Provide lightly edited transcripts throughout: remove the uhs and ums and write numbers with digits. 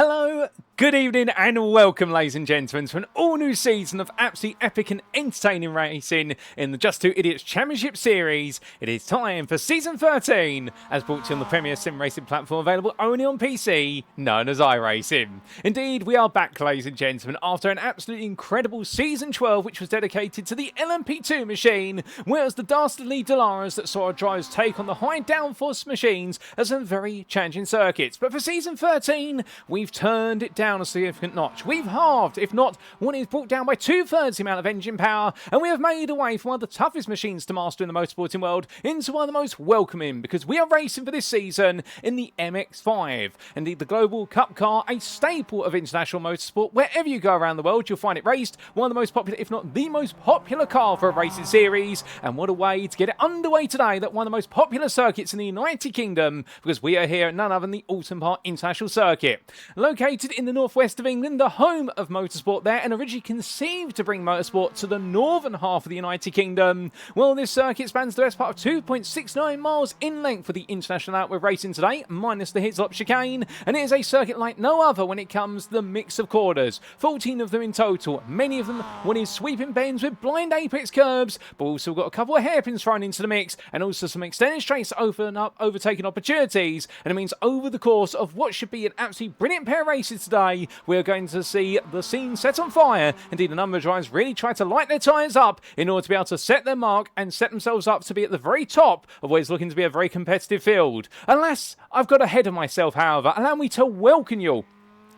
Hello, good evening and welcome ladies and gentlemen to an all new season of absolutely epic and entertaining racing in the Just Two Idiots Championship Series. It is time for Season 13 as brought to you on the premier sim racing platform available only on PC, known as iRacing. Indeed, we are back ladies and gentlemen after an absolutely incredible Season 12 which was dedicated to the LMP2 machine, where it was the dastardly Delaras that saw our drivers take on the high downforce machines at some very challenging circuits. But for Season 13, we've turned it down a significant notch. We've halved, if not what is brought down by 2/3 the amount of engine power, and we have made a way from one of the toughest machines to master in the motorsporting world into one of the most welcoming, because we are racing for this season in the MX-5. Indeed, the Global Cup car, a staple of international motorsport. Wherever you go around the world, you'll find it raced. One of the most popular, if not the most popular car for a racing series. And what a way to get it underway today, that one of the most popular circuits in the United Kingdom, because we are here at none other than the Oulton International Circuit. Located in the northwest of England, the home of motorsport there, and originally conceived to bring motorsport to the northern half of the United Kingdom. Well, this circuit spans the best part of 2.69 miles in length for the international out we're racing today, minus the Hislop chicane, and it is a circuit like no other when it comes to the mix of corners. 14 of them in total, many of them one is sweeping bends with blind apex curbs, but also got a couple of hairpins thrown into the mix, and also some extended straights to open up overtaking opportunities, and it means over the course of what should be an absolutely brilliant pair of races today, we are going to see the scene set on fire. Indeed, a number of drivers really try to light their tyres up in order to be able to set their mark and set themselves up to be at the very top of what is looking to be a very competitive field. Alas, I've got ahead of myself, however. Allow me to welcome you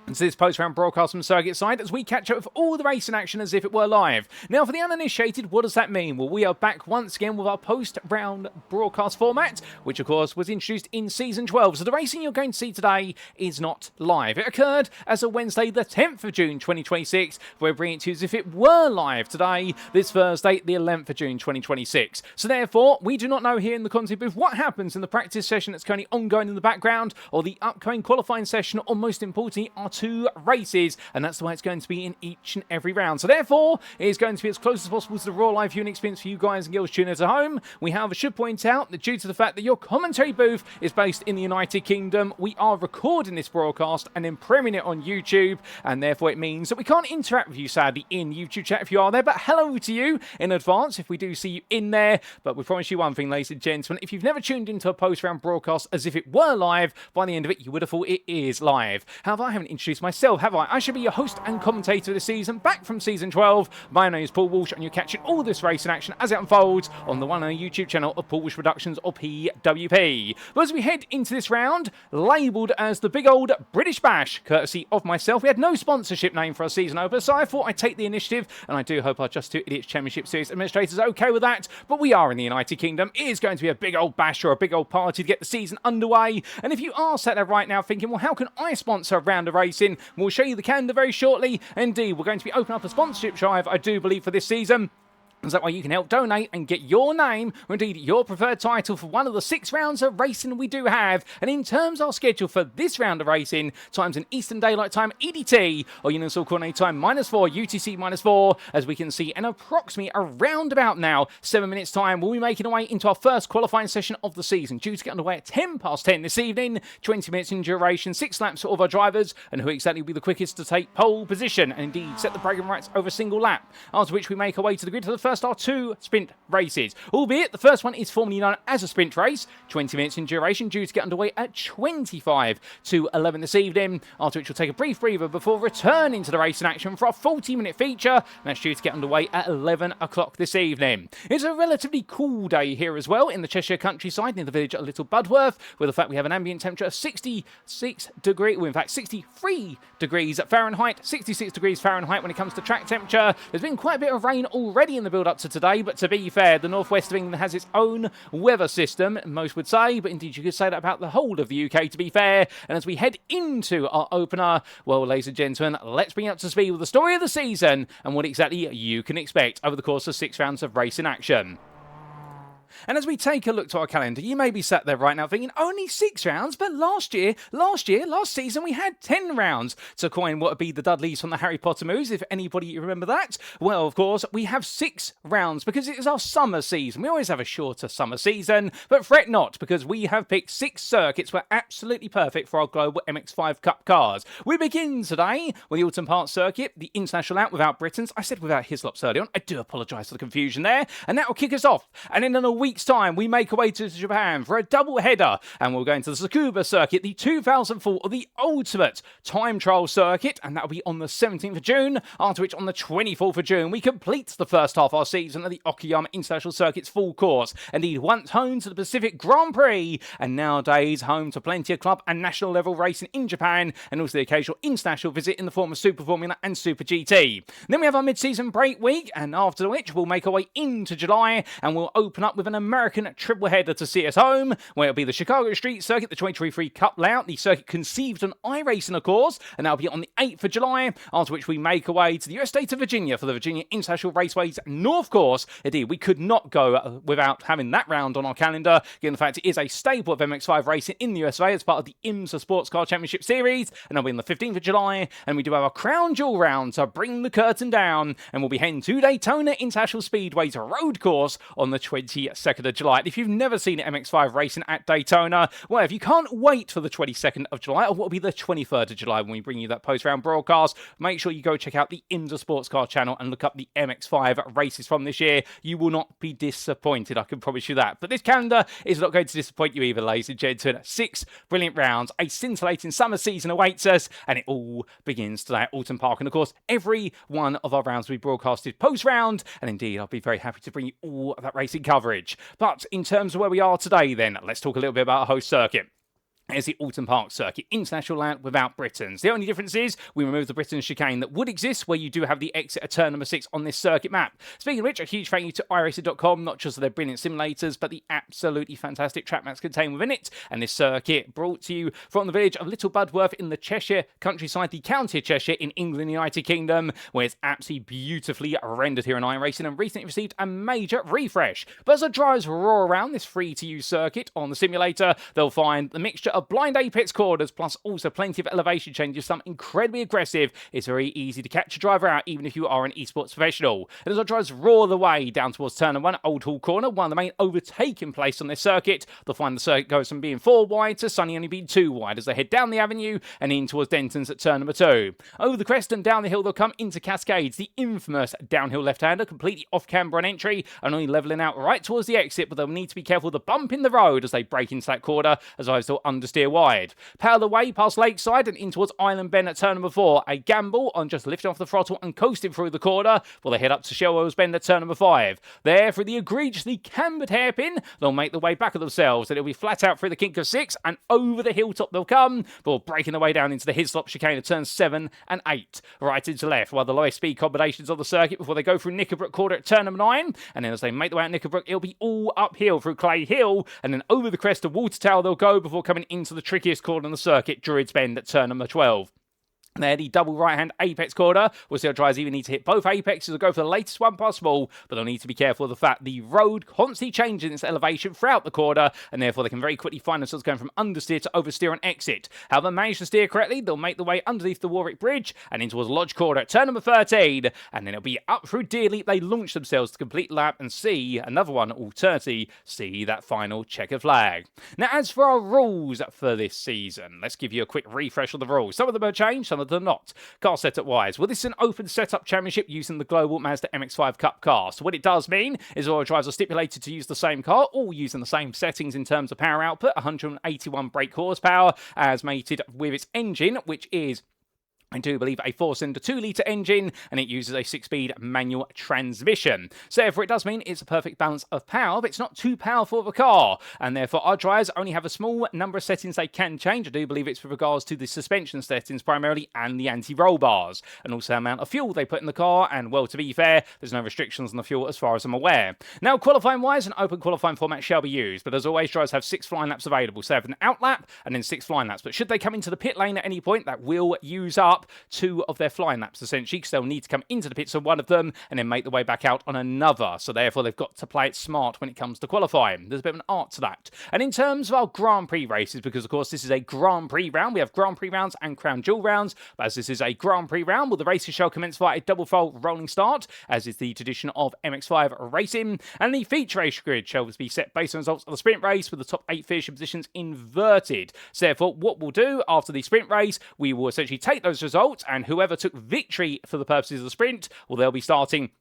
to this post-round broadcast from Circuit Side as we catch up with all the racing action as if it were live. Now, for the uninitiated, what does that mean? Well, we are back once again with our post-round broadcast format, which of course was introduced in Season 12. So the racing you're going to see today is not live. It occurred as of Wednesday, the 10th of June 2026. We're bringing it to you as if it were live today, this Thursday, the 11th of June 2026. So therefore, we do not know here in the content booth what happens in the practice session that's currently ongoing in the background, or the upcoming qualifying session, or most importantly, our two races, and that's the way it's going to be in each and every round. So therefore, it is going to be as close as possible to the raw live viewing experience for you guys and girls tuning at home. We, however, should point out that due to the fact that your commentary booth is based in the United Kingdom, we are recording this broadcast and then premiering it on YouTube, and therefore it means that we can't interact with you, sadly, in YouTube chat if you are there, but hello to you in advance if we do see you in there. But we promise you one thing, ladies and gentlemen, if you've never tuned into a post-round broadcast as if it were live, by the end of it, you would have thought it is live. However, I haven't introduced myself, have I? I should be your host and commentator this season, back from Season 12. My name is Paul Walsh, and you're catching all this racing action as it unfolds on the one and only YouTube channel of Paul Walsh Productions, or PWP. But as we head into this round, labelled as the big old British Bash, courtesy of myself, we had no sponsorship name for our season opener, so I thought I'd take the initiative, and I do hope our Just Two Idiots Championship Series administrators are okay with that. But we are in the United Kingdom. It is going to be a big old bash or a big old party to get the season underway. And if you are sat there right now thinking, well, how can I sponsor a round of racing? We'll show you the calendar very shortly. Indeed, we're going to be opening up a sponsorship drive, I do believe, for this season. So that way you can help donate and get your name, or indeed your preferred title, for one of the 6 rounds of racing we do have. And in terms of our schedule for this round of racing, times in Eastern Daylight Time, EDT, or Universal Coordinate Time, -4, UTC -4, as we can see in approximately around about now, 7 minutes time, we'll be making our way into our first qualifying session of the season, due to get underway at 10:10 this evening, 20 minutes in duration, 6 laps for all of our drivers, and who exactly will be the quickest to take pole position, and indeed set the bragging rights over a single lap, after which we make our way to the grid for the first are 2 sprint races, albeit the first one is formally known as a sprint race, 20 minutes in duration, due to get underway at 11:25 this evening, after which we'll take a brief breather before returning to the racing action for our 40-minute feature, and that's due to get underway at 11 o'clock this evening. It's a relatively cool day here as well in the Cheshire countryside, near the village of Little Budworth, with the fact we have an ambient temperature of 66 degrees, well, in fact 63 degrees Fahrenheit, 66 degrees Fahrenheit when it comes to track temperature. There's been quite a bit of rain already in the build-up to today, but to be fair, the northwest of England has its own weather system, most would say, but indeed you could say that about the whole of the UK, to be fair. And as we head into our opener, well, ladies and gentlemen, let's bring you up to speed with the story of the season and what exactly you can expect over the course of 6 rounds of racing action. And as we take a look to our calendar, you may be sat there right now thinking, only 6 rounds, but last season, we had 10 rounds to coin what would be the Dudleys from the Harry Potter movies, if anybody remember that. Well, of course, we have 6 rounds because it is our summer season. We always have a shorter summer season, but fret not, because we have picked 6 circuits were absolutely perfect for our Global MX-5 Cup cars. We begin today with the Oulton Park circuit, the international out without Britons. I said without Hislops early on. I do apologise for the confusion there. And that will kick us off. And then in a week's time, we make our way to Japan for a double header. And we'll go into the Tsukuba circuit, the 2004 or the ultimate time trial circuit. And that will be on the 17th of June. After which, on the 24th of June, we complete the first half of our season at the Okayama International Circuit's full course. Indeed, once home to the Pacific Grand Prix. And nowadays, home to plenty of club and national level racing in Japan. And also the occasional international visit in the form of Super Formula and Super GT. And then we have our mid-season break week. And after which, we'll make our way into July. And we'll open up with an American triple header to see us home, where it'll be the Chicago Street Circuit, the 2023 Cup layout, the circuit conceived on iRacing, of course, and that'll be on the 8th of July, after which we make our way to the US state of Virginia for the Virginia International Raceway's North Course. Indeed, we could not go without having that round on our calendar, given the fact it is a staple of MX-5 racing in the USA as part of the IMSA Sports Car Championship Series, and that'll be on the 15th of July, and we do have our Crown Jewel round to bring the curtain down, and we'll be heading to Daytona International Speedway's road course on the 22nd of July. If you've never seen MX-5 racing at Daytona, well, if you can't wait for the 22nd of July, or what will be the 23rd of July when we bring you that post-round broadcast, make sure you go check out the IMSA Sports Car channel and look up the MX-5 races from this year. You will not be disappointed, I can promise you that. But this calendar is not going to disappoint you either, ladies and gentlemen. 6 brilliant rounds, a scintillating summer season awaits us, and it all begins today at Oulton Park. And of course, every one of our rounds will be broadcasted post-round, and indeed, I'll be very happy to bring you all of that racing coverage. But in terms of where we are today, then, let's talk a little bit about our host circuit. Is the Oulton Park circuit, international land without Britons. The only difference is we remove the Britain chicane that would exist where you do have the exit of turn number 6 on this circuit map. Speaking of which, a huge thank you to iRacing.com, not just for their brilliant simulators, but the absolutely fantastic track maps contained within it. And this circuit brought to you from the village of Little Budworth in the Cheshire countryside, the county of Cheshire in England, United Kingdom, where it's absolutely beautifully rendered here in iRacing and recently received a major refresh. But as the drivers roar around this free-to-use circuit on the simulator, they'll find the mixture of blind apex corners, plus also plenty of elevation changes, some incredibly aggressive. It's very easy to catch a driver out, even if you are an esports professional. And as our drivers roar the way down towards turn 1, Old Hall Corner, one of the main overtaking place on this circuit, they'll find the circuit goes from being 4 wide to Sunny only being 2 wide as they head down the avenue and in towards Denton's at turn number 2. Over the crest and down the hill, they'll come into Cascades, the infamous downhill left-hander, completely off camber on entry and only levelling out right towards the exit, but they'll need to be careful of the bump in the road as they break into that corner, as I still understeer wide. Power the way past Lakeside and in towards Island Bend at turn number 4. A gamble on just lifting off the throttle and coasting through the corner while they head up to Shellwell's Bend at turn number 5. There, through the egregiously cambered hairpin, they'll make the way back of themselves, and it'll be flat out through the kink of 6 and over the hilltop they'll come, before breaking their way down into the Hislop chicane at turns 7 and 8. Right into left, while the lowest speed combinations of the circuit before they go through Knickerbrook Corner at turn number 9, and then as they make their way out Knickerbrook, it'll be all uphill through Clay Hill, and then over the crest of Water Tower they'll go before coming into the trickiest corner on the circuit, Druids Bend at turn number 12. There, the double right-hand apex corner. We'll see our drivers even need to hit both apexes or go for the latest one possible, but they'll need to be careful of the fact the road constantly changes its elevation throughout the corner, and therefore they can very quickly find themselves going from understeer to oversteer on exit. However, manage to steer correctly, they'll make the way underneath the Warwick Bridge and in towards Lodge Corner at turn number 13, and then it'll be up through Deerleap. They launch themselves to complete lap and see another one, alternately, see that final checkered flag. Now, as for our rules for this season, let's give you a quick refresh of the rules. Some of them have changed, some of them not. Car setup wise, well, this is an open setup championship using the Global Mazda MX-5 Cup car. So what it does mean is all drivers are stipulated to use the same car, all using the same settings in terms of power output, 181 brake horsepower, as mated with its engine, which is, I do believe, a 4-cylinder 2-litre engine, and it uses a 6-speed manual transmission. So therefore, it does mean it's a perfect balance of power, but it's not too powerful of a car. And therefore, our drivers only have a small number of settings they can change. I do believe it's with regards to the suspension settings primarily and the anti-roll bars. And also the amount of fuel they put in the car. And, well, to be fair, there's no restrictions on the fuel as far as I'm aware. Now, qualifying-wise, an open qualifying format shall be used. But as always, drivers have 6 flying laps available. So they have an out lap and then 6 flying laps. But should they come into the pit lane at any point, that will use up up 2 of their flying laps, essentially, because they'll need to come into the pits on one of them and then make their way back out on another. So therefore, they've got to play it smart when it comes to qualifying. There's a bit of an art to that. And in terms of our Grand Prix races, because of course this is a Grand Prix round, we have Grand Prix rounds and Crown Jewel rounds, but as this is a Grand Prix round, well, the races shall commence via a double-fold rolling start, as is the tradition of MX-5 racing, and the feature race grid shall be set based on results of the sprint race with the top 8 finishing positions inverted. So therefore, what we'll do after the sprint race, we will essentially take those results, and whoever took victory for the purposes of the sprint, well, they'll be starting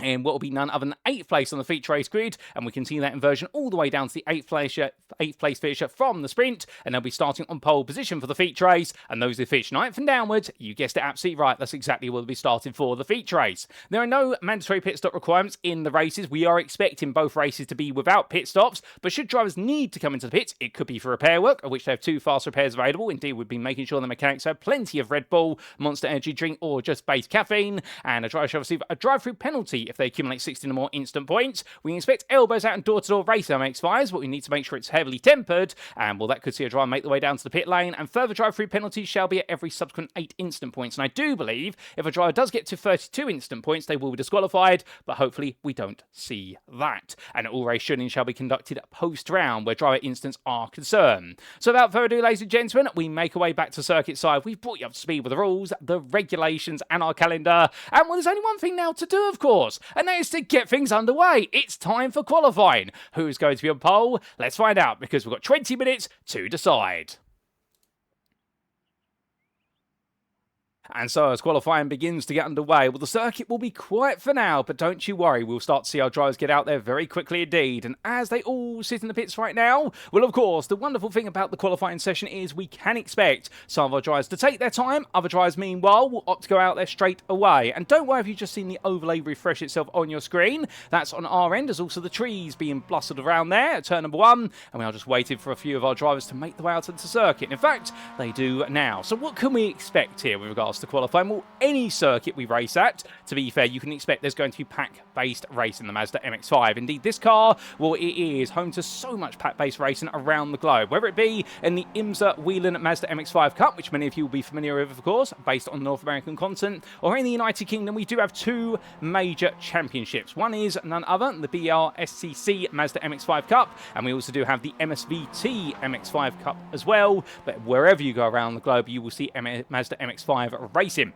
in what will be none other than 8th place on the feature race grid, and we can see that inversion all the way down to the 8th place finisher from the sprint, and they'll be starting on pole position for the feature race, and those who finish 9th and downwards, you guessed it absolutely right, that's exactly what they'll be starting for the feature race. There are no mandatory pit stop requirements in the races. We are expecting both races to be without pit stops, but should drivers need to come into the pits, it could be for repair work, of which they have 2 fast repairs available. Indeed, we've been making sure the mechanics have plenty of Red Bull, Monster Energy drink, or just base caffeine, and a driver shall receive a drive-through penalty if they accumulate 16 or more instant points. We can expect elbows out and door-to-door race MX-5s, but we need to make sure it's heavily tempered, and well, that could see a driver make the way down to the pit lane, and further drive-through penalties shall be at every subsequent 8 instant points. And I do believe if a driver does get to 32 instant points, they will be disqualified, but hopefully we don't see that. And all race shunning shall be conducted post-round, where driver instants are concerned. So without further ado, ladies and gentlemen, we make our way back to circuit side. We've brought you up to speed with the rules, the regulations, and our calendar, and well, there's only one thing now to do, of course, and that is to get things underway. It's time for qualifying. Who's going to be on pole? Let's find out, because we've got 20 minutes to decide. And so as qualifying begins to get underway, well, the circuit will be quiet for now, but don't you worry, we'll start to see our drivers get out there very quickly indeed. And as they all sit in the pits right now, well, of course, the wonderful thing about the qualifying session is we can expect some of our drivers to take their time. Other drivers, meanwhile, will opt to go out there straight away. And don't worry if you've just seen the overlay refresh itself on your screen. That's on our end. There's also the trees being blustered around there at turn number 1. And we are just waiting for a few of our drivers to make their way out into the circuit. In fact, they do now. So what can we expect here with regards to qualifying? Well, any circuit we race at, to be fair, you can expect there's going to be pack-based racing in the Mazda MX-5. Indeed, this car, well, it is home to so much pack-based racing around the globe, whether it be in the IMSA Whelen Mazda MX-5 Cup, which many of you will be familiar with, of course, based on the North American continent, or in the United Kingdom, we do have 2 major championships. One is none other than the BRSCC Mazda MX-5 Cup, and we also do have the MSVT MX-5 Cup as well. But wherever you go around the globe, you will see Mazda MX-5 racing.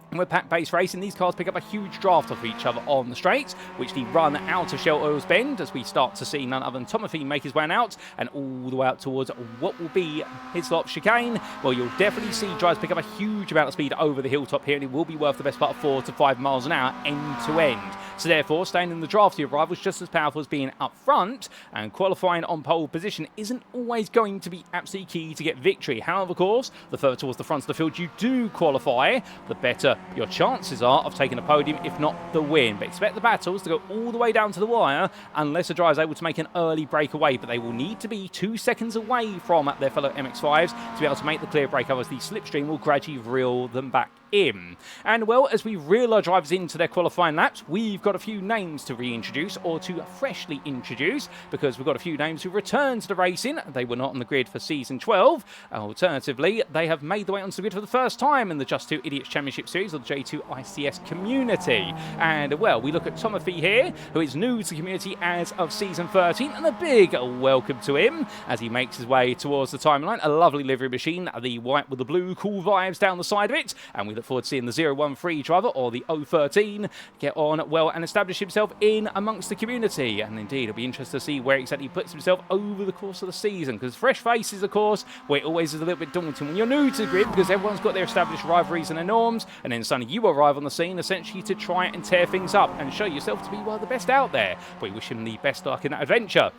And with pack-based racing, these cars pick up a huge draft off each other on the straights, which they run out of Shell Oils Bend as we start to see none other than Timothy make his way out, and all the way out towards what will be Hislop Chicane. Well, you'll definitely see drivers pick up a huge amount of speed over the hilltop here, and it will be worth the best part of 4 to 5 miles an hour end to end. So therefore, staying in the draft to your rival is just as powerful as being up front, and qualifying on pole position isn't always going to be absolutely key to get victory. However, of course, the further towards the front of the field you do qualify, the better your chances are of taking a podium, if not the win. But expect the battles to go all the way down to the wire unless a driver is able to make an early breakaway, but they will need to be 2 seconds away from their fellow MX-5s to be able to make the clear break, otherwise the slipstream will gradually reel them back in. And well, as we reel our drivers into their qualifying laps, we've got a few names to reintroduce, or to freshly introduce, because we've got a few names who return to the racing. They were not on the grid for season 12. Alternatively, they have made their way onto the grid for the first time in the Just 2 Idiots Championship Series, or the J2ICS community. And well, we look at Timothy here, who is new to the community as of season 13, and a big welcome to him as he makes his way towards the timeline. A lovely livery machine, the white with the blue, cool vibes down the side of it, and we look forward to seeing the 013 driver, or the 013, get on well and establish himself in amongst the community. And indeed, it'll be interesting to see where exactly he puts himself over the course of the season, because fresh faces, of course, where it always is a little bit daunting when you're new to the grid, because everyone's got their established rivalries and their norms, and then suddenly you arrive on the scene essentially to try and tear things up and show yourself to be one of the best out there. We wish him the best luck in that adventure.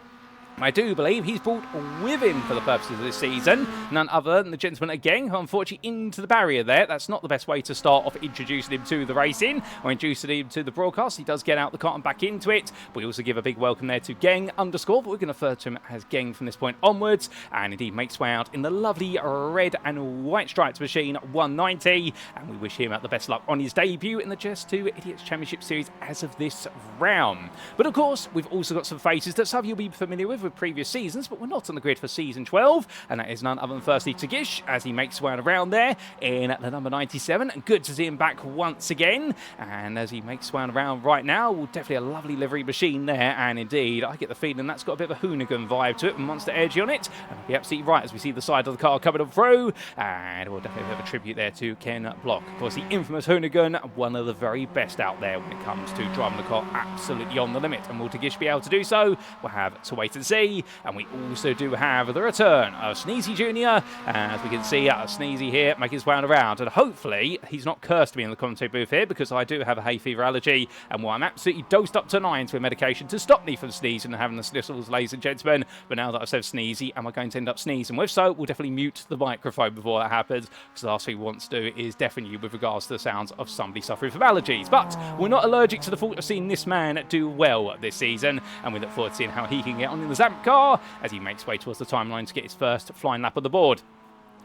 I do believe he's brought with him for the purposes of this season none other than the gentleman again, who unfortunately into the barrier there. That's not the best way to start off introducing him to the racing or introducing him to the broadcast. He does get out the car and back into it. We also give a big welcome there to Geng underscore, but we're going to refer to him as Geng from this point onwards. And indeed makes his way out in the lovely red and white stripes machine 190. And we wish him the best luck on his debut in the Just 2 Idiots Championship Series as of this round. But of course, we've also got some faces that some of you will be familiar with with previous seasons, but we're not on the grid for Season 12, and that is none other than firstly Tagish, as he makes his way around there in the number 97. And good to see him back once again, and as he makes his way around right now, well, definitely a lovely livery machine there, and indeed, I get the feeling that's got a bit of a hoonigan vibe to it, Monster Edgy on it, and I'll be absolutely right as we see the side of the car coming up through, and we'll definitely have a tribute there to Ken Block. Of course, the infamous hoonigan, one of the very best out there when it comes to driving the car absolutely on the limit, and will Tagish be able to do so? We'll have to wait and see. And we also do have the return of Sneezy Jr. As we can see, Sneezy here making his way around, and hopefully he's not cursed me in the commentary booth here, because I do have a hay fever allergy, and while I'm absolutely dosed up to 9 to a medication to stop me from sneezing and having the sniffles, ladies and gentlemen, but now that I've said Sneezy, am I going to end up sneezing? If so, we'll definitely mute the microphone before that happens, because the last thing we want to do is deafen you with regards to the sounds of somebody suffering from allergies. But we're not allergic to the thought of seeing this man do well this season, and we look forward to seeing how he can get on in the Zamp car as he makes way towards the timeline to get his first flying lap on the board.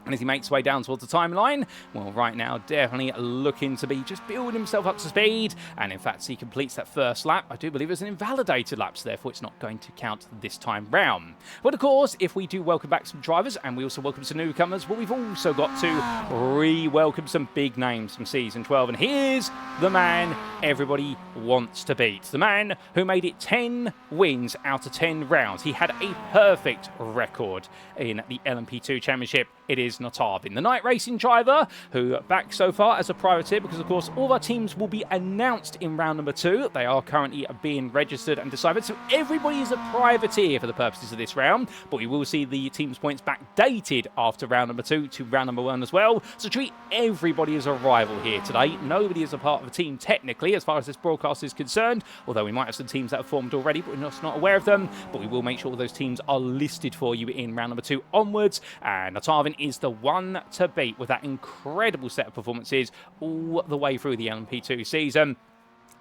And as he makes his way down towards the timeline, well, right now, definitely looking to be just building himself up to speed. And in fact, he completes that first lap. I do believe it's an invalidated lap, so therefore it's not going to count this time round. But of course, if we do welcome back some drivers, and we also welcome some newcomers, well, we've also got to re-welcome some big names from Season 12. And here's the man everybody wants to beat. The man who made it 10 wins out of 10 rounds. He had a perfect record in the LMP2 Championship. It is Notavin, the night racing driver, who back so far as a privateer, because of course all of our teams will be announced in round number 2. They are currently being registered and decided, so everybody is a privateer for the purposes of this round, but we will see the team's points backdated after round number 2 to round number 1 as well, so treat everybody as a rival here today. Nobody is a part of a team technically as far as this broadcast is concerned, although we might have some teams that have formed already, but we're just not aware of them. But we will make sure all those teams are listed for you in round number 2 onwards, and Notavin is the one to beat with that incredible set of performances all the way through the LMP2 season.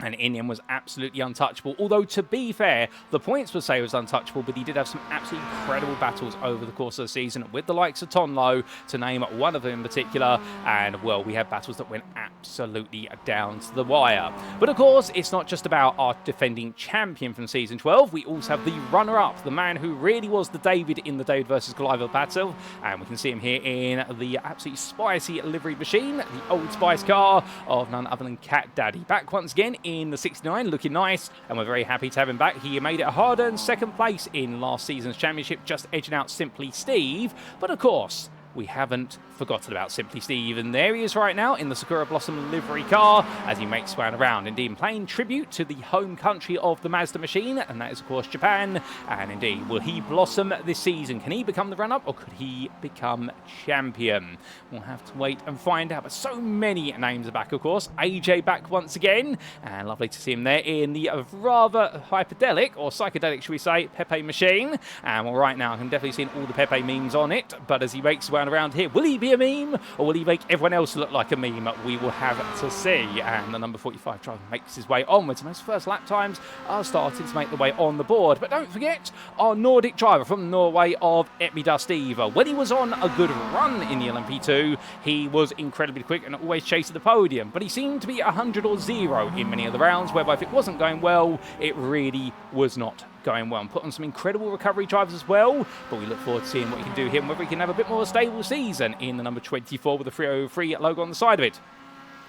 And in the end was absolutely untouchable. Although, to be fair, the points would say it was untouchable, but he did have some absolutely incredible battles over the course of the season with the likes of Tonlo, to name one of them in particular. And, well, we had battles that went absolutely down to the wire. But, of course, it's not just about our defending champion from Season 12. We also have the runner-up, the man who really was the David in the David versus Goliath battle. And we can see him here in the absolutely spicy livery machine, the Old Spice car of none other than Cat Daddy. Back once again in the 69, looking nice, and we're very happy to have him back. He made it a hard-earned second place in last season's championship, just edging out Simply Steve. But of course, we haven't forgotten about Simply Steve, and there he is right now in the Sakura Blossom livery car as he makes his way around, indeed paying tribute to the home country of the Mazda machine, and that is of course Japan. And indeed, will he blossom this season? Can he become the run-up, or could he become champion? We'll have to wait and find out, but so many names are back, of course. AJ back once again, and lovely to see him there in the rather hyperdelic, or psychedelic should we say, Pepe machine. And well, right now I can definitely see all the Pepe memes on it, but as he makes his way around here, will he be a meme, or will he make everyone else look like a meme? We will have to see. And the number 45 driver makes his way onwards, and those first lap times are starting to make the way on the board. But don't forget our Nordic driver from Norway of Etmida Steve. When he was on a good run in the LMP2, he was incredibly quick and always chased the podium, but he seemed to be 100 or 0 in many of the rounds, whereby if it wasn't going well, it really was not going well, and put on some incredible recovery drives as well. But we look forward to seeing what he can do here, and whether he can have a bit more of a stable season in the number 24 with the 303 logo on the side of it.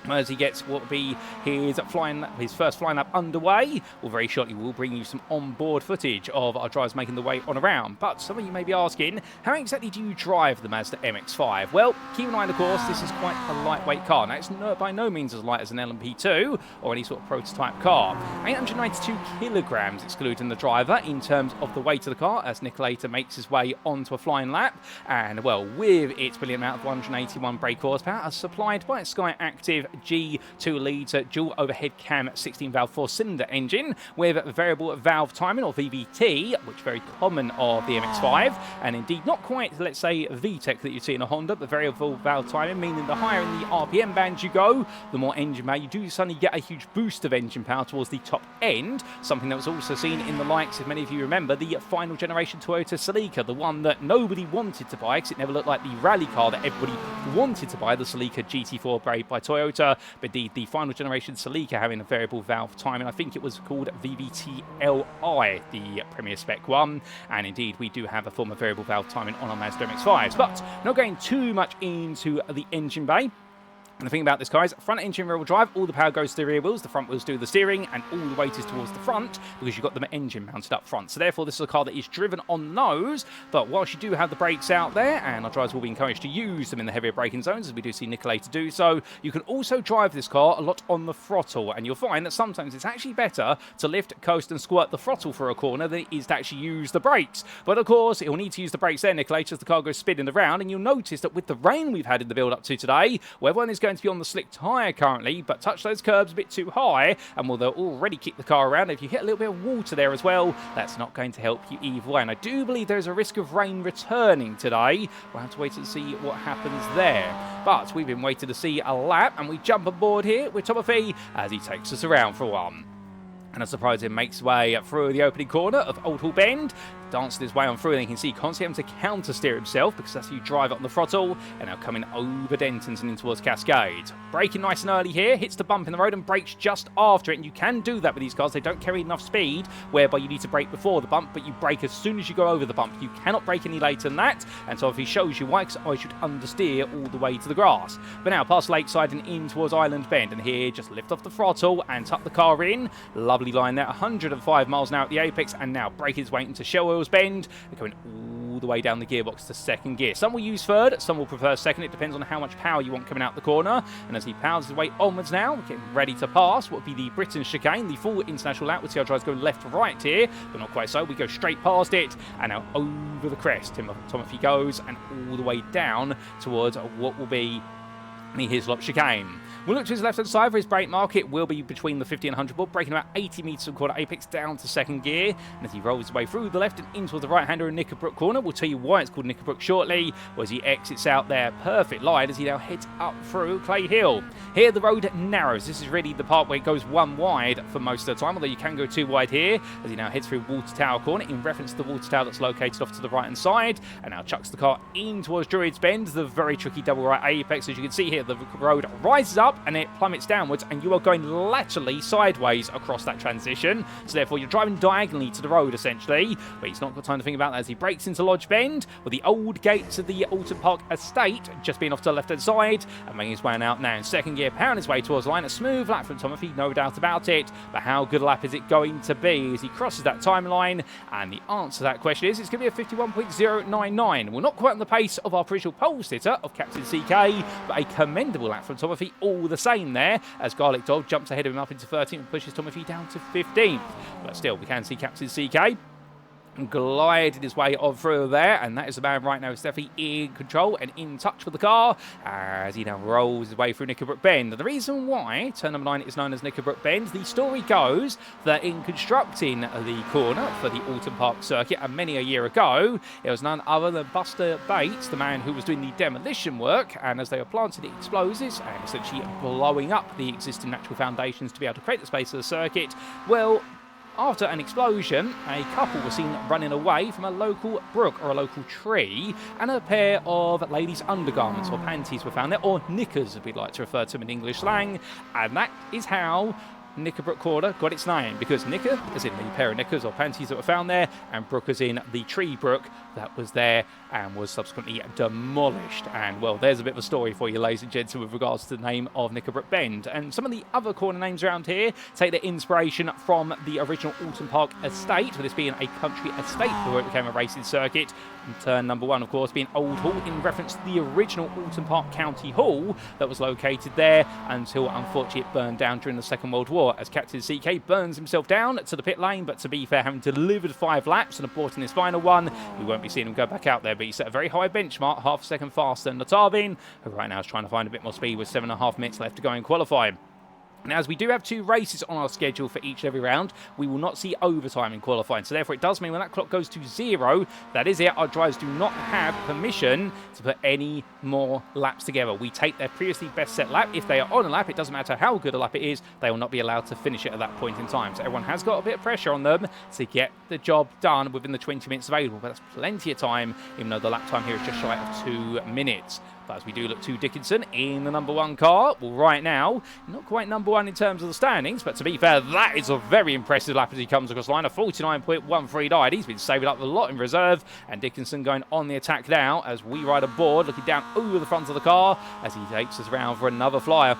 As he gets what will be his first flying lap underway. Well, very shortly we'll bring you some on-board footage of our drivers making the way on around. But some of you may be asking, how exactly do you drive the Mazda MX-5? Well, keep in mind, of course, this is quite a lightweight car. Now, it's by no means as light as an LMP2 or any sort of prototype car. 892 kilograms excluding the driver in terms of the weight of the car, as Nicolator makes his way onto a flying lap. And, well, with its brilliant amount of 181 brake horsepower, as supplied by its Sky Active G2-litre dual overhead cam 16-valve 4-cylinder engine with variable valve timing, or VVT, which is very common of the MX-5, and indeed not quite, let's say, VTEC that you see in a Honda, but variable valve timing, meaning the higher in the RPM band you go, the more engine power you do suddenly get a huge boost of engine power towards the top end, something that was also seen in the likes, if many of you remember, the final generation Toyota Celica, the one that nobody wanted to buy because it never looked like the rally car that everybody wanted to buy, the Celica GT4 brake by Toyota. two-litre, but the final generation Celica having a variable valve timing. I think it was called VVT-LI, the Premier Spec one, and indeed we do have a form of variable valve timing on our Mazda MX-5s, but not going too much into the engine bay. And the thing about this, guys, front engine rear-wheel drive, all the power goes to the rear wheels, the front wheels do the steering, and all the weight is towards the front because you've got the engine mounted up front. So therefore, this is a car that is driven on the nose, but whilst you do have the brakes out there, and our drivers will be encouraged to use them in the heavier braking zones, as we do see Nick later do so, you can also drive this car a lot on the throttle, and you'll find that sometimes it's actually better to lift, coast, and squirt the throttle for a corner than it is to actually use the brakes. But of course, it will need to use the brakes there, Nick, later as the car goes spinning around, and you'll notice that with the rain we've had in the build-up to today, where everyone is going to be on the slick tyre currently, but touch those curbs a bit too high, and while they'll already kick the car around, if you hit a little bit of water there as well, that's not going to help you either way. And I do believe there's a risk of rain returning today. We'll have to wait and see what happens there. But we've been waiting to see a lap, and we jump aboard here with Timothy as he takes us around for one. And a surprise, it makes way through the opening corner of Oulton Bend, dancing his way on through, and you can see constantly having to counter steer himself because that's how you drive it on the throttle, and now coming over Dentons and in towards Cascade. Braking nice and early here, hits the bump in the road and brakes just after it, and you can do that with these cars. They don't carry enough speed whereby you need to brake before the bump, but you brake as soon as you go over the bump. You cannot brake any later than that, and so if he shows you why, because I should understeer all the way to the grass. But now past Lakeside and in towards Island Bend, and here just lift off the throttle and tuck the car in. Lovely line there, 105 miles an hour at the apex, and now braking his way into Shell Bend. They're going all the way down the gearbox to second gear. Some will use third, some will prefer second. It depends on how much power you want coming out the corner. And as he powers his way onwards now, getting ready to pass what would be the Britain chicane, the full international lap. We'll see our drivers go left to right here, but not quite so. We go straight past it, and now over the crest. Timothy goes, and all the way down towards what will be the Hislop chicane. We'll look to his left-hand side for his brake mark. It will be between the 50 and 100 board, braking about 80 metres from corner apex down to second gear. And as he rolls his way through the left and into the right-hander in Knickerbrook corner, we'll tell you why it's called Knickerbrook shortly, as he exits out there. Perfect line as he now heads up through Clay Hill. Here the road narrows. This is really the part where it goes one wide for most of the time, although you can go two wide here, as he now heads through Water Tower corner in reference to the Water Tower that's located off to the right-hand side, and now chucks the car in towards Druids Bend, the very tricky double right apex. As you can see here, the road rises up and it plummets downwards, and you are going laterally sideways across that transition. So therefore you're driving diagonally to the road essentially, but he's not got time to think about that as he brakes into Lodge Bend with the old gates of the Oulton Park estate just being off to the left hand side, and making his way out now in second gear, powering his way towards the line. A smooth lap from Timothy, no doubt about it, but how good a lap is it going to be as he crosses that timeline? And the answer to that question is it's going to be a 51.099. Well, not quite on the pace of our original pole sitter of Captain CK, but a commendable lap from Timothy all the same there, as Garlic Dog jumps ahead of him up into 13th and pushes Timothy down to 15th. But still, we can see Captain CK glided his way on through there, and that is the man right now who's definitely in control and in touch with the car as he now rolls his way through Knickerbrook Bend. And the reason why turn number 9 is known as Knickerbrook Bend, the story goes that in constructing the corner for the Oulton Park circuit, and many a year ago, it was none other than Buster Bates, the man who was doing the demolition work, and as they were planting the explosives and essentially blowing up the existing natural foundations to be able to create the space for the circuit, well, after an explosion, a couple were seen running away from a local brook or a local tree, and a pair of ladies' undergarments or panties were found there, or knickers as we'd like to refer to them in English slang, and that is how Knickerbrook Corner got its name, because knicker as in the pair of knickers or panties that were found there, and brook as in the tree brook that was there and was subsequently demolished. And well, there's a bit of a story for you, ladies and gentlemen, with regards to the name of Knickerbrook Bend. And some of the other corner names around here take their inspiration from the original Oulton Park estate, with this being a country estate before it became a racing circuit. And turn number 1, of course, being Old Hall, in reference to the original Oulton Park County Hall that was located there until unfortunately it burned down during the Second World War, as Captain CK burns himself down to the pit lane. But to be fair, having delivered 5 laps and aborting his final one, we won't be seeing him go back out there. But he set a very high benchmark, half a second faster than Latavin, who right now is trying to find a bit more speed with 7.5 minutes left to go in qualifying. Now, as we do have 2 races on our schedule for each and every round, we will not see overtime in qualifying. So therefore, it does mean when that clock goes to 0, that is it. Our drivers do not have permission to put any more laps together. We take their previously best set lap. If they are on a lap, it doesn't matter how good a lap it is, they will not be allowed to finish it at that point in time. So everyone has got a bit of pressure on them to get the job done within the 20 minutes available. But that's plenty of time, even though the lap time here is just shy of 2 minutes. But as we do look to Dickinson in the number 1 car, well, right now, not quite number 1 in terms of the standings, but to be fair, that is a very impressive lap as he comes across the line. A 49.13 died. He's been saving up a lot in reserve, and Dickinson going on the attack now as we ride aboard, looking down over the front of the car as he takes us around for another flyer.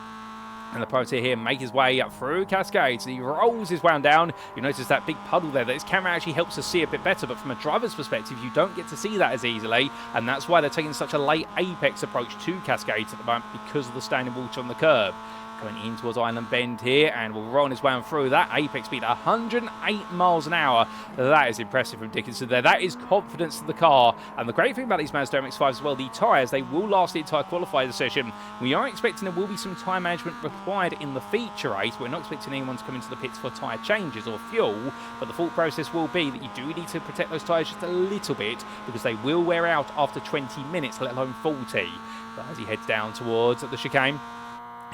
And the privateer here make his way up through Cascades. He rolls his wound down. You notice that big puddle there. That his camera actually helps us see a bit better, but from a driver's perspective, you don't get to see that as easily, and that's why they're taking such a late apex approach to Cascades at the moment, because of the standing water on the curb. Going in towards Island Bend here, and we'll roll his way on through that. Apex speed 108 miles an hour. That is impressive from Dickinson there. That is confidence to the car. And the great thing about these Mazda MX-5s as well, the tyres, they will last the entire qualifying session. We are expecting there will be some tyre management required in the feature race. We're not expecting anyone to come into the pits for tyre changes or fuel, but the thought process will be that you do need to protect those tyres just a little bit, because they will wear out after 20 minutes, let alone 40. But as he heads down towards the chicane,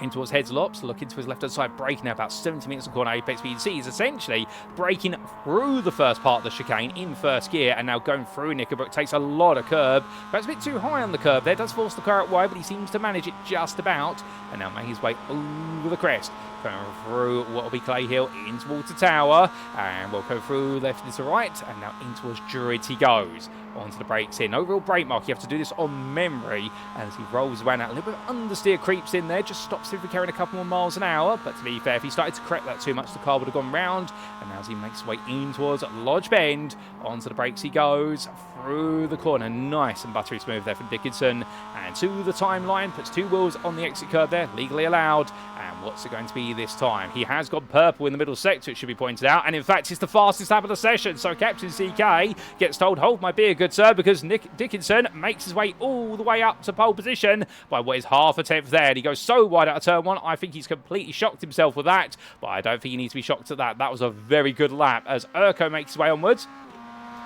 in towards Headslops, looking to his left-hand side, braking now about 70 minutes of corner apex speed. You see he's essentially braking through the first part of the chicane in first gear, and now going through Knickerbrook. Takes a lot of curb. Perhaps a bit too high on the curb there. Does force the car out wide, but he seems to manage it just about. And now making his way over the crest. Going through what will be Clay Hill into Water Tower, and we'll go through left into right, and now in towards Druids he goes. Onto the brakes here. No real brake mark. You have to do this on memory. And as he rolls around, out a little bit of understeer creeps in there. Just stops him for carrying a couple more miles an hour. But to be fair, if he started to correct that too much, the car would have gone round. And now as he makes his way in towards Lodge Bend, onto the brakes he goes. Through the corner. Nice and buttery smooth there from Dickinson. And to the timeline. Puts 2 wheels on the exit curb there. Legally allowed. And what's it going to be this time? He has got purple in the middle sector, it should be pointed out. And in fact, it's the fastest lap of the session. So Captain CK gets told, hold my beer, good sir, because Nick Dickinson makes his way all the way up to pole position by what is half a tenth there. And he goes so wide out of turn 1. I think he's completely shocked himself with that. But I don't think he needs to be shocked at that. That was a very good lap as Urko makes his way onwards.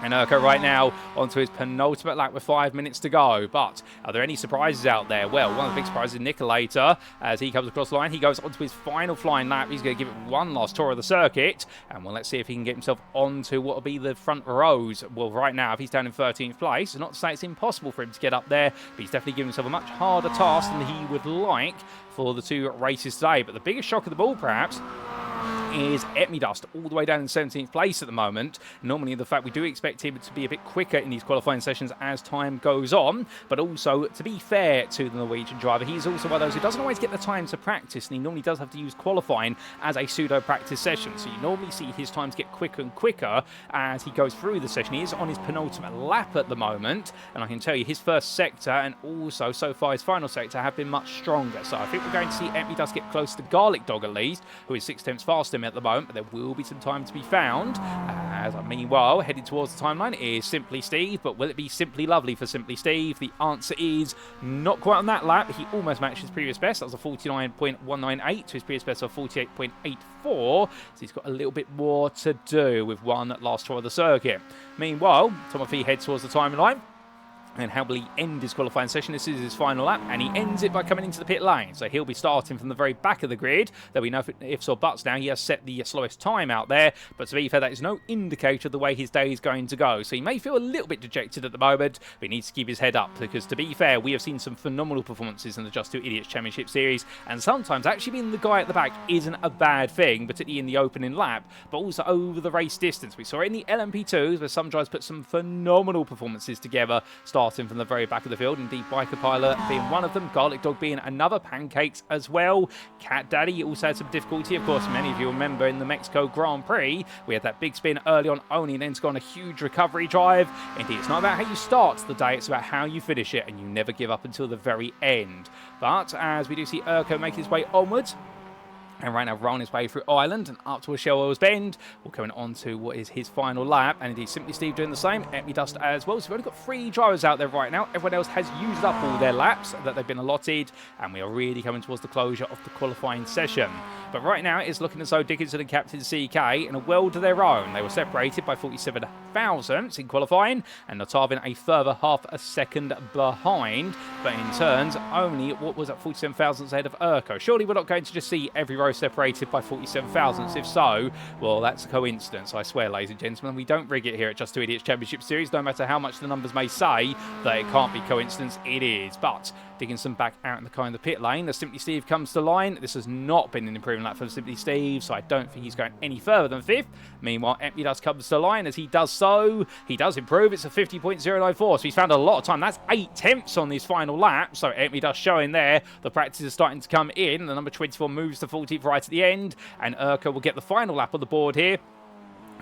And Urko right now onto his penultimate lap with 5 minutes to go. But are there any surprises out there? Well, one of the big surprises is Nicolator. As he comes across the line, he goes onto his final flying lap. He's going to give it one last tour of the circuit. And well, let's see if he can get himself onto what will be the front rows. Well, right now, if he's down in 13th place, it's not to say it's impossible for him to get up there, but he's definitely giving himself a much harder task than he would like for the 2 races today. But the biggest shock of the ball, perhaps, is Etmidust all the way down in 17th place at the moment. Normally, the fact we do expect him to be a bit quicker in these qualifying sessions as time goes on, but also, to be fair to the Norwegian driver, he's also one of those who doesn't always get the time to practice, and he normally does have to use qualifying as a pseudo-practice session. So you normally see his times get quicker and quicker as he goes through the session. He is on his penultimate lap at the moment, and I can tell you his first sector and also so far his final sector have been much stronger. So I think we're going to see Etmidust get close to Garlic Dog at least, who is 6 tenths faster at the moment, but there will be some time to be found. As meanwhile, heading towards the timeline is Simply Steve, but will it be Simply Lovely for Simply Steve? The answer is not quite on that lap. He almost matched his previous best. That was a 49.198 to his previous best of 48.84. So he's got a little bit more to do with one last tour of the circuit. Meanwhile, Timothy heads towards the timeline. And how will he end his qualifying session? This is his final lap, and he ends it by coming into the pit lane. So he'll be starting from the very back of the grid. Though we know ifs or buts now, he has set the slowest time out there. But to be fair, that is no indicator of the way his day is going to go. So he may feel a little bit dejected at the moment, but he needs to keep his head up. Because to be fair, we have seen some phenomenal performances in the Just 2 Idiots Championship Series. And sometimes actually being the guy at the back isn't a bad thing, particularly in the opening lap, but also over the race distance. We saw it in the LMP2s, where some drivers put some phenomenal performances together, starting from the very back of the field. Indeed, Biker Pilot being one of them, Garlic Dog being another, Pancakes as well. Cat Daddy also had some difficulty. Of course, many of you remember in the Mexico Grand Prix, we had that big spin early on only, and then it's gone a huge recovery drive. Indeed, it's not about how you start the day, it's about how you finish it, and you never give up until the very end. But as we do see Urko make his way onwards, and right now rolling his way through Ireland and up to a Shellwell's Bend. We're coming on to what is his final lap. And indeed, Simply Steve doing the same. Etmidust as well. So we've only got 3 drivers out there right now. Everyone else has used up all their laps that they've been allotted. And we are really coming towards the closure of the qualifying session. But right now, it's looking as though Dickinson and Captain CK in a world of their own. They were separated by 47 thousandths in qualifying, and Notavin a further half a second behind, but in turns, only what was at 47 thousandths ahead of Urko. Surely we're not going to just see every row separated by 47 thousandths. If so, well, that's a coincidence, I swear, ladies and gentlemen. We don't rig it here at Just Two Idiots Championship Series, no matter how much the numbers may say that it can't be coincidence, it is. But Dickinson back out in the kind of pit lane as Simply Steve comes to line. This has not been an improvement lap for Simply Steve, so I don't think he's going any further than 5th. Meanwhile, Empty comes to line. As he does so, he does improve. It's a 50.094, so he's found a lot of time. That's 8 tenths on this final lap, so Empty showing there. The practice is starting to come in. The number 24 moves to 14th right at the end, and Urko will get the final lap on the board here.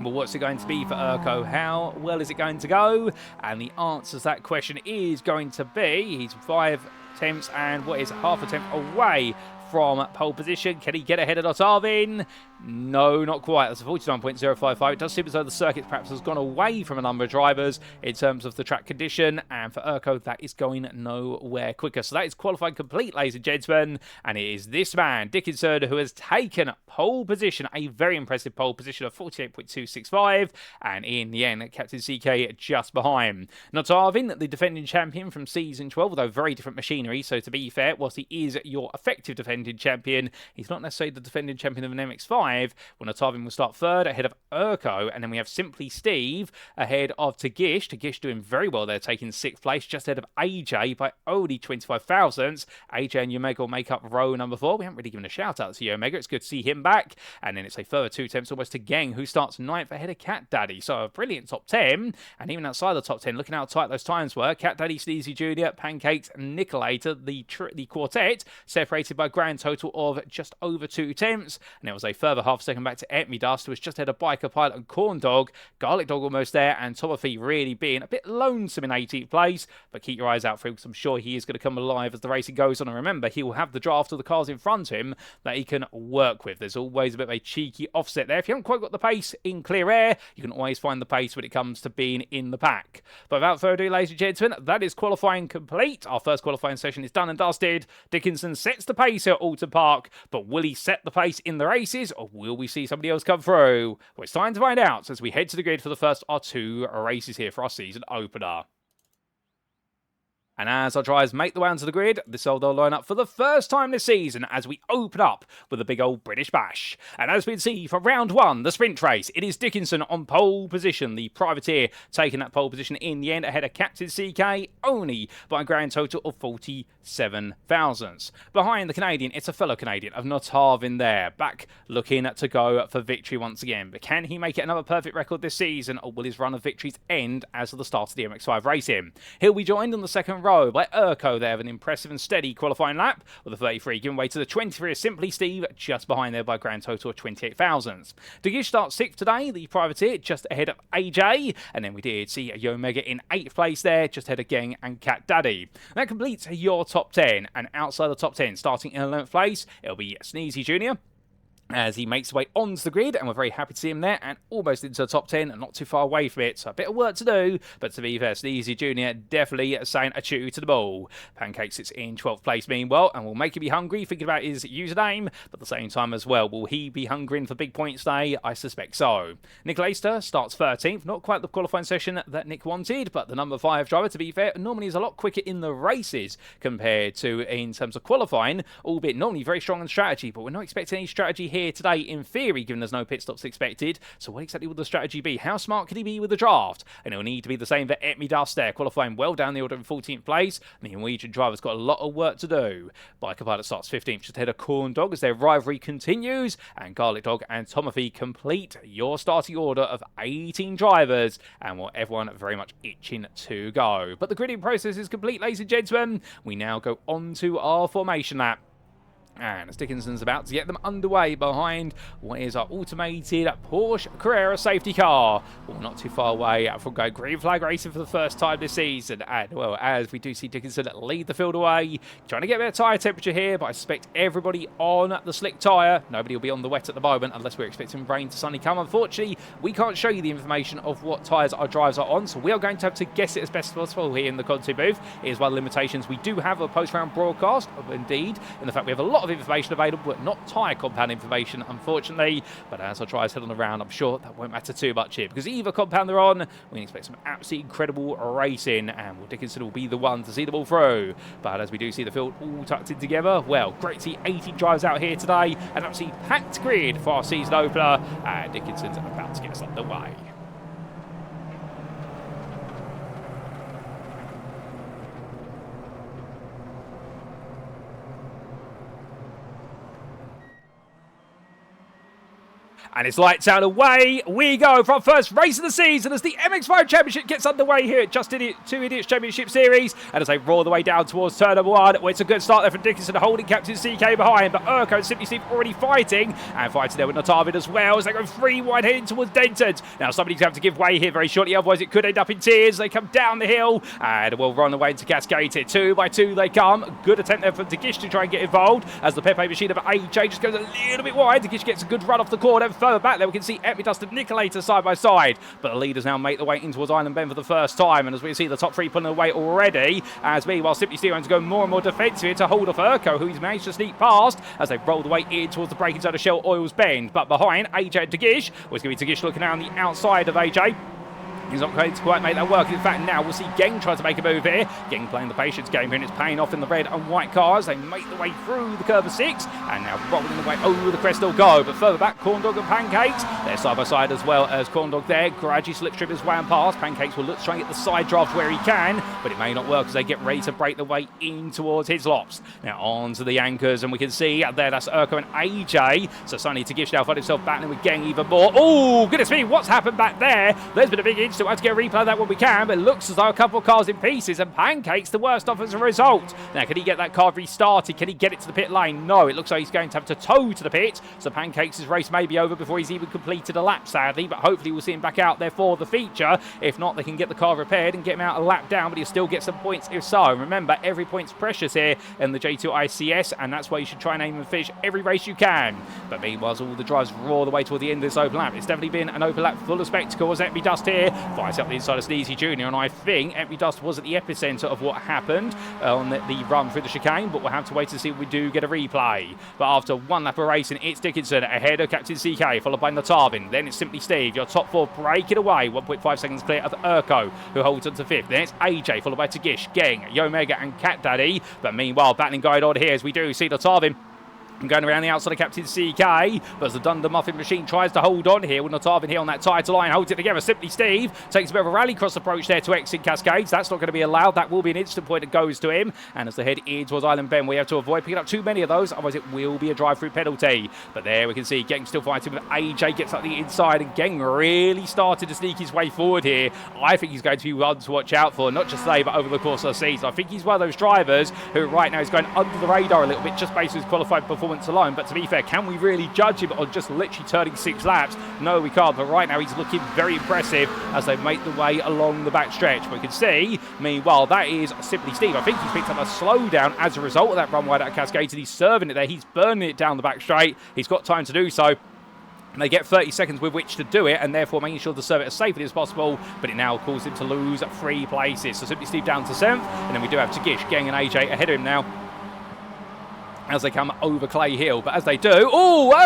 Well, what's it going to be for Urko? How well is it going to go? And the answer to that question is going to be, he's 5 tenths and what is half a tenth away from pole position. Can he get ahead of Notavin? No, not quite. That's a 49.055. It does seem as though the circuit perhaps has gone away from a number of drivers in terms of the track condition, and for Urko, that is going nowhere quicker. So that is qualifying complete, ladies and gentlemen, and it is this man, Dickinson, who has taken pole position, a very impressive pole position of 48.265, and in the end, Captain CK just behind. Notavin, the defending champion from season 12, although very different machinery, so to be fair, whilst he is your effective defending champion, he's not necessarily the defending champion of an MX-5. When Notavin will start 3rd ahead of Urko, and then we have Simply Steve ahead of Tagish. Tagish doing very well there, taking 6th place, just ahead of AJ by only 25 thousandths. AJ and Yomega will make up row number 4. We haven't really given a shout out to Yomega. It's good to see him back. And then it's a further 2 tenths almost to Geng, who starts 9th ahead of Cat Daddy. So a brilliant top 10. And even outside the top 10, looking how tight those times were, Cat Daddy, Sneezy Jr., Pancakes, Nicolator, the quartet, separated by a grand total of just over 2 tenths. And it was a further half second back to Etmidust, who was just ahead of Biker Pilot and Corn Dog. Garlic Dog almost there, and Tomothy really being a bit lonesome in 18th place. But keep your eyes out for him, because I'm sure he is going to come alive as the racing goes on. And remember, he will have the draft of the cars in front of him that he can work with. There's always a bit of a cheeky offset there. If you haven't quite got the pace in clear air, you can always find the pace when it comes to being in the pack. But without further ado, ladies and gentlemen, that is qualifying complete. Our first qualifying session is done and dusted. Dickinson sets the pace at Oulton Park, but will he set the pace in the races, or will we see somebody else come through? Well, it's time to find out as we head to the grid for the first of 2 races here for our season opener. And as our drivers make the way onto the grid, this will they'll line up for the first time this season as we open up with a big old British Bash. And as we can see for round 1, the sprint race, it is Dickinson on pole position. The privateer taking that pole position in the end ahead of Captain CK only by a grand total of 47 thousandths. Behind the Canadian, it's a fellow Canadian of Notavin there, back looking to go for victory once again. But can he make it another perfect record this season, or will his run of victories end as of the start of the MX-5 racing? He'll be joined on the second row by Urko. They have an impressive and steady qualifying lap with a 33 giving way to the 23 of Simply Steve, just behind there by a grand total of 28 thousandths. Dagish starts 6th today, the privateer just ahead of AJ, and then we did see Yomega in 8th place there, just ahead of Geng and Cat Daddy. That completes your top 10, and outside the top 10, starting in 11th place, it'll be Sneezy Jr., as he makes his way onto the grid, and we're very happy to see him there and almost into the top 10 and not too far away from it. So a bit of work to do, but to be fair, Sneezy Jr. definitely saying a chew to the ball. Pancake sits in 12th place meanwhile, and will make him be hungry thinking about his username, but at the same time as well, will he be hungering for big points today? I suspect so. Nick Leister starts 13th, not quite the qualifying session that Nick wanted, but the number 5 driver, to be fair, normally is a lot quicker in the races compared to in terms of qualifying, albeit normally very strong in strategy, but we're not expecting any strategy here today in theory, given there's no pit stops expected. So what exactly will the strategy be? How smart could he be with the draft? And it'll need to be the same for Etmidust there, qualifying well down the order in 14th place. And the Norwegian driver's got a lot of work to do. Biker Pilot starts 15th, just ahead of Corn Dog as their rivalry continues. And Garlic Dog and Tomothy complete your starting order of 18 drivers. And well, everyone very much itching to go. But the gridding process is complete, ladies and gentlemen. We now go on to our formation lap. And as Dickinson's about to get them underway behind what is our automated Porsche Carrera safety car. Well, not too far away from going green flag racing for the first time this season. And, well, as we do see Dickinson lead the field away, trying to get a bit of tyre temperature here, but I suspect everybody on the slick tyre. Nobody will be on the wet at the moment unless we're expecting rain to suddenly come. Unfortunately, we can't show you the information of what tyres our drivers are on, so we are going to have to guess it as best as possible here in the content booth. It is one of the limitations we do have a post-round broadcast, indeed, in the fact we have a lot lot of information available, but not tyre compound information, unfortunately. But as I try to head on around, I'm sure that won't matter too much here, because either compound they're on, we can expect some absolutely incredible racing, and Will Dickinson will be the one to see them all through. But as we do see the field all tucked in together, well, great to see 18 drivers out here today, and absolutely packed grid for our season opener, and Dickinson's about to get us underway. And it's lights out, away we go for our first race of the season as the MX-5 Championship gets underway here at Two Idiots Championship Series. And as they roar the way down towards turn number 1, well, it's a good start there from Dickinson, holding Captain CK behind. But Urko and Simply Steve already fighting, and fighting there with Notavin as well as they go 3 wide heading towards Denton. Now somebody's going to have to give way here very shortly, otherwise it could end up in tears. They come down the hill and will run away into Cascade here. 2 by 2 they come. Good attempt there from Dagish to try and get involved as the Pepe machine of AJ just goes a little bit wide. Dagish gets a good run off the corner. Further back there we can see Epidust and Nicolator side by side, but the leaders now make the way in towards Island Bend for the first time, and as we see the top 3 pulling away already, as meanwhile Simply Steve having to go more and more defensive here to hold off Urko, who he's managed to sneak past as they roll the way in towards the braking zone of Shell Oil's Bend. But behind AJ and Dagish, well, it's going to be Dagish looking around the outside of AJ. He's not going to quite make that work. In fact, now we'll see Geng try to make a move here. Geng playing the patience game here, and it's paying off in the red and white cars. They make the way through the curve of 6, and now rolling the way over the crest they'll go. But further back, Corndog and Pancakes, they're side by side as well as Corndog there. Gradually slipstream his way and past. Pancakes will look to try and get the side draft where he can, but it may not work as they get ready to break the way in towards his lops. Now on to the anchors, and we can see there that's Urko and AJ. So Sonny Tagish now find himself battling with Geng even more. Oh, goodness me, what's happened back there? There's been a big incident. We'll have to get a replay of that when we can, but it looks as though a couple of cars in pieces, and Pancakes the worst off as a result. Now, can he get that car restarted? Can he get it to the pit lane? No, it looks like he's going to have to tow to the pit, so Pancakes' race may be over before he's even completed a lap, sadly, but hopefully we'll see him back out there for the feature. If not, they can get the car repaired and get him out a lap down, but he'll still get some points if so. Remember, every point's precious here in the J2ICS, and that's why you should try and aim and finish every race you can. But meanwhile, as all the drivers roar the way toward the end of this open lap, it's definitely been an open lap full of spectacles. Epidust here fights up the inside of Sneezy Jr., and I think Epidust was at the epicentre of what happened on the run through the chicane, but we'll have to wait to see if we do get a replay. But after 1 lap of racing, it's Dickinson ahead of Captain CK, followed by Notavin. Then it's Simply Steve. Your top 4 break it away. 1.5 seconds clear of Urko, who holds on to 5th. Then it's AJ, followed by Tagish, Geng, Yomega and Cat Daddy. But meanwhile, battling going on here as we do see Notavin going around the outside of Captain CK, but as the Dunder Muffin machine tries to hold on here with Notavin here on that title line, holds it together. Simply Steve takes a bit of a rallycross approach there to exit Cascades. That's not going to be allowed. That will be an instant point that goes to him. And as they head in towards Island Bend, we have to avoid picking up too many of those, otherwise it will be a drive-through penalty. But there we can see Geng still fighting with AJ, gets up the inside, and Geng really started to sneak his way forward here. I think he's going to be one to watch out for, not just today, but over the course of the season. I think he's one of those drivers who right now is going under the radar a little bit, just based on his qualified performance alone. But to be fair, can we really judge him on just literally turning 6 laps? No, we can't. But right now he's looking very impressive as they make the way along the back stretch. We can see, meanwhile, that is Simply Steve. I think he's picked up a slowdown as a result of that run wide out of Cascade, and he's serving it there. He's burning it down the back straight. He's got time to do so. They get 30 seconds with which to do it, and therefore making sure to serve it as safely as possible, but it now causes him to lose 3 places. So Simply Steve down to 7th, and then we do have Tagish, Geng and AJ ahead of him now as they come over Clay Hill. But as they do,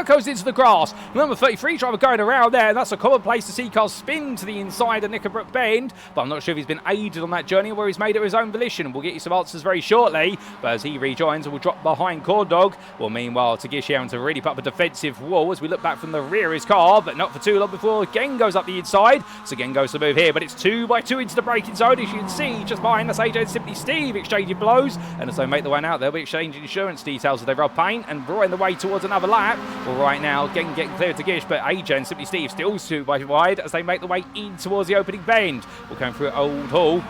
goes into the grass. Number 33 driver going around there, and that's a common place to see cars spin to the inside of Knickerbrook Bend, but I'm not sure if he's been aided on that journey or where he's made it his own volition. We'll get you some answers very shortly, but as he rejoins, we'll drop behind Corndog. Well, meanwhile, Tagish having to really put up a defensive wall as we look back from the rear of his car, but not for too long before Geng goes up the inside. So Geng goes to move here, but it's 2 by 2 into the braking zone, as you can see just behind us. AJ and Simply Steve exchanging blows, and as they make the one out, they'll be exchanging insurance details as they rub paint and roaring the way towards another lap. Well, right now, Geng getting clear to Gish, but AJ and Simply Steve still 2 by wide as they make the way in towards the opening bend. We're going through Old Hall.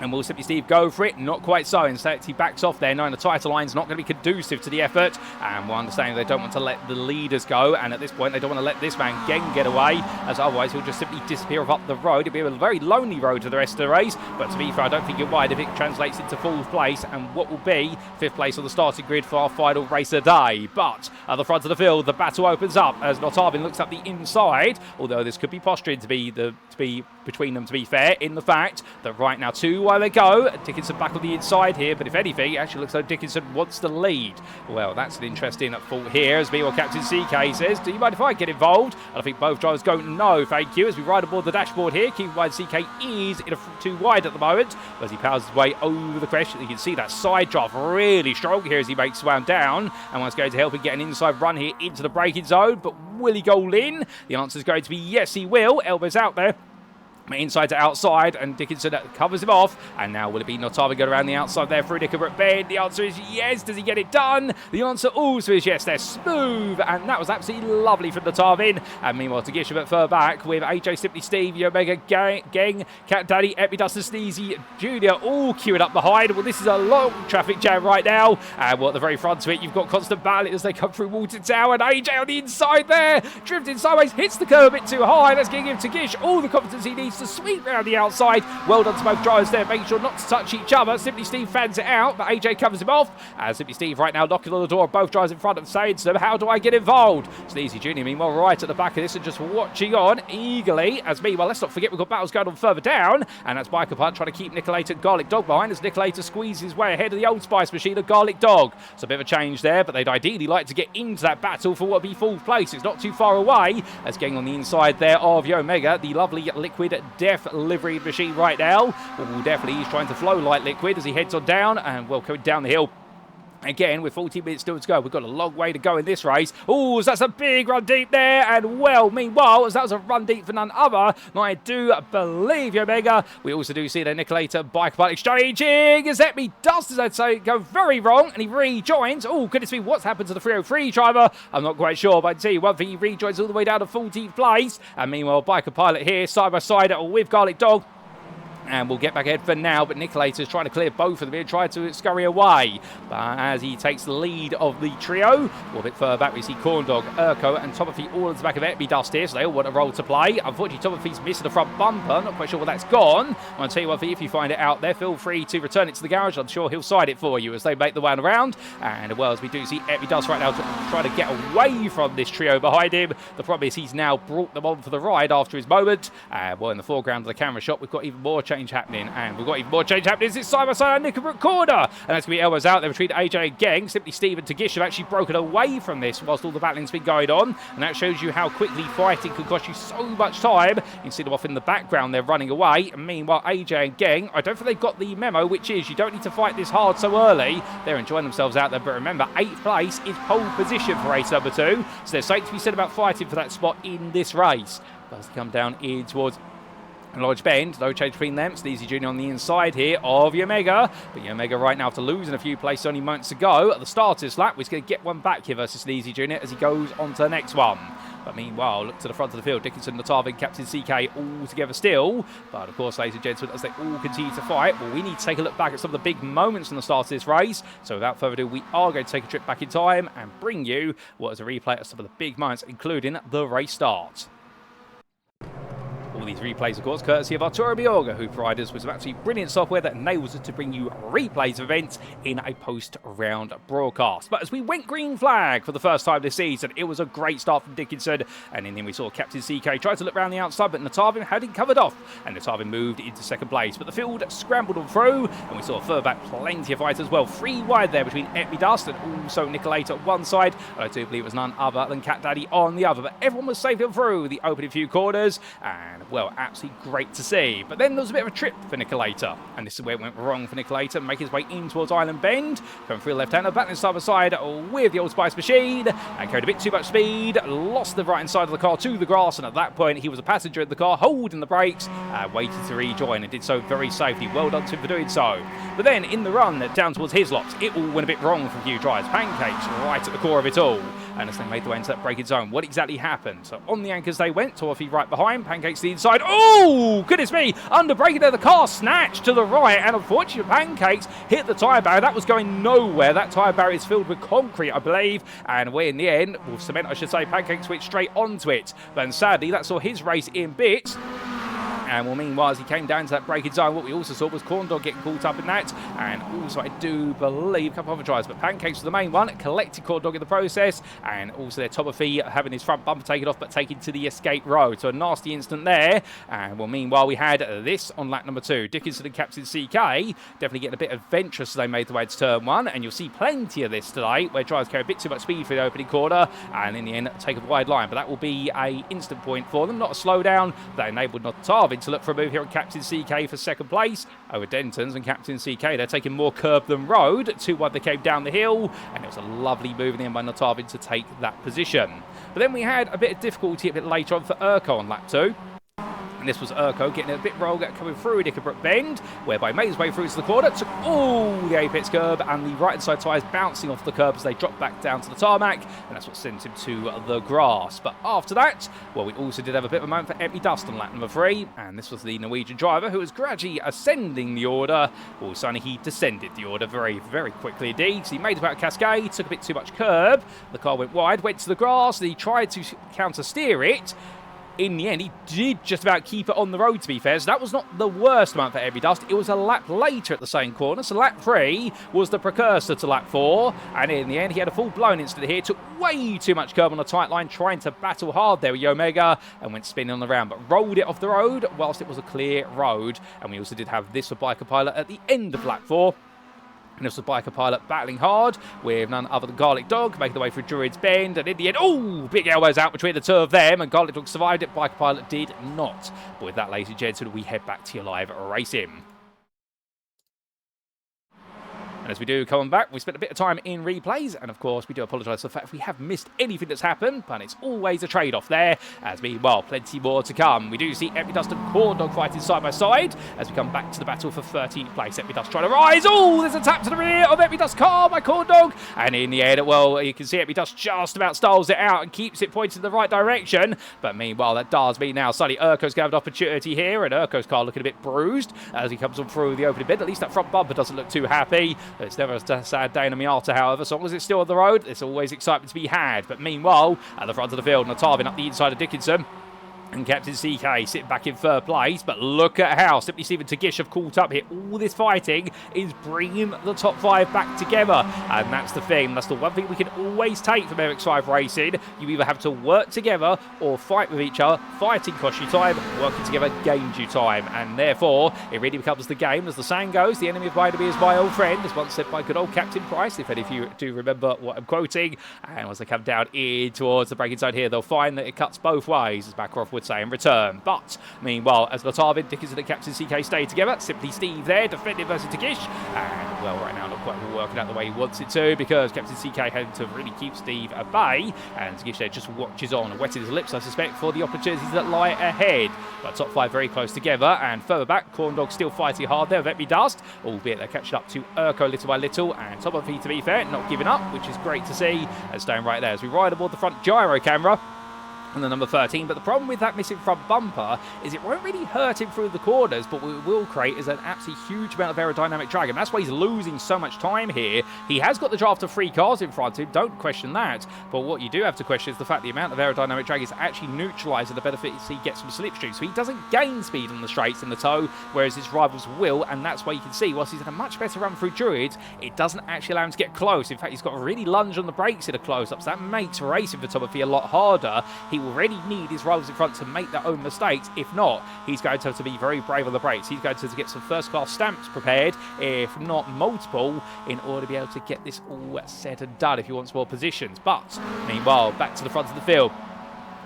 And will Simply Steve go for it? Not quite so. Instead, he backs off there, knowing the title line's not going to be conducive to the effort. And we're understanding they don't want to let the leaders go. And at this point, they don't want to let this man Geng get away, as otherwise he'll just simply disappear up the road. It'll be a very lonely road for the rest of the race. But to be fair, I don't think you're wide if it translates into 4th place and what will be 5th place on the starting grid for our final race of the day. But at the front of the field, the battle opens up as Notavin looks up the inside. Although this could be posturing to be the to be between them, to be fair, in the fact that right now 2 while they go. Dickinson back on the inside here, but if anything, it actually looks like Dickinson wants to lead. Well, that's an interesting thought here, as meanwhile Captain CK says, do you mind if I get involved? And I think both drivers go, no, thank you, as we ride aboard the dashboard here. Keep in mind CK is in a 2 wide at the moment, as he powers his way over the crest. You can see that side draft really strong here as he makes wound down, and one's going to help him get an inside run here into the braking zone, but will he go in? The answer is going to be yes, he will. Elbows out there. Inside to outside, and Dickinson covers him off. And now will it be Notava going around the outside there through Nickelbrook Bend? The answer is yes. Does he get it done? The answer also is yes. They're smooth, and that was absolutely lovely from Notavin. And meanwhile, Tagish a bit further back with AJ, Simply Steve, Omega Gang, Cat Daddy, Epi Dustin, Sneezy Jr. all queuing up behind. Well, this is a long traffic jam right now. And well, at the very front of it, you've got constant battle as they come through Whelen Tower, and AJ on the inside there, drifting sideways, hits the curb a bit too high. That's going to give Tagish all the confidence he needs to sweep round the outside. Well done to both drivers there, making sure not to touch each other. Simply Steve fans it out, but AJ covers him off. Simply Steve right now knocking on the door of both drivers in front of him, saying to them, how do I get involved? Sneezy Jr. meanwhile right at the back of this and just watching on eagerly. As meanwhile, let's not forget we've got battles going on further down, and that's Biker Putt trying to keep Nicolator and Garlic Dog behind as Nicolator squeezes his way ahead of the Old Spice machine of Garlic Dog. So a bit of a change there, but they'd ideally like to get into that battle for what would be fourth place. It's not too far away, as getting on the inside there of Omega, the lovely Liquid Death livery machine right now. Well, definitely he's trying to flow like Liquid as he heads on down, and well, coming down the hill again with 14 minutes still to go. We've got a long way to go in this race. Oh, that's a big run deep there, and well, meanwhile, as that was a run deep for none other, I do believe Omega. We also do see the Nicolator Bike Part exchanging as Epi does, as I'd say, go very wrong, and he rejoins. Oh, goodness me, what's happened to the 303 driver? I'm not quite sure, but I'd tell you one thing, he rejoins all the way down to 14th place, and meanwhile, Biker Pilot here, side by side with Garlic Dog. And we'll get back ahead for now, but Nicolator is trying to clear both of them here, trying to scurry away. But as he takes the lead of the trio, well, a bit further back, we see Corn Dog, Urko, and Tomothy all at the back of Epi Dust here, so they all want a role to play. Unfortunately, Tomothy's missing the front bumper. Not quite sure where that's gone. I'll tell you one thing, if you find it out there, feel free to return it to the garage. I'm sure he'll side it for you as they make the way around. And well, as we do see Epi Dust right now trying to get away from this trio behind him. The problem is he's now brought them on for the ride after his moment. Well, in the foreground of the camera shot, we've got even more change happening, and we've got even more change happening. It's side by side on Nickelbrook corner, and that's going to be elbows out there between AJ and Gang. Simply Steve and Tagish have actually broken away from this whilst all the battling's been going on, and that shows you how quickly fighting can cost you so much time. You can see them off in the background, they're running away, and meanwhile AJ and Gang, I don't think they've got the memo, which is you don't need to fight this hard so early. They're enjoying themselves out there, but remember, 8th place is pole position for race number 2, so there's something to be said about fighting for that spot in this race. But as they come down in towards Lodge Bend, no change between them. Sneezy Jr. on the inside here of Omega. But Omega right now, after losing a few places only moments ago at the start of this lap, he's going to get one back here versus Sneezy Jr. as he goes on to the next one. But meanwhile, look to the front of the field. Dickinson, Notavin, Captain CK all together still. But of course, ladies and gentlemen, as they all continue to fight, well, we need to take a look back at some of the big moments from the start of this race. So without further ado, we are going to take a trip back in time and bring you what is a replay of some of the big moments, including the race start. All these replays, of course, courtesy of Arturo Biorga, who provide us with some absolutely brilliant software that enables us to bring you replays of events in a post-round broadcast. But as we went green flag for the first time this season, it was a great start from Dickinson, and then we saw Captain CK try to look around the outside, but Notavin had it covered off, and Notavin moved into second place. But the field scrambled on through, and we saw further back plenty of fight as well. 3 wide there between Epi Dust and also Nicolator on one side, and I do believe it was none other than Cat Daddy on the other. But everyone was safely through the opening few corners, and well, absolutely great to see. But then there was a bit of a trip for Nicolator, and this is where it went wrong for Nicolator, making his way in towards Island Bend, coming through the left-hander, battling side by side with the Old Spice machine, and carried a bit too much speed, lost the right-hand side of the car to the grass, and at that point he was a passenger in the car, holding the brakes, waited to rejoin, and did so very safely. Well done to him for doing so. But then in the run down towards Hislop's, it all went a bit wrong for a few drives. Pancakes right at the core of it all, and as they made the way into that braking zone, what exactly happened? So on the anchors they went, Torfy right behind, Pancakes to the inside. Oh, goodness me, under braking there, the car snatched to the right, and unfortunately Pancakes hit the tyre barrier. That was going nowhere. That tyre barrier is filled with concrete, I believe, and we in the end, with cement I should say, Pancakes switched straight onto it. But sadly that saw his race in bits, And well, meanwhile, as he came down to that braking zone, what we also saw was Corndog getting caught up in that. And also, I do believe a couple of other drivers, but Pancakes was the main one, collected Corndog in the process. And also their Topofee having his front bumper taken off, but taken to the escape road. So a nasty incident there. And well, meanwhile, we had this on lap number 2. Dickinson and Captain CK definitely getting a bit adventurous as they made the way to turn 1. And you'll see plenty of this today, where drivers carry a bit too much speed for the opening corner. And in the end, take a wide line. But that will be a instant point for them, not a slowdown. That enabled Notavin to look for a move here on Captain CK for second place over Denton's, and Captain CK, they're taking more curb than road. 2-1 they came down the hill, and it was a lovely move in the end by Notavin to take that position. But then we had a bit of difficulty a bit later on for Urko on lap 2. And this was Urko getting a bit wrong coming through Dickerbrook Bend, whereby he made his way through to the corner, took all the apex curb, and the right-hand side tyres bouncing off the curb as they dropped back down to the tarmac, and that's what sent him to the grass. But after that, well, we also did have a bit of a moment for Empty Dust on lap number 3, and this was the Norwegian driver who was gradually ascending the order. All suddenly, he descended the order very, very quickly indeed. So he made about a cascade, took a bit too much curb, the car went wide, went to the grass, and he tried to counter-steer it. In the end, he did just about keep it on the road, to be fair, so that was not the worst amount for Heavy Dust. It was a lap later at the same corner, so lap 3 was the precursor to lap 4, and in the end, he had a full-blown incident here, took way too much curb on the tight line, trying to battle hard there with Omega, and went spinning on the round, but rolled it off the road whilst it was a clear road. And we also did have this for Biker Pilot at the end of lap 4. And this was Biker Pilot battling hard with none other than Garlic Dog, making the way through Druid's Bend. And in the end, oh, big elbows out between the two of them. And Garlic Dog survived it. Biker Pilot did not. But with that, ladies and gentlemen, we head back to your live racing. And as we do come on back, we spent a bit of time in replays, and of course we do apologise for the fact we have missed anything that's happened, but it's always a trade-off there, as meanwhile, plenty more to come. We do see Epidust and Corndog fighting side by side as we come back to the battle for 13th place. Epidust trying to rise. Oh, there's a tap to the rear of Epidust's car by Corndog, and in the end, well, you can see Epidust just about styles it out and keeps it pointed in the right direction, but meanwhile, that does mean now suddenly Urko's going to have an opportunity here, and Urko's car looking a bit bruised as he comes on through the opening bit. At least that front bumper doesn't look too happy. It's never a sad day in a Miata, however. So long as it's still on the road, there's always excitement to be had. But meanwhile, at the front of the field, Notavin up the inside of Dickinson. And Captain CK sitting back in third place. But look at how Simply Steven Tagish have caught up here. All this fighting is bringing the top 5 back together. And that's the thing. That's the one thing we can always take from MX-5 racing. You either have to work together or fight with each other. Fighting costs you time. Working together gains you time. And therefore, it really becomes the game. As the saying goes, the enemy of my enemy is my old friend. As once said by good old Captain Price, if any of you do remember what I'm quoting. And once they come down in towards the braking side here, they'll find that it cuts both ways, as Backroff would say in return. But meanwhile, as Notavin, Dickinson and Captain CK stay together, Simply Steve there defending versus Tagish, and well, right now not quite working out the way he wants it to, because Captain CK had to really keep Steve at bay, and Tagish there just watches on and wetting his lips, I suspect, for the opportunities that lie ahead. But top 5 very close together, and further back, Corndog still fighting hard there with Epi Dust, albeit they're catching up to Urko little by little, and Topofee, to be fair, not giving up, which is great to see, and staying right there as we ride aboard the front gyro camera on the number 13, but the problem with that missing front bumper is it won't really hurt him through the corners, but what it will create is an absolutely huge amount of aerodynamic drag, and that's why he's losing so much time here. He has got the draft of 3 cars in front of him, don't question that, but what you do have to question is the fact the amount of aerodynamic drag is actually neutralising the benefits he gets from slipstream, so he doesn't gain speed on the straights in the toe, whereas his rivals will, and that's why you can see, whilst he's in a much better run through Druids, it doesn't actually allow him to get close. In fact, he's got to really lunge on the brakes in a close-up, so that makes racing for Topofee a lot harder. He already need his rivals in front to make their own mistakes. If not, he's going to have to be very brave on the brakes. He's going to have to get some first-class stamps prepared, if not multiple, in order to be able to get this all said and done if he wants more positions. But meanwhile, back to the front of the field.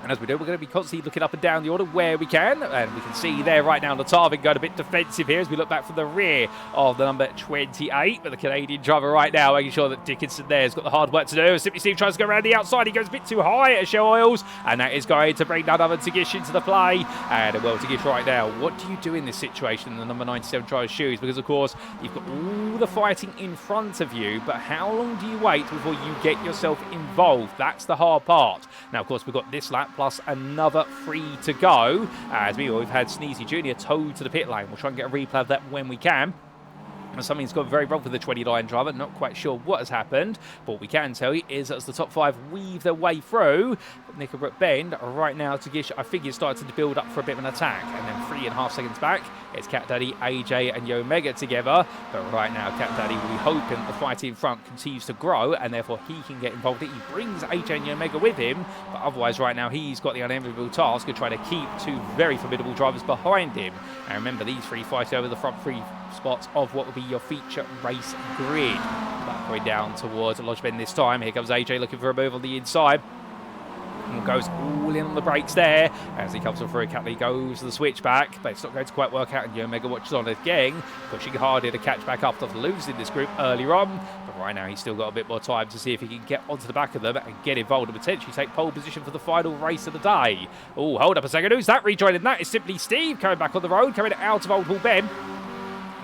And as we do, we're going to be constantly looking up and down the order where we can. And we can see there right now, Notavin going a bit defensive here as we look back from the rear of the number 28. But the Canadian driver right now making sure that Dickinson there has got the hard work to do. Simply Steve tries to go around the outside. He goes a bit too high at Shell Oils. And that is going to bring none other than Tagish into the play. And well, Tagish right now, what do you do in this situation in the number 97 driver's shoes? Because, of course, you've got all the fighting in front of you. But how long do you wait before you get yourself involved? That's the hard part. Now, of course, we've got this lap plus another 3 to go, as we've had Sneezy Jr. towed to the pit lane. We'll try and get a replay of that when we can. Something's gone very wrong for the 29 driver. Not quite sure what has happened, but what we can tell you is as the top 5 weave their way through Nickelbrook Bend right now, Tagish, I think, is starting to build up for a bit of an attack. And then 3.5 seconds back, it's Cat Daddy, AJ, and Yo Mega together. But right now, Cat Daddy will be hoping that the fight in front continues to grow, and therefore he can get involved. He brings AJ and Yo Mega with him, but otherwise, right now, he's got the unenviable task of trying to keep 2 very formidable drivers behind him. And remember, these 3 fight over the front 3 spots of what will be your feature race grid. Back way down towards Lodge Bend this time. Here comes AJ looking for a move on the inside. And goes all in on the brakes there. As he comes through, Cat Lee goes to the switchback, but it's not going to quite work out. And Yo Mega watches on again, pushing harder to catch back up after losing this group earlier on. But right now, he's still got a bit more time to see if he can get onto the back of them and get involved and potentially take pole position for the final race of the day. Oh, hold up a second. Who's that rejoining? That is Simply Steve coming back on the road, coming out of Old Hall Bend.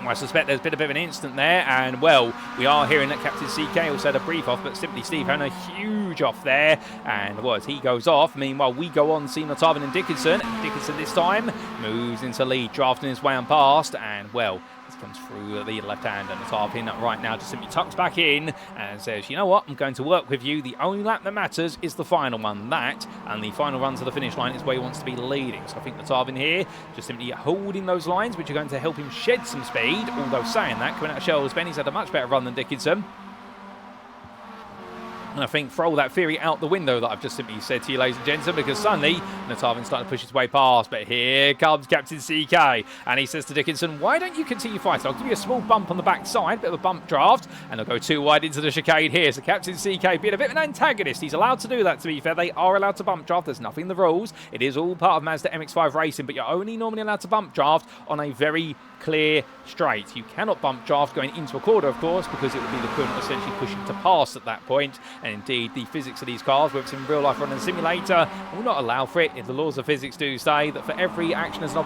I suspect there's been a bit of an incident there, and well, we are hearing that Captain CK also had a brief off, but Simply Steve having a huge off there, and well, as he goes off, meanwhile we go on seeing Tarvin and Dickinson. Dickinson this time moves into lead, drafting his way on past, and well, this comes through the left hand, and Tarvin right now just simply tucks back in and says, you know what, I'm going to work with you. The only lap that matters is the final one. That, and the final run to the finish line is where he wants to be leading. So I think Tarvin here just simply holding those lines, which are going to help him shed some speed. Although saying that, coming out of Shells Bend, he's had a much better run than Dickinson. And I think throw that theory out the window that I've just simply said to you, ladies and gentlemen, because suddenly Tarvin's starting to push his way past. But here comes Captain CK, and he says to Dickinson, why don't you continue fighting? I'll give you a small bump on the backside, bit of a bump draft, and they'll go 2 wide into the chicane here. So Captain CK being a bit of an antagonist. He's allowed to do that, to be fair. They are allowed to bump draft. There's nothing in the rules. It is all part of Mazda MX-5 racing, but you're only normally allowed to bump draft on a very clear straight. You cannot bump draft going into a corner, of course, because it would be the equivalent of essentially pushing to pass at that point. And indeed, the physics of these cars, whether it's in real life or in a simulator, will not allow for it. If the laws of physics do say that for every action there's an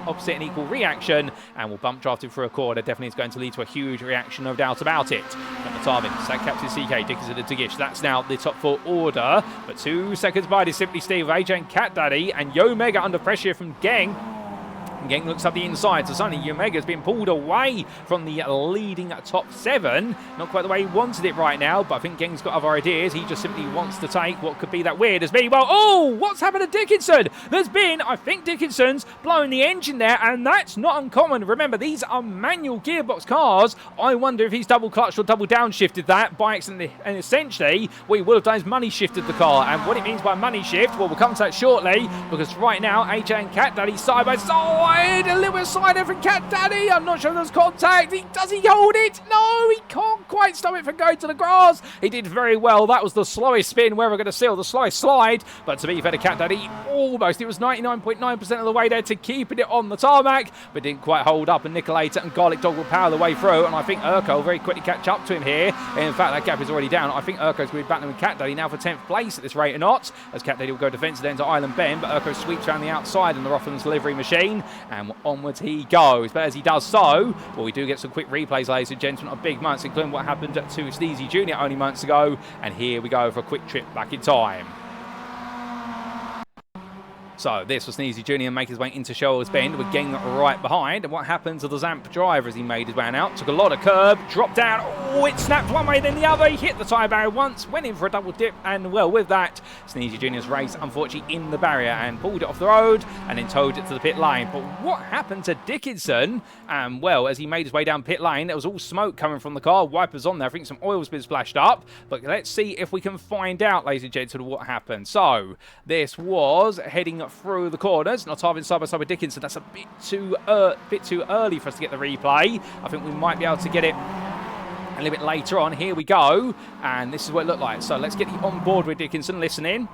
opposite and equal reaction, and will bump drafting through a corner definitely is going to lead to a huge reaction, no doubt about it. And the Tarvin, so Captain CK, Dickinson and Tagish, that's now the top 4 order. But 2 seconds behind is Simply Steve, AJ and Cat Daddy, and Yo Mega under pressure from Geng. Geng looks up the inside, so suddenly Yomega's been pulled away from the leading top 7. Not quite the way he wanted it right now, but I think Geng's got other ideas. He just simply wants to take what could be that weird as meanwhile. Oh, what's happened to Dickinson? There's been, I think Dickinson's blowing the engine there, and that's not uncommon. Remember, these are manual gearbox cars. I wonder if he's double clutched or double downshifted that by accident, and essentially what he will have done is money shifted the car. And what it means by money shift, well, we'll come to that shortly, because right now AJ and Cat Daddy side by side. A little bit of side there from Cat Daddy. I'm not sure there's contact. Does he hold it? No, he can't quite stop it from going to the grass. He did very well. That was the slowest spin we're ever going to see, or the slowest slide. But to be fair to Cat Daddy, almost. It was 99.9% of the way there to keeping it on the tarmac, but didn't quite hold up. And Nicolator and Garlic Dog will power the way through. And I think Urko will very quickly catch up to him here. In fact, that gap is already down. I think Urko's going to be battling with Cat Daddy now for 10th place at this rate or not, as Cat Daddy will go defensive then to Island Bend, but Urko sweeps around the outside in the Rothman's delivery machine. And onwards he goes. But as he does so, well, we do get some quick replays, ladies and gentlemen, of big moments, including what happened to Sneezy Jr. only months ago. And here we go for a quick trip back in time. So this was Sneezy Jr. make his way into Shells Bend with Geng right behind. And what happened to the Zamp driver as he made his way out? Took a lot of curb, dropped down. Oh, it snapped one way, then the other. He hit the tyre barrier once, went in for a double dip. And well, with that, Sneezy Jr.'s race, unfortunately, in the barrier and pulled it off the road and then towed it to the pit lane. But what happened to Dickinson? Well, as he made his way down pit lane, there was all smoke coming from the car. Wipers on there. I think some oil's been splashed up. But let's see if we can find out, ladies and gentlemen, what happened. So this was heading through the corners. Not Tarvin side by side with Dickinson. That's a bit too early for us to get the replay. I think we might be able to get it a little bit later on. Here we go. And this is what it looked like. So let's get you on board with Dickinson. Listen in.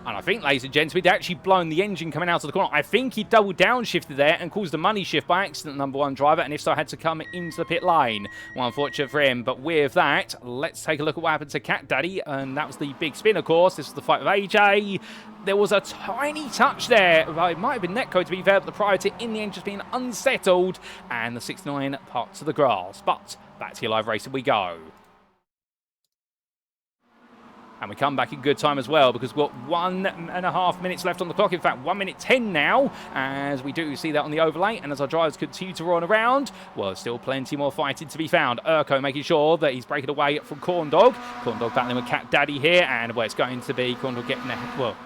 And I think, ladies and gents, we'd actually blown the engine coming out of the corner. I think he double downshifted there and caused a money shift by accident, number 1 driver, and if so, had to come into the pit lane. Well, unfortunate for him. But with that, let's take a look at what happened to Cat Daddy. And that was the big spin, of course. This was the fight with AJ. There was a tiny touch there. Well, it might have been netcode, to be fair, but the priority in the end just being unsettled. And the 69 parked to the grass. But back to your live racing we go. And we come back in good time as well because we've got 1.5 minutes left on the clock. In fact, 1 minute 10 now, as we do see that on the overlay. And as our drivers continue to run around, well, still plenty more fighting to be found. Urko making sure that he's breaking away from Corn Dog. Corn Dog battling with Cat Daddy here, and well, it's going to be Corn Dog getting there. Well,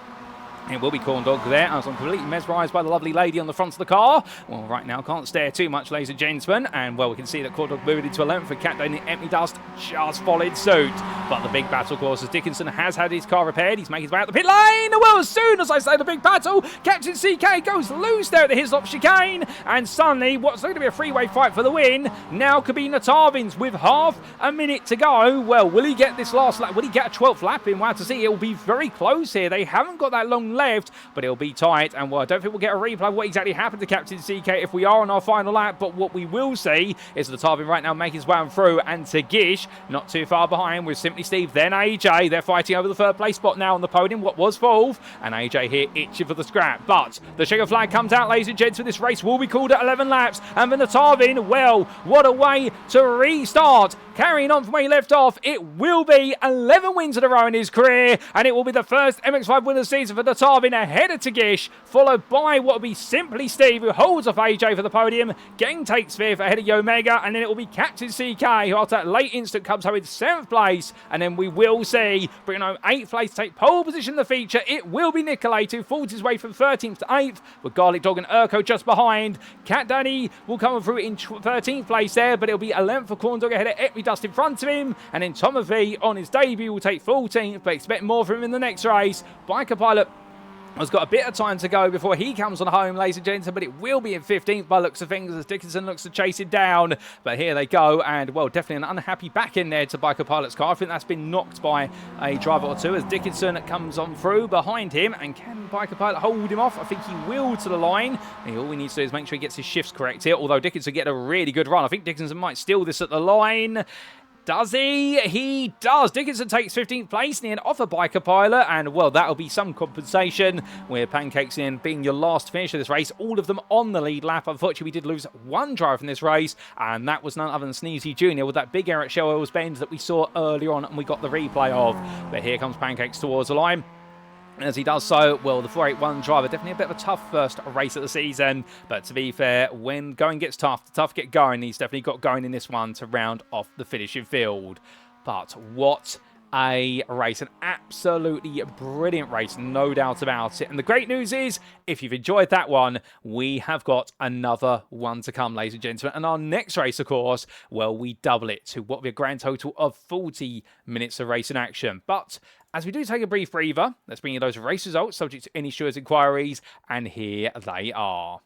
it will be Corn Dog there, as I'm completely mesmerised by the lovely lady on the front of the car. Well, right now, can't stare too much, ladies and gentlemen. And, well, we can see that Corn Dog moving into 11th for Cat Daddy and Empty Dust just followed suit. But the big battle, of course, as Dickinson has had his car repaired. He's making his way out the pit lane. Well, as soon as I say the big battle, Captain CK goes loose there at the Hislop chicane. And suddenly, what's going to be a three-way fight for the win now could be Natarvin's with half a minute to go. Well, will he get this last lap? Will he get a 12th lap in? We'll have to see. It will be very close here. They haven't got that long left, but it'll be tight. And, well, I don't think we'll get a replay of what exactly happened to Captain CK if we are on our final lap. But what we will see is Natarvin right now making his way on through. And Tagish not too far behind with Simply Steve, then AJ. They're fighting over the third place spot now on the podium. What was fourth? And AJ here itching for the scrap. But the checker flag comes out, ladies and gents, for this race will be called at 11 laps. And for Natarvin, well, what a way to restart. Carrying on from where he left off, it will be 11 wins in a row in his career, and it will be the first MX-5 win of the season for Natarvin ahead of Tagish, followed by what will be Simply Steve, who holds off AJ for the podium. Gang takes fifth ahead of Yomega, and then it will be Captain CK, who after that late instant comes home with 7th place, and then we will see, bringing home 8th place to take pole position in the feature, it will be Nicolate, who falls his way from 13th to 8th, with Garlic Dog and Urko just behind. Cat Daddy will come through in 13th place there, but it'll be 11th for Corn Dog ahead of Epi Dust in front of him, and then Tomovi on his debut will take 14th, but expect more from him in the next race. Biker Pilot has got a bit of time to go before he comes on home, ladies and gentlemen, but it will be in 15th by looks of things as Dickinson looks to chase it down. But here they go, and, well, definitely an unhappy back end there to Biker Pilot's car. I think that's been knocked by a driver or two as Dickinson comes on through behind him. And can Biker Pilot hold him off? I think he will to the line. And all we need to do is make sure he gets his shifts correct here, although Dickinson get a really good run. I think Dickinson might steal this at the line. Does he? He does. Dickinson takes 15th place in the end off a Biker Pilot, and, well, that'll be some compensation with Pancakes in being your last finish of this race. All of them on the lead lap. Unfortunately, we did lose one driver from this race, and that was none other than Sneezy Jr. with that big error at Shell Oils Bend that we saw earlier on and we got the replay of. But here comes Pancakes towards the line. As he does so, well, the 481 driver, definitely a bit of a tough first race of the season. But to be fair, when going gets tough, the tough get going. He's definitely got going in this one to round off the finishing field. But what a race. An absolutely brilliant race, no doubt about it. And the great news is, if you've enjoyed that one, we have got another one to come, ladies and gentlemen. And our next race, of course, well, we double it to what will be a grand total of 40 minutes of racing action. But as we do take a brief breather, let's bring you those race results subject to any stewards' inquiries, and here they are.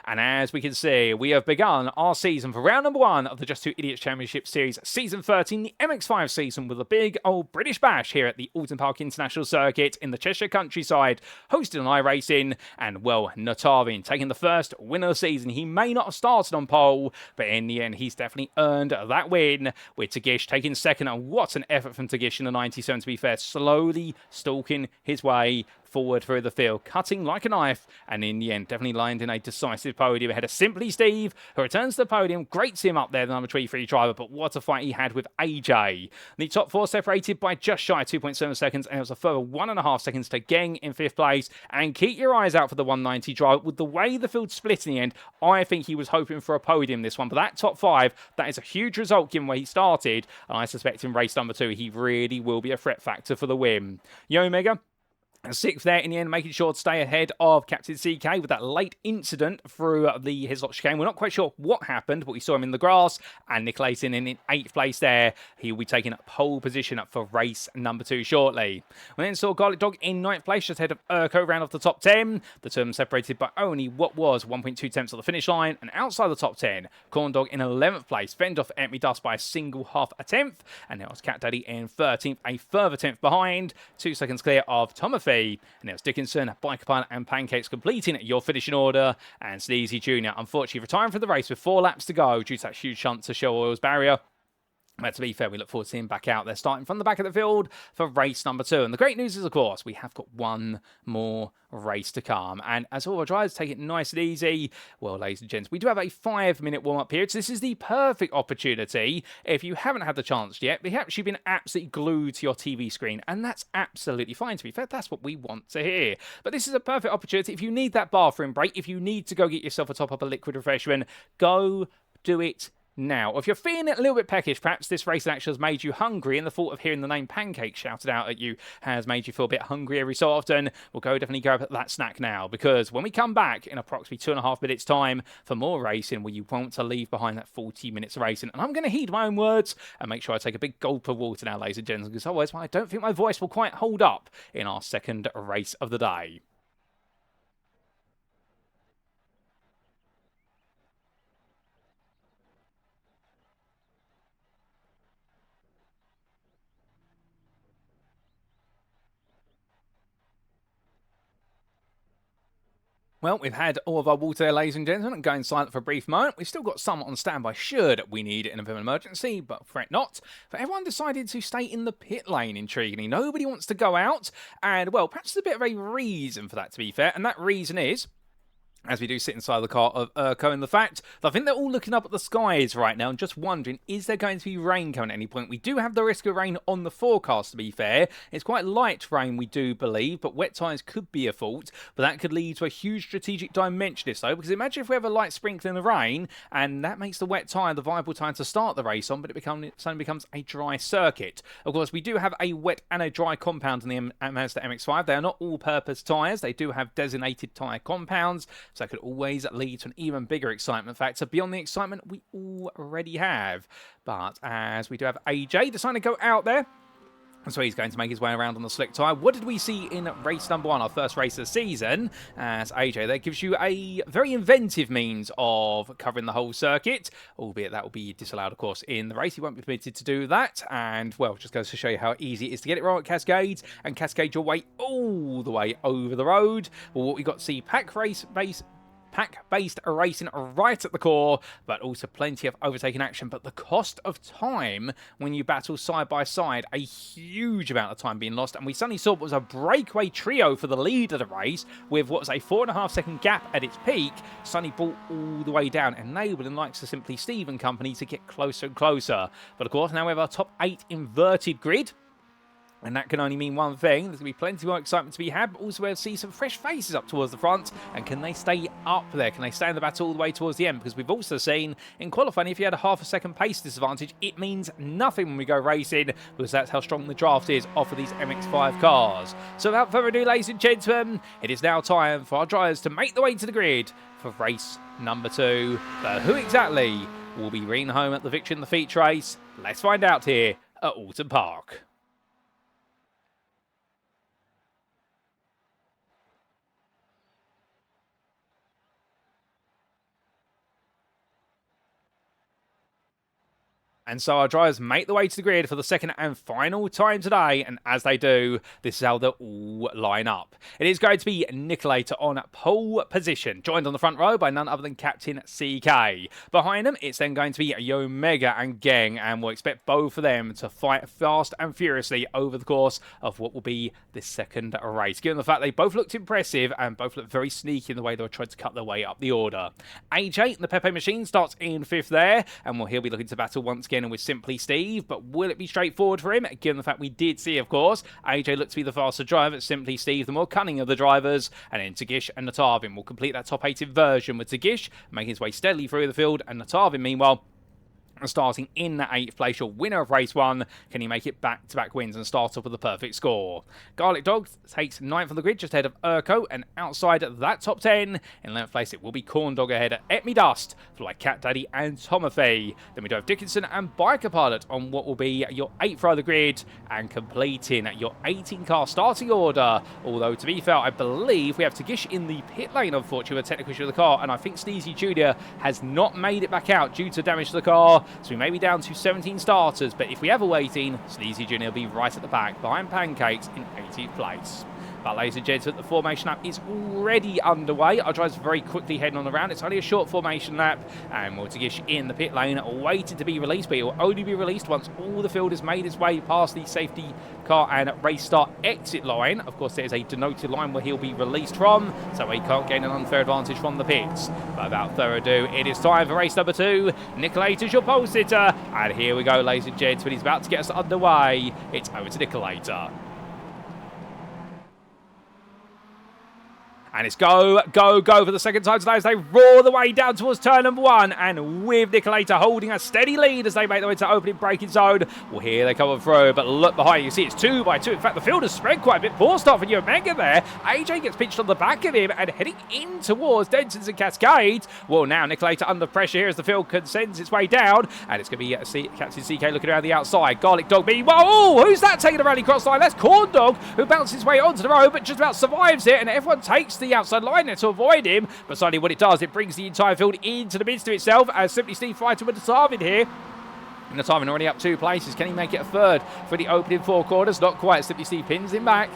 And as we can see, we have begun our season for round number 1 of the Just Two Idiots Championship Series Season 13, the MX-5 season, with a big old British bash here at the Oulton Park International Circuit in the Cheshire countryside, hosted on iRacing. And, well, Natarvin taking the first win of the season. He may not have started on pole, but in the end, he's definitely earned that win, with Tagish taking second. And what an effort from Tagish in the 97, to be fair, slowly stalking his way forward through the field, cutting like a knife, and in the end, definitely landing a decisive podium ahead of Simply Steve, who returns to the podium. Great to see him up there, the number 23 driver, but what a fight he had with AJ. The top 4 separated by just shy of 2.7 seconds, and it was a further 1.5 seconds to Geng in 5th place. And keep your eyes out for the 190 driver. With the way the field split in the end, I think he was hoping for a podium this one, but that top 5, that is a huge result given where he started, and I suspect in race number 2, he really will be a threat factor for the win. Yomega 6th there in the end, making sure to stay ahead of Captain CK with that late incident through the Hislop chicane. We're not quite sure what happened, but we saw him in the grass. And Nicolason in 8th place there. He'll be taking up pole position for race number 2 shortly. We then saw Garlic Dog in 9th place, just ahead of Urko, round off the top 10. The two of them separated by only what was 1.2 tenths of the finish line. And outside the top 10, Corn Dog in 11th place, fended off Empty Dust by a single half a tenth. And now it's Cat Daddy in 13th, a further 10th behind, 2 seconds clear of Tomofi. And it was Dickinson, Biker Pilot and Pancakes completing your finishing order. And Sneezy Jr. unfortunately retiring from the race with 4 laps to go due to that huge shunt to Shell Oils barrier. But to be fair, we look forward to seeing him back out there, starting from the back of the field for race number 2. And the great news is, of course, we have got one more race to come. And as all our drivers take it nice and easy, well, ladies and gents, we do have a 5-minute warm-up period. So this is the perfect opportunity. If you haven't had the chance yet, perhaps you've been absolutely glued to your TV screen. And that's absolutely fine, to be fair. That's what we want to hear. But this is a perfect opportunity. If you need that bathroom break, if you need to go get yourself a top-up of liquid refreshment, go do it now. If you're feeling a little bit peckish, perhaps this race actually has made you hungry, and the thought of hearing the name Pancake shouted out at you has made you feel a bit hungry every so often, well, definitely grab that snack now, because when we come back in approximately 2.5 minutes time for more racing, well, you want to leave behind that 40 minutes of racing. And I'm going to heed my own words and make sure I take a big gulp of water now, ladies and gentlemen, because otherwise I don't think my voice will quite hold up in our second race of the day. Well, we've had all of our water there, ladies and gentlemen, going silent for a brief moment. We've still got some on standby should we need it in a bit of an emergency, but fret not. But everyone decided to stay in the pit lane, intriguingly. Nobody wants to go out, and, well, perhaps there's a bit of a reason for that, to be fair, and that reason is, as we do sit inside the car of Urco, and the fact that I think they're all looking up at the skies right now and just wondering, is there going to be rain coming at any point? We do have the risk of rain on the forecast, to be fair. It's quite light rain, we do believe, but wet tyres could be a fault, but that could lead to a huge strategic dimension, this though, because imagine if we have a light sprinkling of rain, and that makes the wet tyre the viable tyre to start the race on, but it suddenly becomes a dry circuit. Of course, we do have a wet and a dry compound in the Mazda MX-5. They are not all-purpose tyres. They do have designated tyre compounds, so that could always lead to an even bigger excitement factor beyond the excitement we already have. But as we do have AJ deciding to go out there, so he's going to make his way around on the slick tyre. What did we see in race number 1, our first race of the season? As AJ there gives you a very inventive means of covering the whole circuit, albeit that will be disallowed, of course, in the race. He won't be permitted to do that. And, well, just goes to show you how easy it is to get it wrong at Cascades and cascade your way all the way over the road. Well, what we got to see, pack-based racing right at the core, but also plenty of overtaking action. But the cost of time when you battle side by side, a huge amount of time being lost. And we suddenly saw what was a breakaway trio for the lead of the race, with what was a 4.5 second gap at its peak, suddenly brought all the way down, enabling likes of Simply Steve and company to get closer and closer. But of course, now we have our top 8 inverted grid. And that can only mean one thing. There's going to be plenty more excitement to be had, but also we'll see some fresh faces up towards the front. And can they stay up there? Can they stay in the battle all the way towards the end? Because we've also seen in qualifying, if you had a half a second pace disadvantage, it means nothing when we go racing, because that's how strong the draft is off of these MX-5 cars. So without further ado, ladies and gentlemen, it is now time for our drivers to make the way to the grid for race number 2. But who exactly will be bringing home at the victory in the feature race? Let's find out here at Oulton Park. And so our drivers make the way to the grid for the second and final time today. And as they do, this is how they'll all line up. It is going to be Nicolator on pole position, joined on the front row by none other than Captain CK. Behind them, it's then going to be Yomega and Geng, and we'll expect both of them to fight fast and furiously over the course of what will be this second race, given the fact they both looked impressive and both looked very sneaky in the way they were trying to cut their way up the order. AJ, the Pepe machine, starts in 5th there, and he'll be looking to battle once again with Simply Steve, but will it be straightforward for him, given the fact we did see, of course, AJ looked to be the faster driver, Simply Steve the more cunning of the drivers, and then Tagish and Natavin will complete that top 8 inversion, with Tagish making his way steadily through the field, and Natavin, meanwhile, starting in that 8th place, your winner of race 1. Can he make it back-to-back wins and start off with a perfect score? Garlic Dog takes 9th on the grid, just ahead of Urco, and outside that top 10, in 11th place, it will be Corn Dog ahead at Etme Dust, followed by Cat Daddy and Tomafee. Then we do have Dickinson and Biker Pilot on what will be your 8th row of the grid, and completing your 18-car starting order. Although, to be fair, I believe we have Tagish in the pit lane, unfortunately, with a technical issue with the car, and I think Sneezy Jr. has not made it back out due to damage to the car. So we may be down to 17 starters, but if we have a waiting, Sneezy Jr. will be right at the back, behind Pancakes in 18th place. But ladies and gents, the formation lap is already underway. Our driver's very quickly heading on around. It's only a short formation lap, and Mortigish in the pit lane waiting to be released, but it will only be released once all the field has made its way past the safety car and race start exit line. Of course, there's a denoted line where he'll be released from, so he can't gain an unfair advantage from the pits. But without further ado, it is time for race number 2. Nicolator's your pole sitter, and here we go, ladies and gents, when he's about to get us underway. It's over to Nicolator. And it's go, go, go for the second time today as they roar the way down towards turn number 1. And with Nicolator holding a steady lead as they make their way to opening braking zone. Well, here they come through, but look behind. You see it's 2 by 2. In fact, the field has spread quite a bit. Poor start for Omega there. AJ gets pinched on the back of him and heading in towards Dentons and Cascades. Well, now Nicolator under pressure here as the field sends its way down. And it's going to be Captain CK looking around the outside. Garlic Dog meanwhile. Oh, who's that taking a rally cross line? That's Corn Dog, who bounces his way onto the road, but just about survives it. And everyone takes the outside line there to avoid him, but suddenly what it does, it brings the entire field into the midst of itself as Simply Steve fighting with the Tarvin here. And the Tarvin already up 2 places. Can he make it a third for the opening 4 quarters? Not quite. Simply Steve pins him back.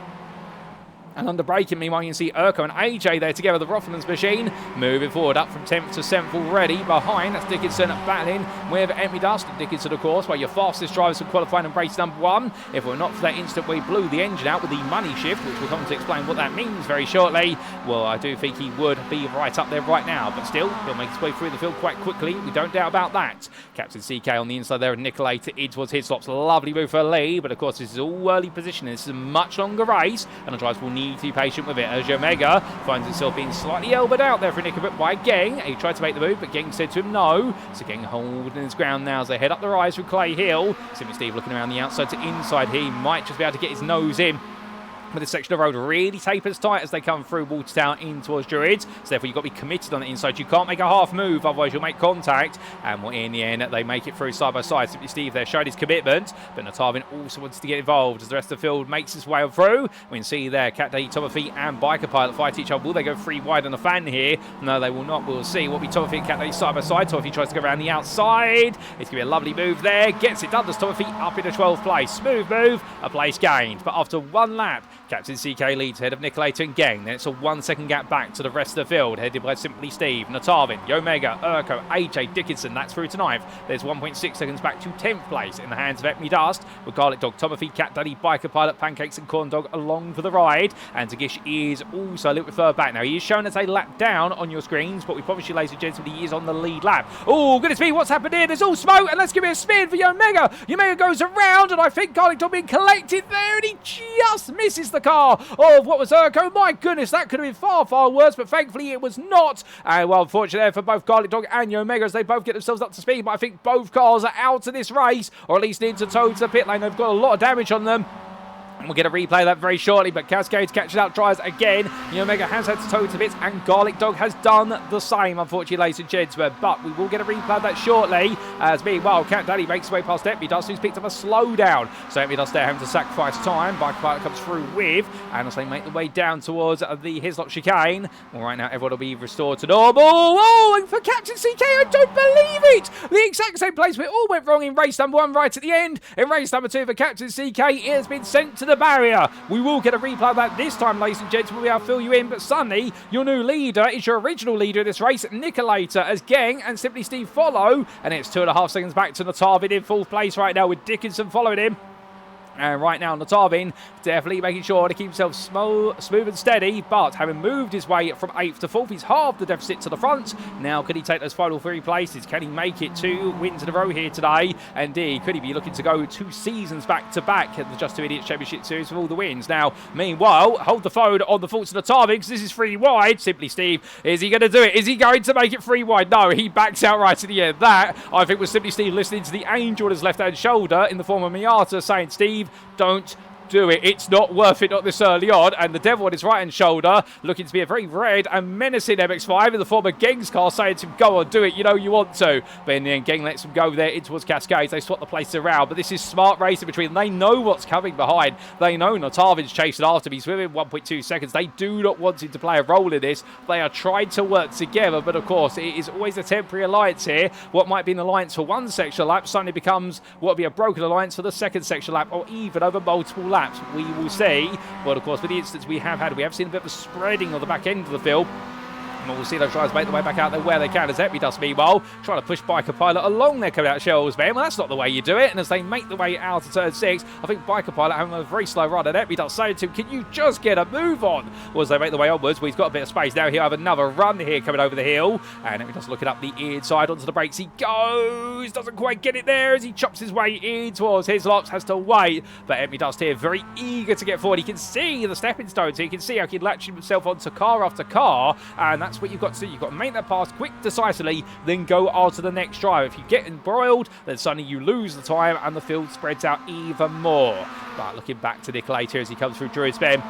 And under braking, meanwhile, you can see Urko and AJ there together, the Roffelman's machine, moving forward up from 10th to 7th already. Behind, that's Dickinson battling with Emmy Dust. Dickinson, of course, while your fastest drivers can qualify in race number 1. If it were not for that instant we blew the engine out with the money shift, which we'll come to explain what that means very shortly, well, I do think he would be right up there right now. But still, he'll make his way through the field quite quickly. We don't doubt about that. Captain CK on the inside there, and Nicolator in towards his stops. Lovely move for a lead, but of course, this is all early positioning. This is a much longer race, and the drivers will need to be patient with it as Omega finds himself being slightly elbowed out there for Nick a bit by Geng. He tried to make the move, but Geng said to him no. So Geng holding his ground now as they head up the rise from Clay Hill. Simply Steve looking around the outside to inside. He might just be able to get his nose in. But this section of road really tapers tight as they come through Watertown in towards Druids. So therefore you've got to be committed on the inside. You can't make a half move, otherwise you'll make contact. And in the end, they make it through side by side. Simply Steve there showed his commitment, but Natarvin also wants to get involved as the rest of the field makes its way through. We can see there, Cat Daddy, Tomafee and Biker Pilot fight each other. Will they go 3 wide on the fan here? No, they will not. We'll see. Will be Tomafee and Cat Daddy side by side. Tomafee tries to go around the outside. It's going to be a lovely move there. Gets it done. Does Tomafee up in the 12th place. Smooth move, a place gained. But after 1 lap, Captain CK leads ahead of Nicolator and Geng. Then it's a 1 second gap back to the rest of the field, headed by Simply Steve, Natarvin, Omega, Urko, AJ, Dickinson. That's through to 9th. There's 1.6 seconds back to 10th place in the hands of Epney Dust, with Garlic Dog, Tomafee, Cat Daddy, Biker Pilot, Pancakes and Corn Dog along for the ride. And Tagish is also a little bit further back now. He is shown as a lap down on your screens, but we promise you, ladies and gentlemen, he is on the lead lap. Oh, goodness me, what's happened here? There's all smoke, and let's give it a spin for Omega. Omega goes around, and I think Garlic Dog being collected there, and he just misses the car of what was Urko. My goodness, that could have been far, far worse, but thankfully it was not. And well, unfortunately for both Garlic Dog and Omega as they both get themselves up to speed, but I think both cars are out of this race, or at least into towards the pit lane. They've got a lot of damage on them. We'll get a replay of that very shortly, but Cascades catches out tries again. Omega has had to tow to bits, and Garlic Dog has done the same, unfortunately, ladies and gentlemen. But we will get a replay of that shortly, as meanwhile, Cat Daddy makes his way past Epney Dust, who's picked up a slowdown. So Epney Dust there having to sacrifice time. Bike Pilot comes through with, and as they make the way down towards the Hislop chicane. Well, right now, everyone will be restored to normal. Oh, and for Captain CK, I don't believe it! The exact same place where it all went wrong in race number 1 right at the end. In race number 2 for Captain CK, it has been sent to the barrier. We will get a replay of that this time, ladies and gentlemen. We'll fill you in, but suddenly your new leader is your original leader of this race, Nicolator, as Geng and Simply Steve follow, and it's 2.5 seconds back to Natarvin in 4th place right now, with Dickinson following him. And right now, Natarvin definitely making sure to keep himself smooth and steady, but having moved his way from 8th to 4th, he's halved the deficit to the front. Now, could he take those final 3 places? Can he make it 2 wins in a row here today? Indeed, could he be looking to go 2 seasons back-to-back at the Just 2 Idiots Championship Series with all the wins? Now, meanwhile, hold the phone on the thoughts of Natarvin, because this is 3 wide. Simply Steve, is he going to do it? Is he going to make it 3 wide? No, he backs out right at the end. That, I think, was Simply Steve listening to the angel on his left-hand shoulder in the form of Miata saying, Steve, don't do it. It's not worth it, not this early on. And the devil on his right-hand shoulder, looking to be a very red and menacing MX-5 in the form of Geng's car, saying to him, go on, do it, you know you want to. But in the end, Geng lets him go there in towards Cascades. They swap the places around, but this is smart racing between them. They know what's coming behind. They know Natarvin's chasing after him. He's within 1.2 seconds. They do not want him to play a role in this. They are trying to work together, but of course, it is always a temporary alliance here. What might be an alliance for one section lap suddenly becomes what will be a broken alliance for the second section lap, or even over multiple laps. We will see. Well, of course, with the instance we have had, we have seen a bit of a spreading of the back end of the field. And we'll see those drivers make their way back out there where they can, as Epidas, meanwhile, trying to push Biker Pilot along there coming out of Shells, man. Well, that's not the way you do it. And as they make the way out of turn 6, I think Biker Pilot having a very slow run, and Epidas saying to him, can you just get a move on? Well, as they make the way onwards, we've got a bit of space now. He'll have another run here coming over the hill. And Epidas looking up the inside onto the brakes. He goes, doesn't quite get it there as he chops his way in towards his lots, has to wait. But Epidas here, very eager to get forward. He can see the stepping stones. He can see how he can latch himself onto car after car. And that's what you've got to do. You've got to make that pass quick, decisively, then go on to the next drive. If you get embroiled, then suddenly you lose the time and the field spreads out even more. But looking back to Nicolate here as he comes through Druid's Bend.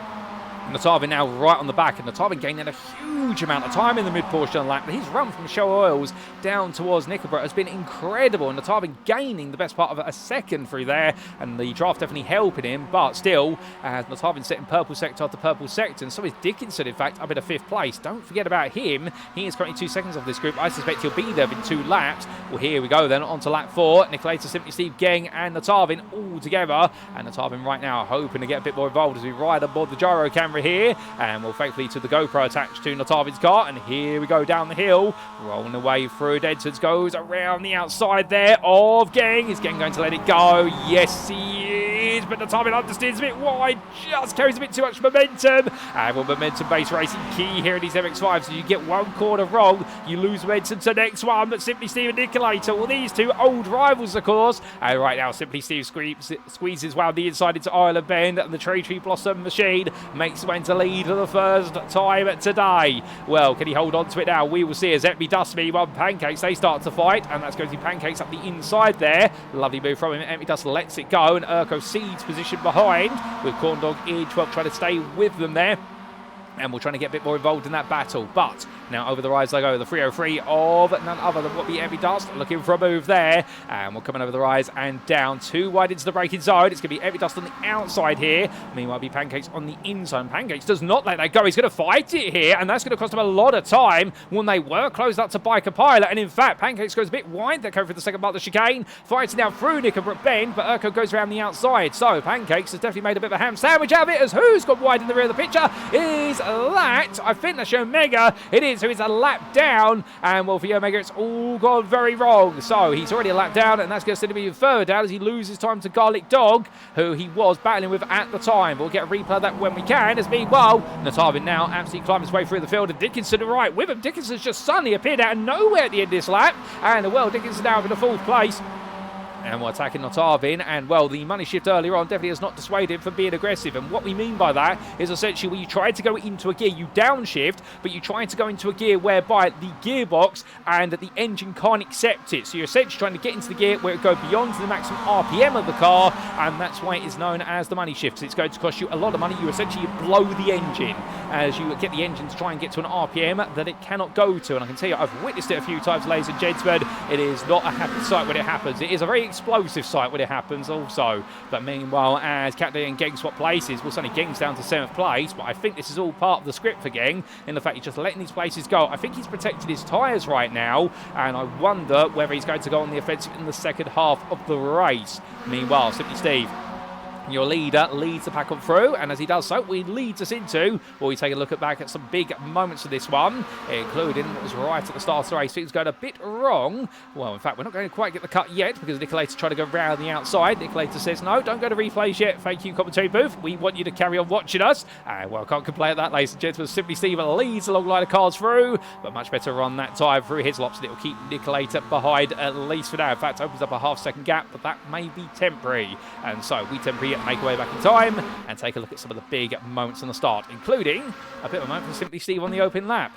Natavin now right on the back, and Natavin gaining a huge amount of time in the mid-portion of the lap. But his run from Shell Oils down towards Knickerborough has been incredible, and Natavin gaining the best part of a second through there, and the draft definitely helping him. But still, as Natavin setting purple sector after purple sector, and so is Dickinson, in fact, up in a 5th place. Don't forget about him. He is currently 2 seconds off this group. I suspect he'll be there in 2 laps. Well, here we go then, on to lap 4. Nicolata, Simply Steve, Geng, and Natavin all together. And Natavin right now hoping to get a bit more involved as we ride aboard the gyro camera here, and well, thankfully to the GoPro attached to Natavin's car. And here we go down the hill, rolling away through. Densons goes around the outside there of Geng. Is Geng going to let it go? Yes, he is, but Natavin understeers a bit wide, just carries a bit too much momentum. And well, momentum-based racing key here in these MX-5s. So you get one corner wrong, you lose momentum to the next one. But Simply Steve and Nicolator, well, these two old rivals, of course. And right now, Simply Steve squeezes round the inside into Island Bend, and the Tree Blossom machine makes way into lead for the first time today. Well, can he hold on to it now? We will see as Epmy Dustby, well, Pancakes, they start to fight, and that's going to be Pancakes up the inside there. Lovely move from him. Epmy Dust lets it go, and Urko cedes position behind, with Corndog in 12 trying to stay with them there. And we're trying to get a bit more involved in that battle. But now over the rise they go. The 303 of none other than what the Epmy Dust. Looking for a move there. And we're coming over the rise and down. 2 wide into the braking zone. It's going to be Epmy Dust on the outside here. Meanwhile, be Pancakes on the inside. Pancakes does not let that go. He's going to fight it here. And that's going to cost him a lot of time when they were closed up to Biker Pilot. And in fact, Pancakes goes a bit wide. They're going for the second part of the chicane. Fighting now through Knickerbrook Bend. But Urko goes around the outside. So Pancakes has definitely made a bit of a ham sandwich out of it. As who's got wide in the rear of the picture is Lat. I think that's Omega. It is, who is a lap down. And well, for Omega, it's all gone very wrong. So he's already a lap down, and that's going to send him even further down as he loses time to Garlic Dog, who he was battling with at the time. We'll get a replay of that when we can. As meanwhile, Natavin now absolutely climbing his way through the field, and Dickinson right with him. Dickinson's just suddenly appeared out of nowhere at the end of this lap. And well, Dickinson now in the 4th place. And we're attacking Natavin, and well, the money shift earlier on definitely has not dissuaded him from being aggressive. And what we mean by that is essentially when you try to go into a gear, you downshift, but you try to go into a gear whereby the gearbox and the engine can't accept it. So you're essentially trying to get into the gear where it goes beyond the maximum RPM of the car, and that's why it is known as the money shift. It's going to cost you a lot of money. You essentially blow the engine as you get the engine to try and get to an RPM that it cannot go to. And I can tell you, I've witnessed it a few times, ladies and gentlemen. It is not a happy sight when it happens. It is a very explosive sight when it happens also. But meanwhile, as Captain and Geng swap places, well, suddenly Geng's down to 7th place, but I think this is all part of the script for Geng, in the fact he's just letting these places go. I think he's protected his tyres right now, and I wonder whether he's going to go on the offensive in the second half of the race. Meanwhile, Simply Steve, your leader, leads the pack on through, and as he does so, we leads us into, well, we take a look back at some big moments of this one, including what was right at the start of the race. Things going a bit wrong. Well, in fact, we're not going to quite get the cut yet because Nicolator's trying to go round the outside. Nicolator says, no, don't go to replays yet. Thank you, commentary booth. We want you to carry on watching us. And well, can't complain at that, ladies and gentlemen. Simply Steve leads the long line of cars through, but much better run that time through his lops, and it will keep Nicolator behind at least for now. In fact, opens up a half-second gap, but that may be temporary. And so we temporarily make our way back in time and take a look at some of the big moments on the start, including a bit of a moment for Simply Steve on the open lap.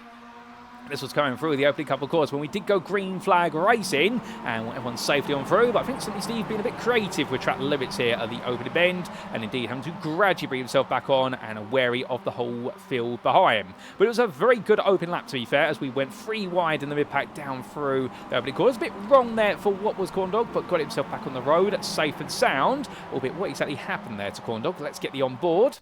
This was coming through the opening couple of corners when we did go green flag racing and everyone's safely on through. But I think Simply Steve being a bit creative with track limits here at the opening bend, and indeed having to gradually bring himself back on and wary of the whole field behind him. But it was a very good open lap, to be fair, as we went 3 wide in the mid-pack down through the opening corners. A bit wrong there for what was Corndog, but got himself back on the road, safe and sound. Albeit what exactly happened there to Corndog? Let's get the on board.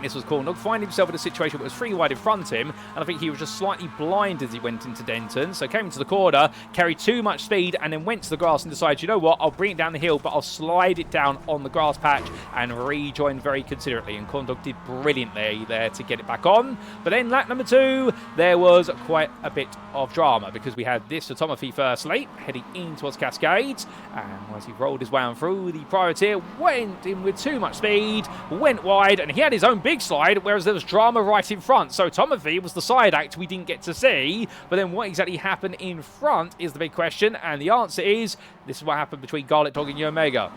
This was Cornog finding himself in a situation where it was 3 wide in front of him, and I think he was just slightly blind as he went into Denton. So came into the corner, carried too much speed, and then went to the grass and decided, you know what, I'll bring it down the hill, but I'll slide it down on the grass patch and rejoin very considerately. And Cornog did brilliantly there to get it back on. But then lap number 2, there was quite a bit of drama because we had this Automathy firstly, heading in towards Cascades, and as he rolled his way on through, the privateer went in with too much speed, went wide, and he had his own big slide, whereas there was drama right in front. So Automathy was the side act we didn't get to see, but then what exactly happened in front is the big question, and the answer is, this is what happened between Garlic Dog and Omega.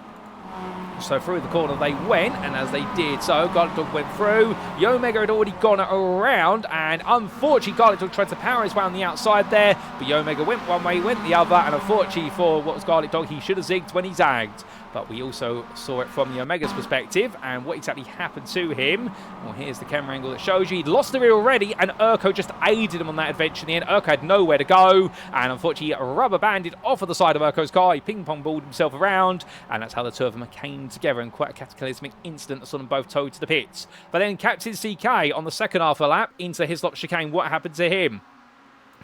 So through the corner they went, and as they did so, Garlic Dog went through. Omega had already gone around, and unfortunately Garlic Dog tried to power his way on the outside there, but Omega went one way, went the other, and unfortunately for what was Garlic Dog, he should have zigged when he zagged. But we also saw it from the Omega's perspective, and what exactly happened to him. Well, here's the camera angle that shows you. He'd lost the rear already, and Urko just aided him on that adventure in the end. Urko had nowhere to go, and unfortunately rubber banded off of the side of Urko's car. He ping-pong balled himself around, and that's how the two of them came together in quite a cataclysmic instant that saw them both towed to the pits. But then Captain CK on the second half of the lap into Hislop chicane. What happened to him?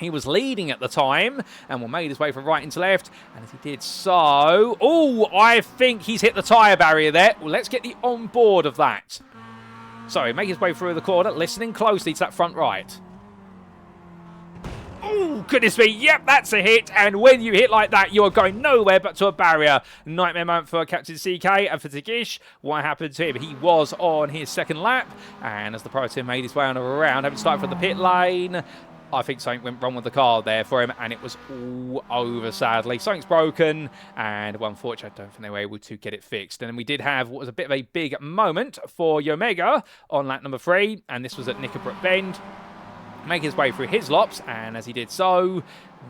He was leading at the time and made his way from right into left. And as he did so... Oh, I think he's hit the tyre barrier there. Well, let's get the on board of that. So, make his way through the corner, listening closely to that front right. Oh, goodness me. Yep, that's a hit. And when you hit like that, you're going nowhere but to a barrier. Nightmare moment for Captain CK and for Tagish. What happened to him? He was on his second lap. And as the privateer made his way on around, having started from the pit lane... I think something went wrong with the car there for him, and it was all over, sadly. Something's broken, and well, unfortunately, I don't think they were able to get it fixed. And then we did have what was a bit of a big moment for Omega on lap number 3, and this was at Knickerbrook Bend. Make his way through his lops, and as he did so,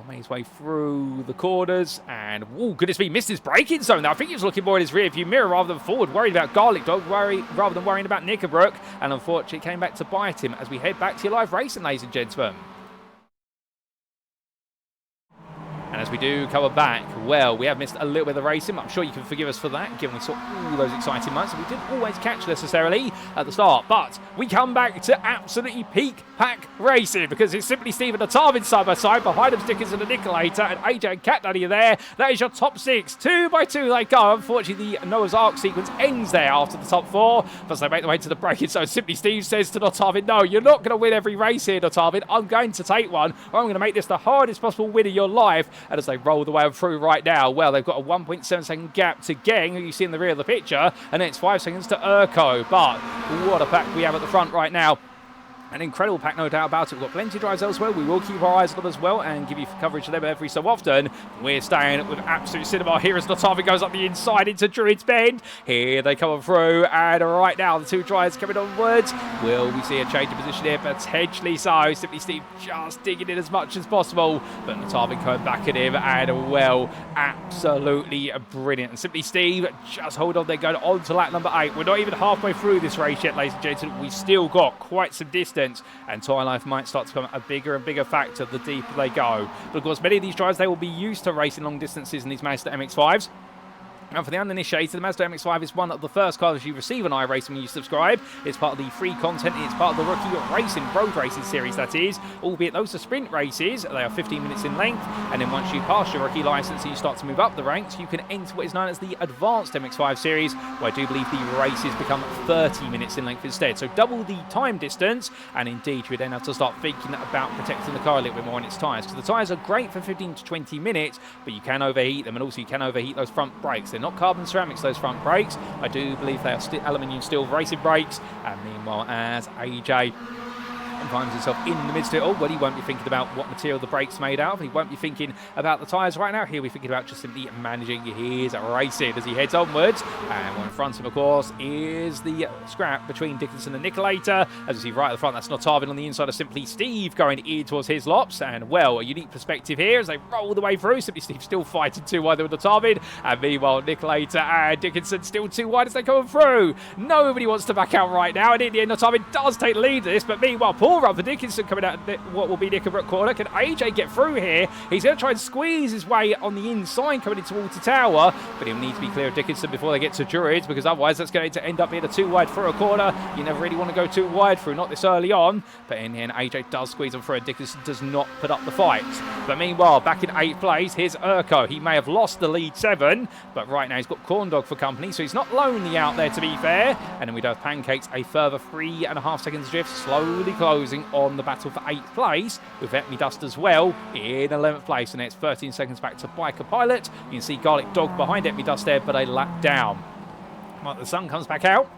made his way through the corners, and oh goodness me, missed his braking zone. Now I think he was looking more at his rear view mirror rather than forward, worried about Garlic Dog, rather than worrying about Knickerbrook, and unfortunately it came back to bite him as we head back to your live racing, ladies and gentlemen. And as we do cover back, well, we have missed a little bit of the racing, but I'm sure you can forgive us for that, given we saw all those exciting moments. We didn't always catch necessarily at the start, but we come back to absolutely peak pack racing, because it's simply Stephen and Tarvin side by side, behind them Dickinson and Nicolator, and AJ and Cat Daddy are there. That is your top 6. 2 by 2 they go. Unfortunately, the Noah's Ark sequence ends there after the top 4, but they make their way to the bracket. So simply Steve says to Tarvin, no, you're not going to win every race here, Tarvin. I'm going to take one, or I'm going to make this the hardest possible win of your life. And as they roll the way through right now, well, they've got a 1.7 second gap to Geng, who you see in the rear of the picture, and then it's 5 seconds to Urko. But what a pack we have at the front right now. An incredible pack, no doubt about it. We've got plenty of drives elsewhere. We will keep our eyes on them as well and give you coverage of them every so often. We're staying with absolute cinema here as Tarvin goes up the inside into Druids Bend. Here they come through, and right now the two drives coming onwards. Will we see a change of position here? Potentially so. Simply Steve just digging in as much as possible, but Tarvin coming back at him, and well, absolutely brilliant. And Simply Steve, just hold on, they're going on to lap number 8. We're not even halfway through this race yet, ladies and gentlemen. We've still got quite some distance, and tyre life might start to become a bigger and bigger factor the deeper they go. But of course, many of these drivers, they will be used to racing long distances in these Mazda MX-5s. And for the uninitiated, the Mazda MX-5 is one of the first cars you receive on iRacing when you subscribe. It's part of the free content. It's part of the Rookie Racing Road Racing series, that is. Albeit those are sprint races. They are 15 minutes in length. And then once you pass your rookie license and you start to move up the ranks, you can enter what is known as the Advanced MX-5 series, where I do believe the races become 30 minutes in length instead. So double the time distance. And indeed, you then have to start thinking about protecting the car a little bit more on its tyres. Because the tyres are great for 15 to 20 minutes, but you can overheat them. And also you can overheat those front brakes. They're not carbon ceramics, those front brakes. I do believe they are aluminium steel racing brakes. And meanwhile, as AJ finds himself in the midst of it all, well, he won't be thinking about what material the brake's made out of. He won't be thinking about the tyres right now. He'll be thinking about just simply managing his racing as he heads onwards. And one in front of him, of course, is the scrap between Dickinson and Nicolator. As you see right at the front, that's not Tarvin on the inside of Simply Steve going in towards his lops. And, well, a unique perspective here as they roll the way through. Simply Steve still fighting too wide with the Tarvin. And meanwhile, Nicolator and Dickinson still too wide as they come through. Nobody wants to back out right now. And in the end, Tarvin does take the lead of this. But meanwhile, poor run for Dickinson coming out of what will be Knickerbrook corner. Can AJ get through here? He's going to try and squeeze his way on the inside coming into Water Tower, but he'll need to be clear of Dickinson before they get to Druids, because otherwise that's going to end up being a too wide through a corner. You never really want to go too wide through, not this early on. But in the end, AJ does squeeze on through, and Dickinson does not put up the fight. But meanwhile, back in 8th place, here's Urko. He may have lost the lead 7, but right now he's got Corndog for company, so he's not lonely out there, to be fair. And then we do have Pancakes, a further 3.5 seconds drift, slowly closing on the battle for 8th place, with Vet Me Dust as well in 11th place. And it's 13 seconds back to Biker Pilot. You can see Garlic Dog behind Vet Me Dust there, but a lap down. Well, the sun comes back out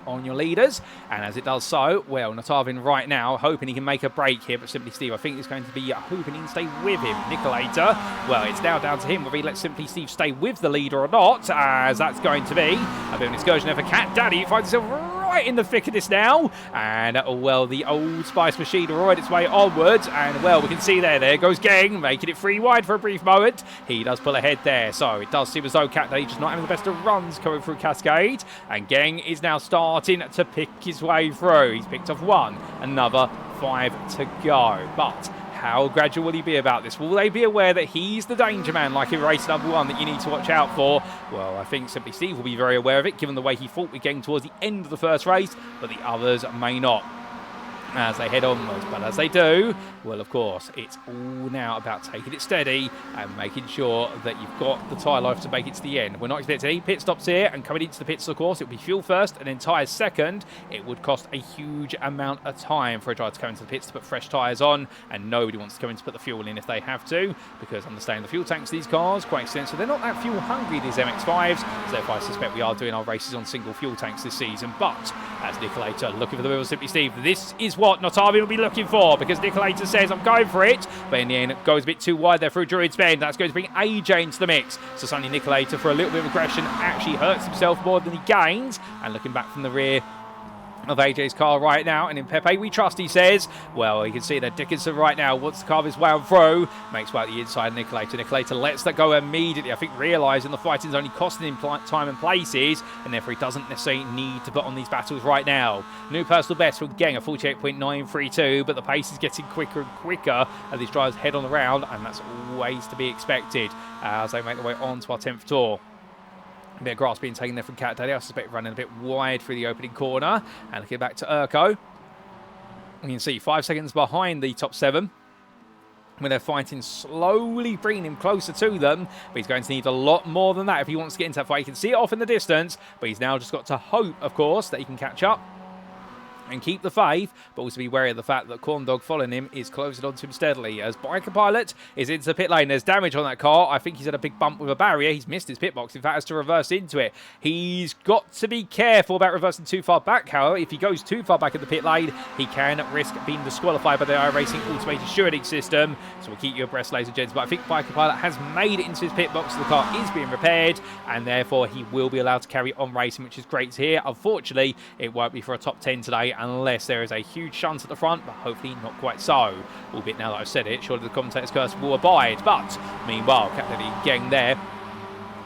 on your leaders, and as it does so, well, Natavin right now hoping he can make a break here, but Simply Steve, I think, is going to be hoping he can stay with him. Nicolator, well, it's now down to him whether he lets Simply Steve stay with the leader or not, as that's going to be a bit of an excursion there for Cat Daddy. Finds himself right in the thick of this now, and well, the Old Spice machine will ride its way onwards, and well, we can see there goes Geng, making it 3 wide for a brief moment. He does pull ahead there, so it does seem as though Cat Daddy just not having the best of runs coming through Cascade, and Geng is now starting to pick his way through. He's picked off 1, another 5 to go, but how gradual will he be about this? Will they be aware that he's the danger man, like in race number 1, that you need to watch out for? Well, I think Simply Steve will be very aware of it, given the way he fought with Geng towards the end of the first race, but the others may not, as they head onwards. But as they do, well, of course, it's all now about taking it steady and making sure that you've got the tyre life to make it to the end. We're not expecting any pit stops here, and coming into the pits, of course, it will be fuel first and then tyres second. It would cost a huge amount of time for a driver to come into the pits to put fresh tyres on, and nobody wants to come in to put the fuel in if they have to, because understanding the fuel tanks of these cars, quite extensive. They're not that fuel hungry, these MX-5s, so therefore I suspect we are doing our races on single fuel tanks this season. But as Nicolator looking for the wheel, Simply Steve, this is what Notavi will be looking for, because Nicolator says, I'm going for it, but in the end, it goes a bit too wide there through Druid's Bend. That's going to bring AJ into the mix. So suddenly Nicolator, for a little bit of aggression, actually hurts himself more than he gains, and looking back from the rear of AJ's car right now, and in Pepe we trust, he says. Well, you can see that Dickinson right now wants to carve his way on through, makes way at the inside. Nicolator lets that go immediately, I think realising the fighting's only costing him time and places, and therefore he doesn't necessarily need to put on these battles right now. New personal best for Geng, a 48.932, but the pace is getting quicker and quicker as these drivers head on the round, and that's always to be expected as they make their way on to our 10th tour. A bit of grass being taken there from Cat Daddy. I suspect running a bit wide through the opening corner. And looking back to Urko. You can see 5 seconds behind the top 7. When they're fighting, slowly bringing him closer to them. But he's going to need a lot more than that if he wants to get into that fight. You can see it off in the distance. But he's now just got to hope, of course, that he can catch up and keep the faith, but also be wary of the fact that Corndog following him is closing onto him steadily. As Biker Pilot is into the pit lane, there's damage on that car. I think he's had a big bump with a barrier. He's missed his pit box. In fact, has to reverse into it. He's got to be careful about reversing too far back, however. If he goes too far back in the pit lane, he can risk being disqualified by the iRacing automated stewarding system. So we'll keep you abreast, ladies and gents. But I think Biker Pilot has made it into his pit box. The car is being repaired, and therefore he will be allowed to carry on racing, which is great to hear. Unfortunately, it won't be for a top 10 today, unless there is a huge shunt at the front, but hopefully not quite so. Albeit now that I've said it, surely the commentator's curse will abide. But meanwhile, Captain Geng there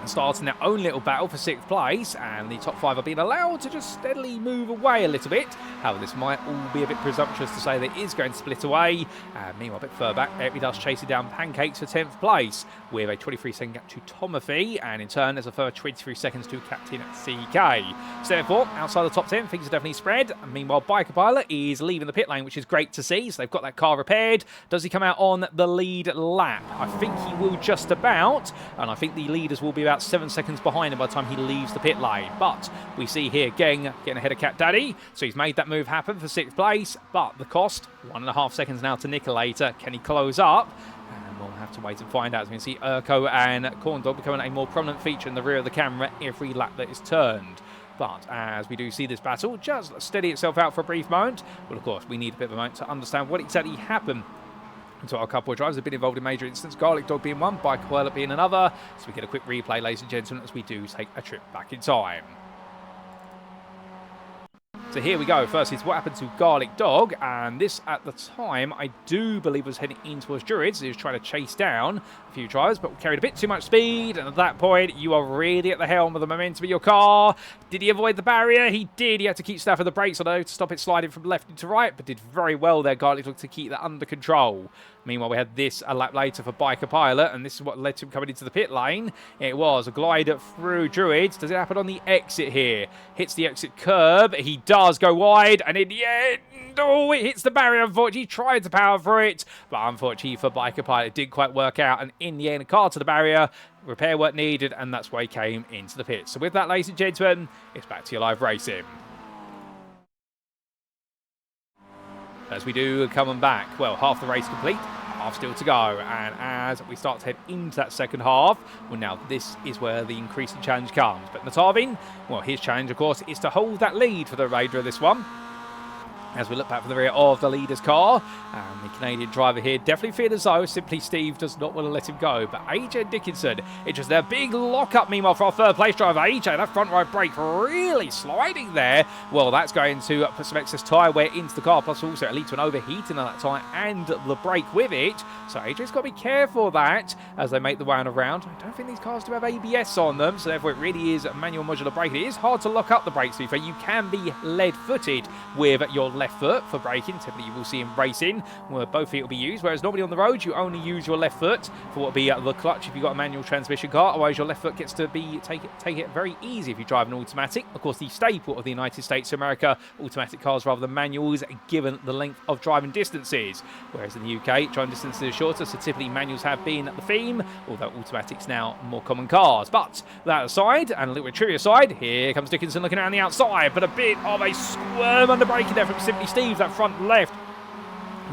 starting their own little battle for 6th place, and the top 5 are being allowed to just steadily move away a little bit. However, this might all be a bit presumptuous to say that it is going to split away. And meanwhile, a bit further back, Epi does chasing down Pancakes for 10th place with a 23-second gap to Tomothy, and in turn there's a further 23 seconds to Captain CK. So therefore, outside the top 10, things are definitely spread. And meanwhile, Biker Pilot is leaving the pit lane, which is great to see. So they've got that car repaired. Does he come out on the lead lap? I think he will just about, and I think the leaders will be about 7 seconds behind him by the time he leaves the pit lane. But we see here Geng getting ahead of Cat Daddy, so he's made that move happen for 6th place, but the cost, 1.5 seconds now to Nicolator. Can he close up? And we'll have to wait and find out. As we can see Urko and Corndog becoming a more prominent feature in the rear of the camera every lap that is turned. But as we do see this battle just steady itself out for a brief moment, well, of course, we need a bit of a moment to understand what exactly happened. So our couple of drivers have been involved in major incidents, Garlic Dog being one, Biker Pilot being another. So we get a quick replay, ladies and gentlemen, as we do take a trip back in time. So here we go. First is what happened to Garlic Dog, and this at the time I do believe was heading in towards Druids. He was trying to chase down a few drivers, but carried a bit too much speed, and at that point you are really at the helm of the momentum of your car. Did he avoid the barrier? He did. He had to keep staff of the brakes, although, to stop it sliding from left into right, but did very well there, Garlic Dog, to keep that under control. Meanwhile, we had this a lap later for Biker Pilot, and this is what led to him coming into the pit lane. It was a glide through Druids. Does it happen on the exit here? Hits the exit curb. He does go wide, and in the end, oh, it hits the barrier. Unfortunately, he tried to power through it, but unfortunately for Biker Pilot, it didn't quite work out, and in the end, car to the barrier. Repair work needed, and that's why he came into the pit. So with that, ladies and gentlemen, it's back to your live racing. As we do coming back, well, half the race complete, half still to go, and as we start to head into that second half, well, now this is where the increasing challenge comes. But Natavin, well, his challenge, of course, is to hold that lead for the remainder of this one. As we look back for the rear of the leader's car, and the Canadian driver here definitely feared as though Simply Steve does not want to let him go. But AJ Dickinson, it's just their big lock-up, meanwhile, for our third place driver. AJ, that front right brake really sliding there. Well, that's going to put some excess tyre wear into the car, plus also it leads to an overheating of that tyre and the brake with it. So AJ's got to be careful of that as they make the round around. I don't think these cars do have ABS on them, so therefore it really is a manual modular braking. It is hard to lock up the brakes, to be fair. You can be lead-footed with your left foot for braking. Typically you will see in racing where both feet will be used, whereas normally on the road you only use your left foot for what will be the clutch if you've got a manual transmission car. Otherwise your left foot gets to be take it very easy if you drive an automatic. Of course, the staple of the United States of America, automatic cars rather than manuals, given the length of driving distances, whereas in the UK driving distances are shorter, so typically manuals have been the theme, although automatics now more common cars. But that aside, and a little bit trivia aside, here comes Dickinson looking around the outside, but a bit of a squirm under braking there from Simply Steve, that front left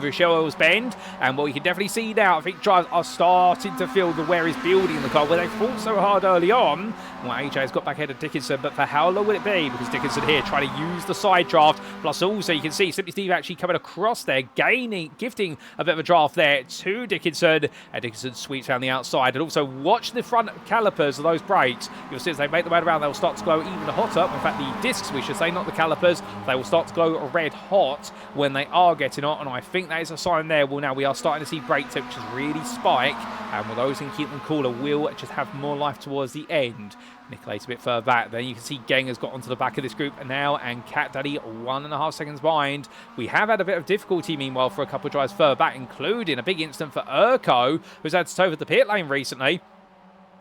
Rochelle bend, and what you can definitely see now, I think drivers are starting to feel the wear is building in the car, where they fought so hard early on. Well, AJ has got back ahead of Dickinson, but for how long will it be? Because Dickinson here trying to use the side draft, plus also you can see Simply Steve actually coming across there, gifting a bit of a draft there to Dickinson, and Dickinson sweeps around the outside. And also watch the front calipers of those brakes. You'll see as they make the way around, they'll start to glow even hotter. In fact, the discs, we should say, not the calipers, they will start to glow red hot when they are getting on, and I think that is a sign there. Well, now we are starting to see brake temperatures really spike, and with those can keep them cooler, will just have more life towards the end. Nicolai's a bit further back. Then you can see Geng has got onto the back of this group now, and Cat Daddy 1.5 seconds behind. We have had a bit of difficulty, meanwhile, for a couple of drives further back, including a big incident for Urko, who's had to tow over the pit lane recently.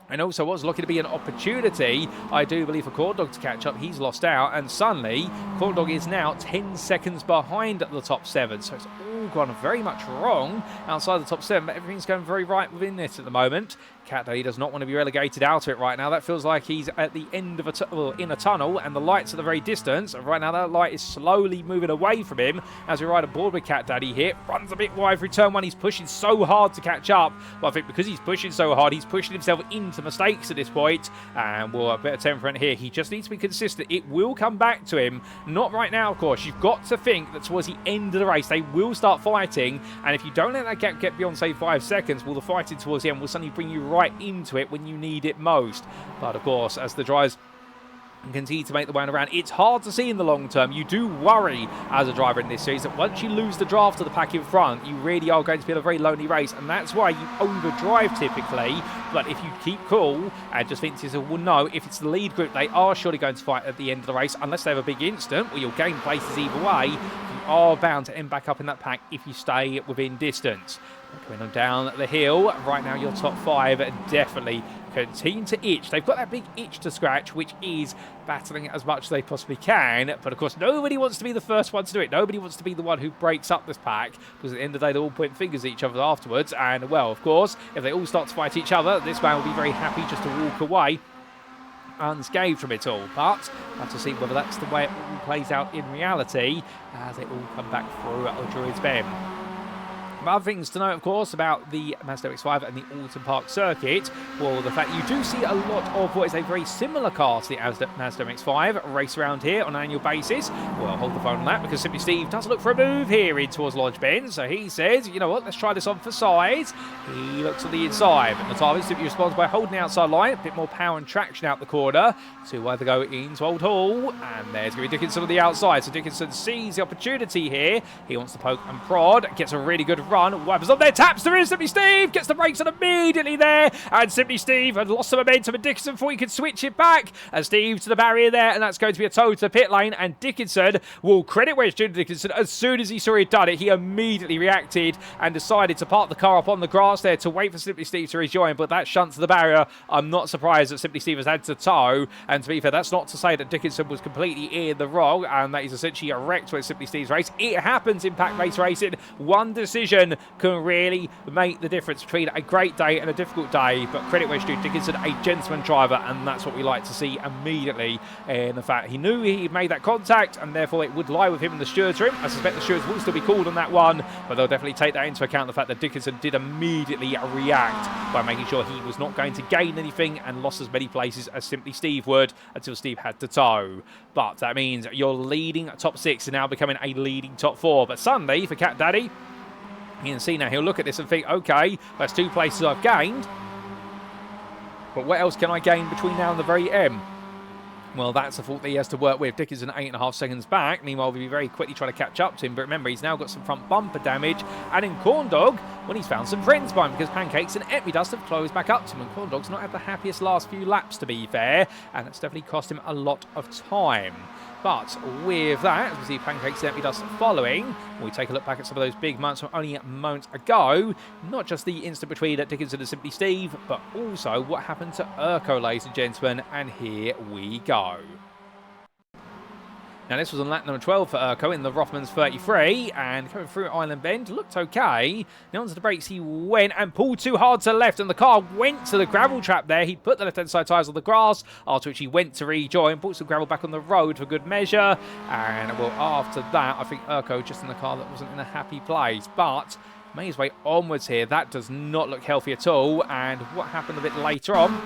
And also was looking to be an opportunity, I do believe, for Corn Dog to catch up. He's lost out, and suddenly Corn Dog is now 10 seconds behind the top 7. So it's all gone very much wrong outside the top 7, but everything's going very right within this at the moment. Cat Daddy does not want to be relegated out of it right now. That feels like he's at the end of in a tunnel, and the light's at the very distance. And right now that light is slowly moving away from him as we ride aboard with Cat Daddy here. Runs a bit wide through turn 1. He's pushing so hard to catch up. But I think because he's pushing so hard, he's pushing himself into mistakes at this point. And we'll have a bit of temperament here. He just needs to be consistent. It will come back to him. Not right now, of course. You've got to think that towards the end of the race, they will start fighting. And if you don't let that gap get beyond, say, 5 seconds, well, the fighting towards the end will suddenly bring you right into it when you need it most. But of course, as the drivers continue to make the way around, it's hard to see in the long term. You do worry as a driver in this series that once you lose the draft of the pack in front, you really are going to be in a very lonely race, and that's why you overdrive typically. But if you keep cool and just think to yourself, well, no, if it's the lead group, they are surely going to fight at the end of the race, unless they have a big incident where you'll gain places either way. You are bound to end back up in that pack if you stay within distance. Coming on down the hill, right now your top 5 definitely continue to itch. They've got that big itch to scratch, which is battling as much as they possibly can. But of course, nobody wants to be the first one to do it. Nobody wants to be the one who breaks up this pack, because at the end of the day, they're all pointing fingers at each other afterwards. And well, of course, if they all start to fight each other, this man will be very happy just to walk away unscathed from it all. But we'll have to see whether that's the way it all plays out in reality as they all come back through Druids Bend. Other things to note, of course, about the Mazda MX-5 and the Oulton Park circuit, well, the fact that you do see a lot of what is a very similar car to the Mazda MX-5 race around here on an annual basis. Well, hold the phone on that, because Simply Steve does look for a move here in towards Lodge Bend. So he says, you know what, let's try this on for size. He looks on the inside, but Natavi simply responds by holding the outside line, a bit more power and traction out the corner to either go into Old Hall, and there's going to be Dickinson on the outside. So Dickinson sees the opportunity here. He wants to poke and prod, gets a really good run, wipers on there, taps there is Simply Steve, gets the brakes on immediately there, and Simply Steve had lost some momentum, and Dickinson thought he could switch it back, and Steve to the barrier there, and that's going to be a tow to the pit lane, and Dickinson will credit where it's due to Dickinson. As soon as he saw he'd done it, he immediately reacted and decided to park the car up on the grass there to wait for Simply Steve to rejoin, but that shunt to the barrier, I'm not surprised that Simply Steve has had to tow, and to be fair, that's not to say that Dickinson was completely in the wrong, and that is essentially a wreck to Simply Steve's race. It happens in pack race racing. One decision can really make the difference between a great day and a difficult day, but credit where it's due, Dickinson, a gentleman driver, and that's what we like to see immediately in the fact he knew he made that contact, and therefore it would lie with him in the stewards room. I suspect the stewards will still be called on that one, but they'll definitely take that into account, the fact that Dickinson did immediately react by making sure he was not going to gain anything and lost as many places as Simply Steve would until Steve had to tow. But that means your leading top 6 is now becoming a leading top 4. But Sunday for Cat Daddy, you can see now he'll look at this and think, okay, that's 2 places I've gained, but what else can I gain between now and the very end? Well, that's a fault that he has to work with. Dickinson 8.5 seconds back. Meanwhile, we'll be very quickly trying to catch up to him. But remember, he's now got some front bumper damage. And in Corn Dog, well, he's found some friends by him, because Pancakes and Epmy Dust have closed back up to him. And Corn Dog's not had the happiest last few laps, to be fair. And it's definitely cost him a lot of time. But with that, as we see Pancakes and Epmy Dust following, we take a look back at some of those big moments from only moments ago. Not just the instant between Dickinson and Simply Steve, but also what happened to Urko, ladies and gentlemen. And here we go. Now, this was on lap number 12 for Urko in the Rothmans 33, and coming through Island Bend, looked okay. Now onto the brakes he went and pulled too hard to the left, and the car went to the gravel trap there. He put the left-hand side tyres on the grass, after which he went to rejoin, put some gravel back on the road for good measure, and well, after that, I think Urko just in the car that wasn't in a happy place, but made his way onwards here. That does not look healthy at all, and what happened a bit later on,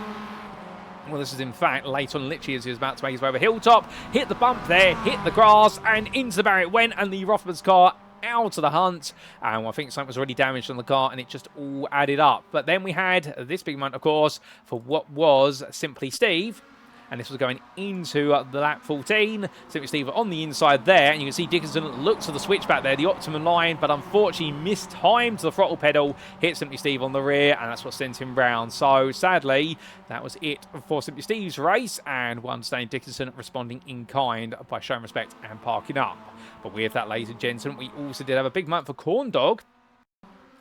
well, this is in fact late on, literally as he was about to make his way over Hilltop, hit the bump there, hit the grass, and into the barrier it went, and the Rothmans car out of the hunt. And I think something was already damaged on the car, and it just all added up. But then we had this big moment, of course, for what was Simply Steve. And this was going into the lap 14. Simply Steve on the inside there. And you can see Dickinson looks to the switchback there, the optimum line, but unfortunately missed time to the throttle pedal, hit Simply Steve on the rear, and that's what sent him round. So sadly, that was it for Simply Steve's race. And one understanding Dickinson responding in kind by showing respect and parking up. But with that, ladies and gentlemen, we also did have a big moment for Corn Dog.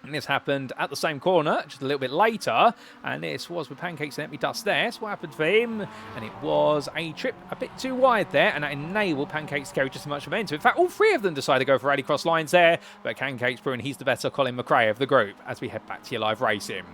And this happened at the same corner, just a little bit later. And this was with Pancakes and Epmy Dust there. So what happened for him? And it was a trip a bit too wide there. And that enabled Pancakes to carry just as much momentum. In fact, all 3 of them decided to go for rallycross lines there. But Pancakes proving he's the better Colin McRae of the group as we head back to your live racing.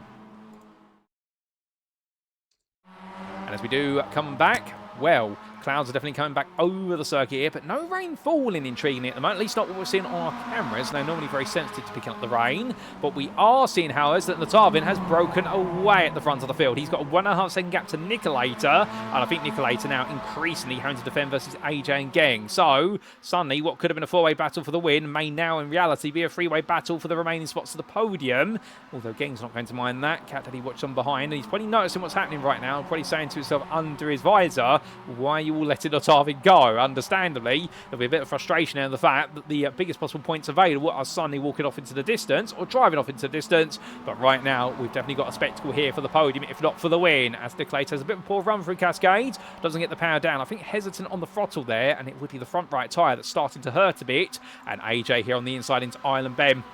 And as we do come back, well, clouds are definitely coming back over the circuit here, but no rain falling intriguingly at the moment, at least not what we're seeing on our cameras. They're normally very sensitive to picking up the rain, but we are seeing, however, that Natavin has broken away at the front of the field. He's got a 1.5 second gap to Nicolator, and I think Nicolator now increasingly having to defend versus AJ and Geng. So, suddenly, what could have been a 4-way battle for the win may now, in reality, be a 3-way battle for the remaining spots to the podium, although Geng's not going to mind that. Cat Daddy watched on behind, and he's probably noticing what's happening right now, probably saying to himself under his visor, why are you all letting Natavin go? Understandably, there'll be a bit of frustration in the fact that the biggest possible points available are suddenly walking off into the distance or driving off into the distance. But right now, we've definitely got a spectacle here for the podium, if not for the win, as Nicolator has a bit of a poor run through Cascades, doesn't get the power down. I think hesitant on the throttle there, and it would be the front right tyre that's starting to hurt a bit. And AJ here on the inside into Island Bend.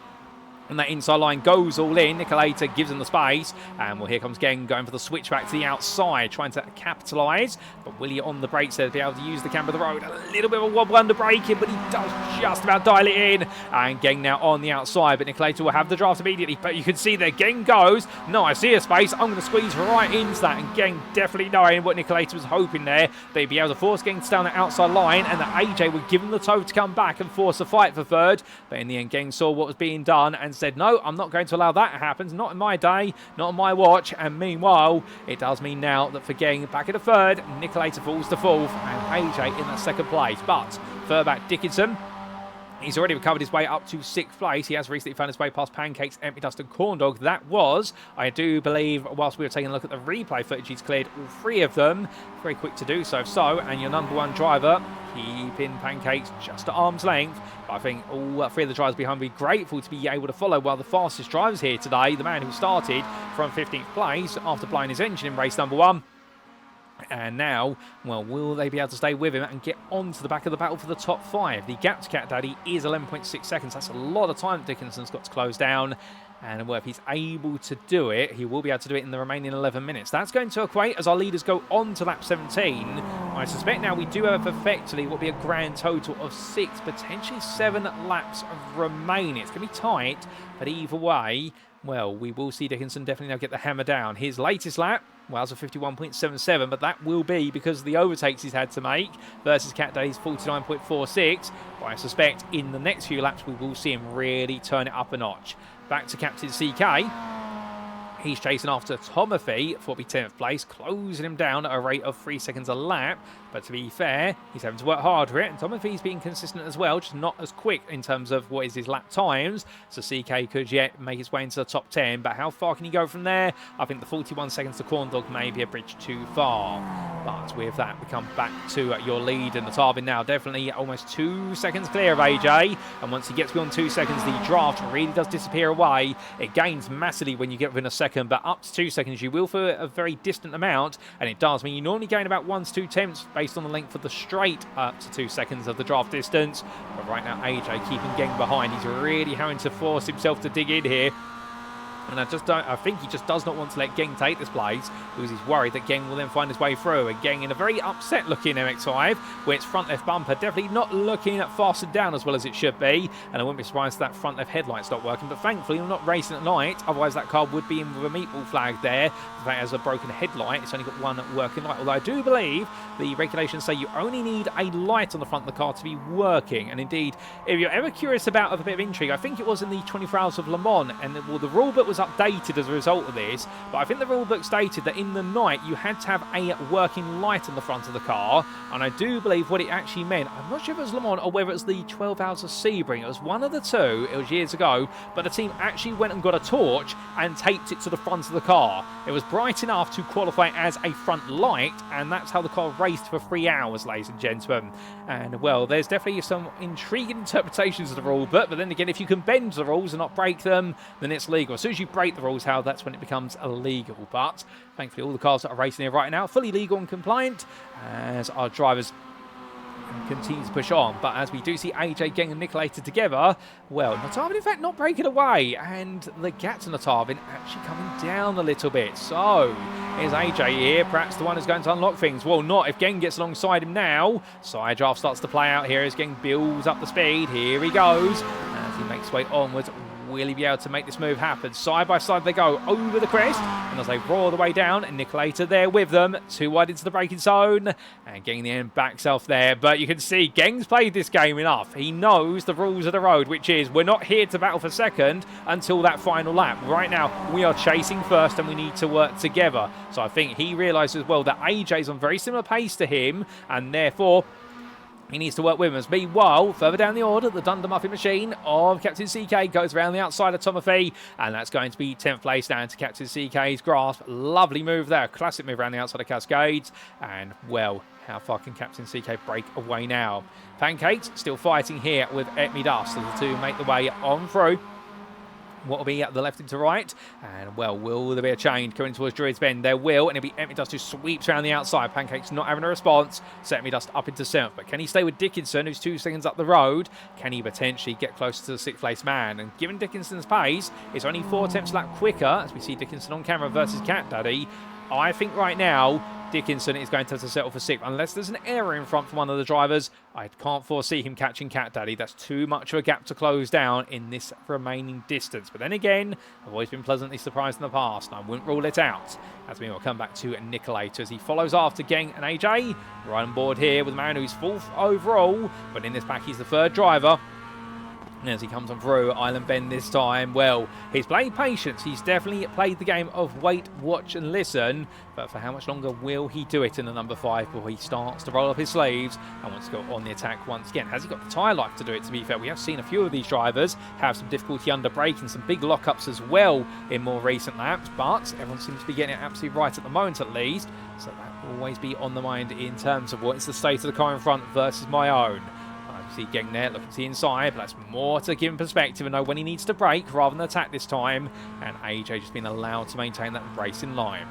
And that inside line goes all in. Nicolator gives him the space. And well, here comes Geng going for the switchback to the outside, trying to capitalise. But Willie on the brakes there to be able to use the camber of the road. A little bit of a wobble under braking, but he does just about dial it in. And Geng now on the outside, but Nicolator will have the draft immediately. But you can see there, Geng goes. No, I see a space. I'm going to squeeze right into that. And Geng definitely knowing what Nicolator was hoping there. They'd be able to force Geng to stay on the outside line, and that AJ would give him the toe to come back and force a fight for third. But in the end, Geng saw what was being done and said, no, I'm not going to allow that to happen. Not in my day, not on my watch. And meanwhile, it does mean now that for Geng back in the third, Nicolator falls to fourth, and AJ in that second place. But further back, Dickinson. He's already recovered his way up to 6th place. He has recently found his way past Pancakes, Empty Dust and Corn Dog. That was, I do believe, whilst we were taking a look at the replay footage, he's cleared all 3 of them. Very quick to do so. And your number 1 driver, keeping Pancakes just at arm's length. But I think all 3 of the drivers behind will be grateful to be able to follow while the fastest drivers here today, the man who started from 15th place after blowing his engine in race number 1. And now, well, will they be able to stay with him and get onto the back of the battle for the top 5? The gap to Cat Daddy is 11.6 seconds. That's a lot of time Dickinson's got to close down. And well, if he's able to do it, he will be able to do it in the remaining 11 minutes. That's going to equate as our leaders go on to lap 17. I suspect now we do have effectively what will be a grand total of 6, potentially 7 laps remaining. It's going to be tight, but either way, well, we will see Dickinson definitely now get the hammer down. His latest lap, well, it's a 51.77, but that will be because of the overtakes he's had to make versus Cat Daddy's 49.46. But I suspect in the next few laps we will see him really turn it up a notch. Back to Captain CK. He's chasing after Tomothy for the 10th place, closing him down at a rate of 3 seconds a lap. But to be fair, he's having to work hard for it, and Tomothy's being consistent as well, just not as quick in terms of what is his lap times. So CK could yet make his way into the top 10, but how far can he go from there? I think the 41 seconds to Corn Dog may be a bridge too far. But with that, we come back to your lead, and the Tarbin now definitely almost 2 seconds clear of AJ. And once he gets beyond 2 seconds, the draft really does disappear away. It gains massively when you get within a second, but up to 2 seconds you will for a very distant amount, and it does mean you normally gain about 1 to 2 tenths based on the length of the straight up to 2 seconds of the draft distance. But right now AJ keeping Geng behind. He's really having to force himself to dig in here. And I think he just does not want to let Geng take this place because he's worried that Geng will then find his way through. And Geng in a very upset looking MX-5 where its front left bumper definitely not looking fastened down as well as it should be. And I wouldn't be surprised if that front left headlight's not working. But thankfully we're not racing at night. Otherwise that car would be in with a meatball flag there. The fact it has a broken headlight. It's only got 1 working light. Although I do believe the regulations say you only need a light on the front of the car to be working. And indeed, if you're ever curious about a bit of intrigue, I think it was in the 24 Hours of Le Mans. And well, the rule book was updated as a result of this, but I think the rule book stated that in the night you had to have a working light on the front of the car, and I do believe what it actually meant, I'm not sure if it was Le Mans or whether it was the 12 Hours of Sebring, it was one of the two, it was years ago, but the team actually went and got a torch and taped it to the front of the car. It was bright enough to qualify as a front light, and that's how the car raced for 3 hours, ladies and gentlemen. And well, there's definitely some intriguing interpretations of the rule book, but then again, if you can bend the rules and not break them, then it's legal. As soon as you break the rules, that's when it becomes illegal. But thankfully all the cars that are racing here right now fully legal and compliant as our drivers continue to push on. But as we do see AJ Geng and Nicolator together, well, Natarbin in fact not breaking away, and the gap to Natarbin actually coming down a little bit. So here's AJ here, perhaps the one who's going to unlock things. Well, not if Geng gets alongside him now. Side draft starts to play out here as Geng builds up the speed. Here he goes as he makes his way onwards. Will he be able to make this move happen? Side by side they go over the crest, and as they roar the way down, and Nicolator there with them, 2 wide into the braking zone, and Geng in the end backs off there. But you can see Geng's played this game enough. He knows the rules of the road, which is we're not here to battle for second until that final lap. Right now, we are chasing first, and we need to work together. So I think he realises as well that AJ's on very similar pace to him, and therefore he needs to work with us. Meanwhile, further down the order, the Dunder Muffin machine of Captain CK goes around the outside of Tomothy, and that's going to be 10th place down to Captain CK's grasp. Lovely move there. Classic move around the outside of Cascades. And, well, how far can Captain CK break away now? Pancakes still fighting here with Etmi Dust. So the two make the way on through what will be at the left into right. And, well, will there be a change coming towards Druids Bend? There will, and it'll be Etmi Dust who sweeps around the outside. Pancakes not having a response. So Etmi Dust up into 7th. But can he stay with Dickinson, who's 2 seconds up the road? Can he potentially get close to the 6th place man? And given Dickinson's pace, it's only 4 tenths lap quicker, as we see Dickinson on camera versus Cat Daddy. I think right now Dickinson is going to have to settle for 6th. Unless there's an error in front from one of the drivers, I can't foresee him catching Cat Daddy. That's too much of a gap to close down in this remaining distance. But then again, I've always been pleasantly surprised in the past, and I wouldn't rule it out. As we will come back to Nicolator as he follows after Geng and AJ. Right on board here with a man who's 4th overall, but in this pack he's the 3rd driver. As he comes on through, Island Bend this time, well, he's playing patience. He's definitely played the game of wait, watch and listen. But for how much longer will he do it in the number 5 before he starts to roll up his sleeves and wants to go on the attack once again? Has he got the tyre life to do it, to be fair? We have seen a few of these drivers have some difficulty under braking, some big lockups as well in more recent laps, but everyone seems to be getting it absolutely right at the moment at least. So that will always be on the mind in terms of what is the state of the car in front versus my own. See getting there, looking to the inside, but that's more to give him perspective and know when he needs to brake rather than attack this time. And AJ just being allowed to maintain that racing line.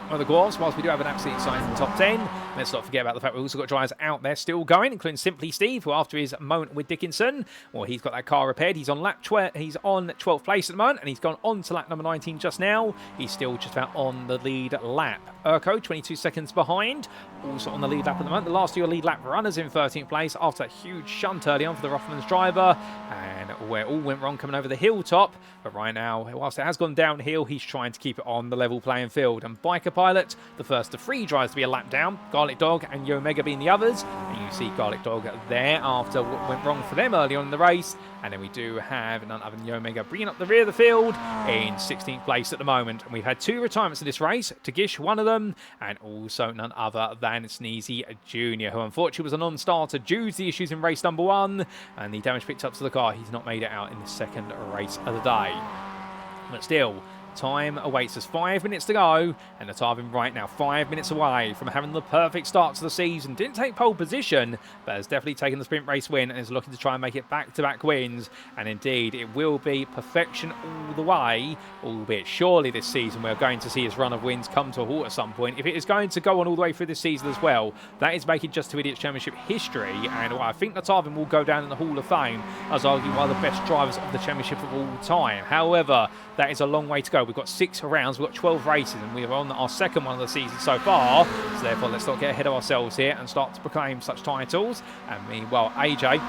Well, the Dwarves, whilst we do have an absolute exciting top 10, let's not forget about the fact we've also got drivers out there still going, including Simply Steve, who after his moment with Dickinson, well, he's got that car repaired. He's on lap 12, he's on 12th place at the moment, and he's gone on to lap number 19 just now. He's still just about on the lead lap. Urko, 22 seconds behind, also on the lead lap at the moment. The last two lead lap runners in 13th place after a huge shunt early on for the Rothmans driver, and where all went wrong coming over the hilltop. But right now, whilst it has gone downhill, he's trying to keep it on the level playing field. And Biker Pilot, the first of 3 drivers to be a lap down, Garlic Dog and Yo Mega being the others. And you see Garlic Dog there after what went wrong for them early on in the race. And then we do have none other than Yo Mega bringing up the rear of the field in 16th place at the moment. And we've had 2 retirements in this race. Tagish, one of them, and also none other than Sneezy Jr., who unfortunately was a non-starter due to the issues in race number 1. And the damage picked up to the car. He's not made it out in the second race of the day. But still, time awaits us. 5 minutes to go, and the Tarvin right now 5 minutes away from having the perfect start to the season. Didn't take pole position, but has definitely taken the sprint race win and is looking to try and make it back-to-back wins. And indeed, it will be perfection all the way, albeit surely this season we're going to see his run of wins come to a halt at some point. If it is going to go on all the way through this season as well, that is making Just 2 Idiots Championship history, and I think the Tarvin will go down in the Hall of Fame as arguably one of the best drivers of the championship of all time. However, that is a long way to go. We've got 6 rounds, we've got 12 races, and we are on our second one of the season so far. So therefore, let's not get ahead of ourselves here and start to proclaim such titles. And meanwhile, AJ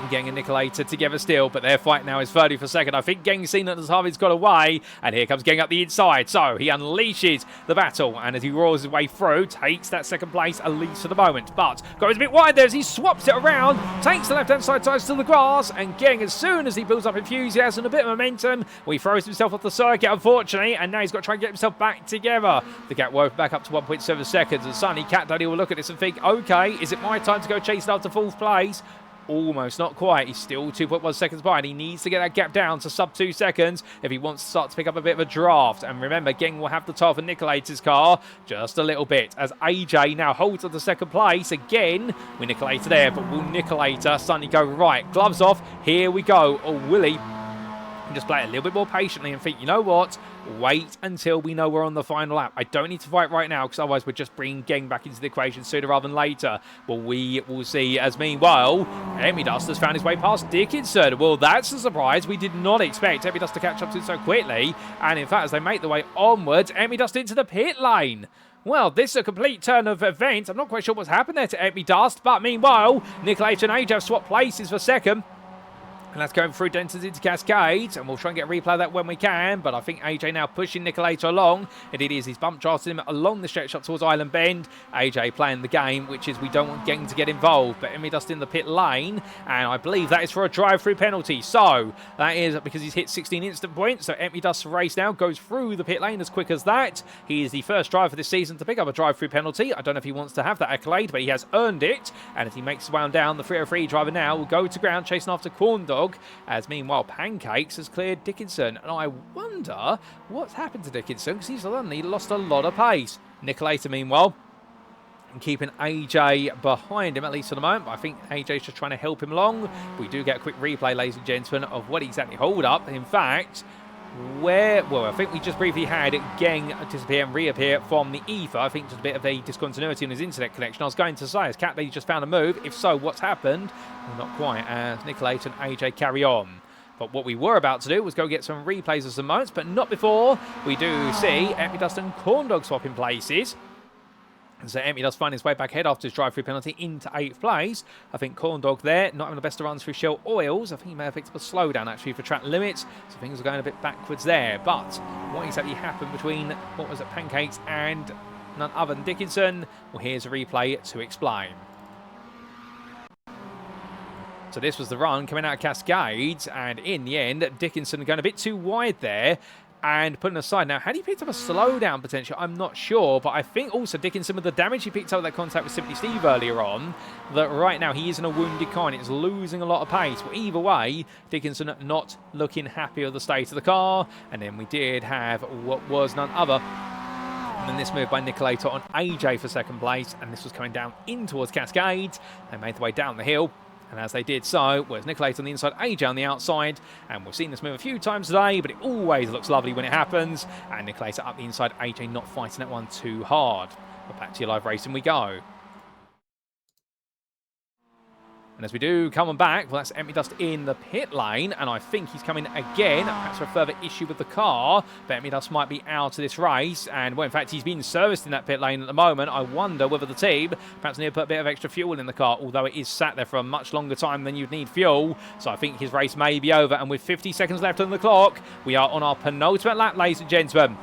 and Geng and Nicolator together still, but their fight now is 30 for second. I think Geng's seen that Harvey's got away, and here comes Geng up the inside. So he unleashes the battle, and as he roars his way through, takes that second place, at least for the moment, but goes a bit wide there as he swaps it around, takes the left-hand side ties to the grass, and Geng, as soon as he builds up enthusiasm and a bit of momentum, well, he throws himself off the circuit, unfortunately, and now he's got to try and get himself back together. The gap woke back up to 1.7 seconds, and suddenly Cat Daddy will look at this and think, okay, is it my time to go chase it after 4th place? Almost, not quite. He's still 2.1 seconds behind. He needs to get that gap down to sub 2 seconds if he wants to start to pick up a bit of a draft. And remember, Geng will have the tire for Nicolator's car just a little bit, as AJ now holds on to 2nd place. Again, with Nicolator there, but will Nicolator suddenly go right? Gloves off, here we go. Or will he just play it a little bit more patiently and think, you know what? Wait until we know we're on the final lap. I don't need to fight right now, because otherwise we're just bringing Geng back into the equation sooner rather than later. Well, we will see. As meanwhile, Emmy-Dust has found his way past Dickinson. Well, that's a surprise. We did not expect Emmy-Dust to catch up to it so quickly. And in fact, as they make their way onwards, Emmy-Dust into the pit lane. Well, this is a complete turn of events. I'm not quite sure what's happened there to Emmy-Dust, but meanwhile, Nicolator and AJ have swapped places for second. And that's going through Denton's into Cascades, and we'll try and get a replay of that when we can. But I think AJ now pushing Nicolator along. And it is, he's bump drafted him along the stretch up towards Island Bend. AJ playing the game, which is we don't want Geng to get involved. But Emmy-Dust in the pit lane, and I believe that is for a drive-through penalty. So that is because he's hit 16 instant points. So Emmy-Dust's race now goes through the pit lane as quick as that. He is the first driver this season to pick up a drive-through penalty. I don't know if he wants to have that accolade, but he has earned it. And as he makes his way on down, the 303 driver now will go to ground, chasing after Corn Dog. As meanwhile, Pancakes has cleared Dickinson. And I wonder what's happened to Dickinson, because he's suddenly lost a lot of pace. Nicolator, meanwhile, keeping AJ behind him, at least for the moment. But I think AJ's just trying to help him along. We do get a quick replay, ladies and gentlemen, of what exactly hold up. In fact, well, I think we just briefly had Geng disappear and reappear from the ether. I think just a bit of a discontinuity in his internet connection. I was going to say, has Cat Lady just found a move? If so, what's happened? Well, not quite, as Nicolator and AJ carry on. But what we were about to do was go get some replays of some moments, but not before we do see Emmy-Dust and Corndog swapping places. So Emmy-Dust find his way back ahead after his drive-through penalty into 8th place. I think Corndog there, not having the best of runs through Shell Oils. I think he may have picked up a slowdown actually for track limits. So things are going a bit backwards there. But what exactly happened between, what was it, Pancakes and none other than Dickinson? Well, here's a replay to explain. So this was the run coming out of Cascades, and in the end, Dickinson going a bit too wide there and putting aside. Now, had he picked up a slowdown potential? I'm not sure, but I think also Dickinson, with the damage he picked up with that contact with Simply Steve earlier on, that right now he isn't a wounded kind. It's losing a lot of pace. But either way, Dickinson not looking happy with the state of the car. And then we did have what was none other than this move by Nicolator on AJ for second place, and this was coming down in towards Cascades. They made the way down the hill. And as they did so, was Nicolator on the inside, AJ on the outside. And we've seen this move a few times today, but it always looks lovely when it happens. And Nicolator up the inside, AJ not fighting that one too hard. But back to your live racing we go. And as we do come on back, well, that's Empty Dust in the pit lane, and I think he's coming again, perhaps for a further issue with the car, but Empty Dust might be out of this race, and well, in fact, he's being serviced in that pit lane at the moment. I wonder whether the team perhaps need to put a bit of extra fuel in the car, although it is sat there for a much longer time than you'd need fuel, so I think his race may be over, and with 50 seconds left on the clock, we are on our penultimate lap, ladies and gentlemen.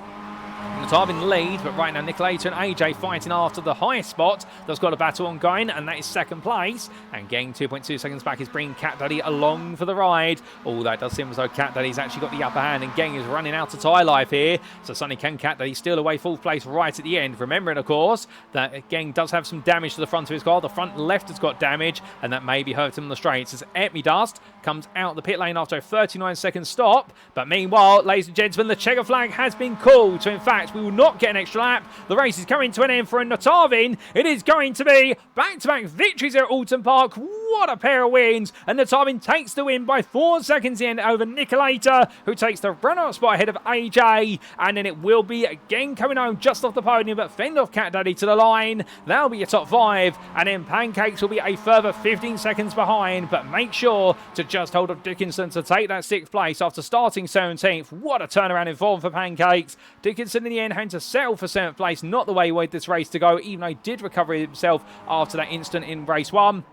Natav in the lead, but right now Nicolator and AJ fighting after the high spot. That's got a battle ongoing, and that is second place. And getting 2.2 seconds back is bringing Cat Daddy along for the ride. Although it does seem as though Cat Daddy's actually got the upper hand, and Gang is running out of tyre life here. So Sonny can Cat Daddy steal away fourth place right at the end. Remembering, of course, that Gang does have some damage to the front of his car. The front left has got damage, and that may be hurting him on the straights. As Empty Dust comes out the pit lane after a 39-second stop. But meanwhile, ladies and gentlemen, the checker flag has been called. So in fact, we will not get an extra lap. The race is coming to an end for a Natavin. It is going to be back-to-back victories here at Oulton Park. What a pair of wins. And Natavin takes the win by 4 seconds in over Nicolator, who takes the runner-up spot ahead of AJ. And then it will be again coming home just off the podium, but fend off Cat Daddy to the line. That'll be your top 5. And then Pancakes will be a further 15 seconds behind. But make sure to just hold up Dickinson to take that 6th place after starting 17th. What a turnaround in form for Pancakes. Dickinson in the end having to settle for 7th place. Not the way he wanted this race to go, even though he did recover himself after that instant in race 1.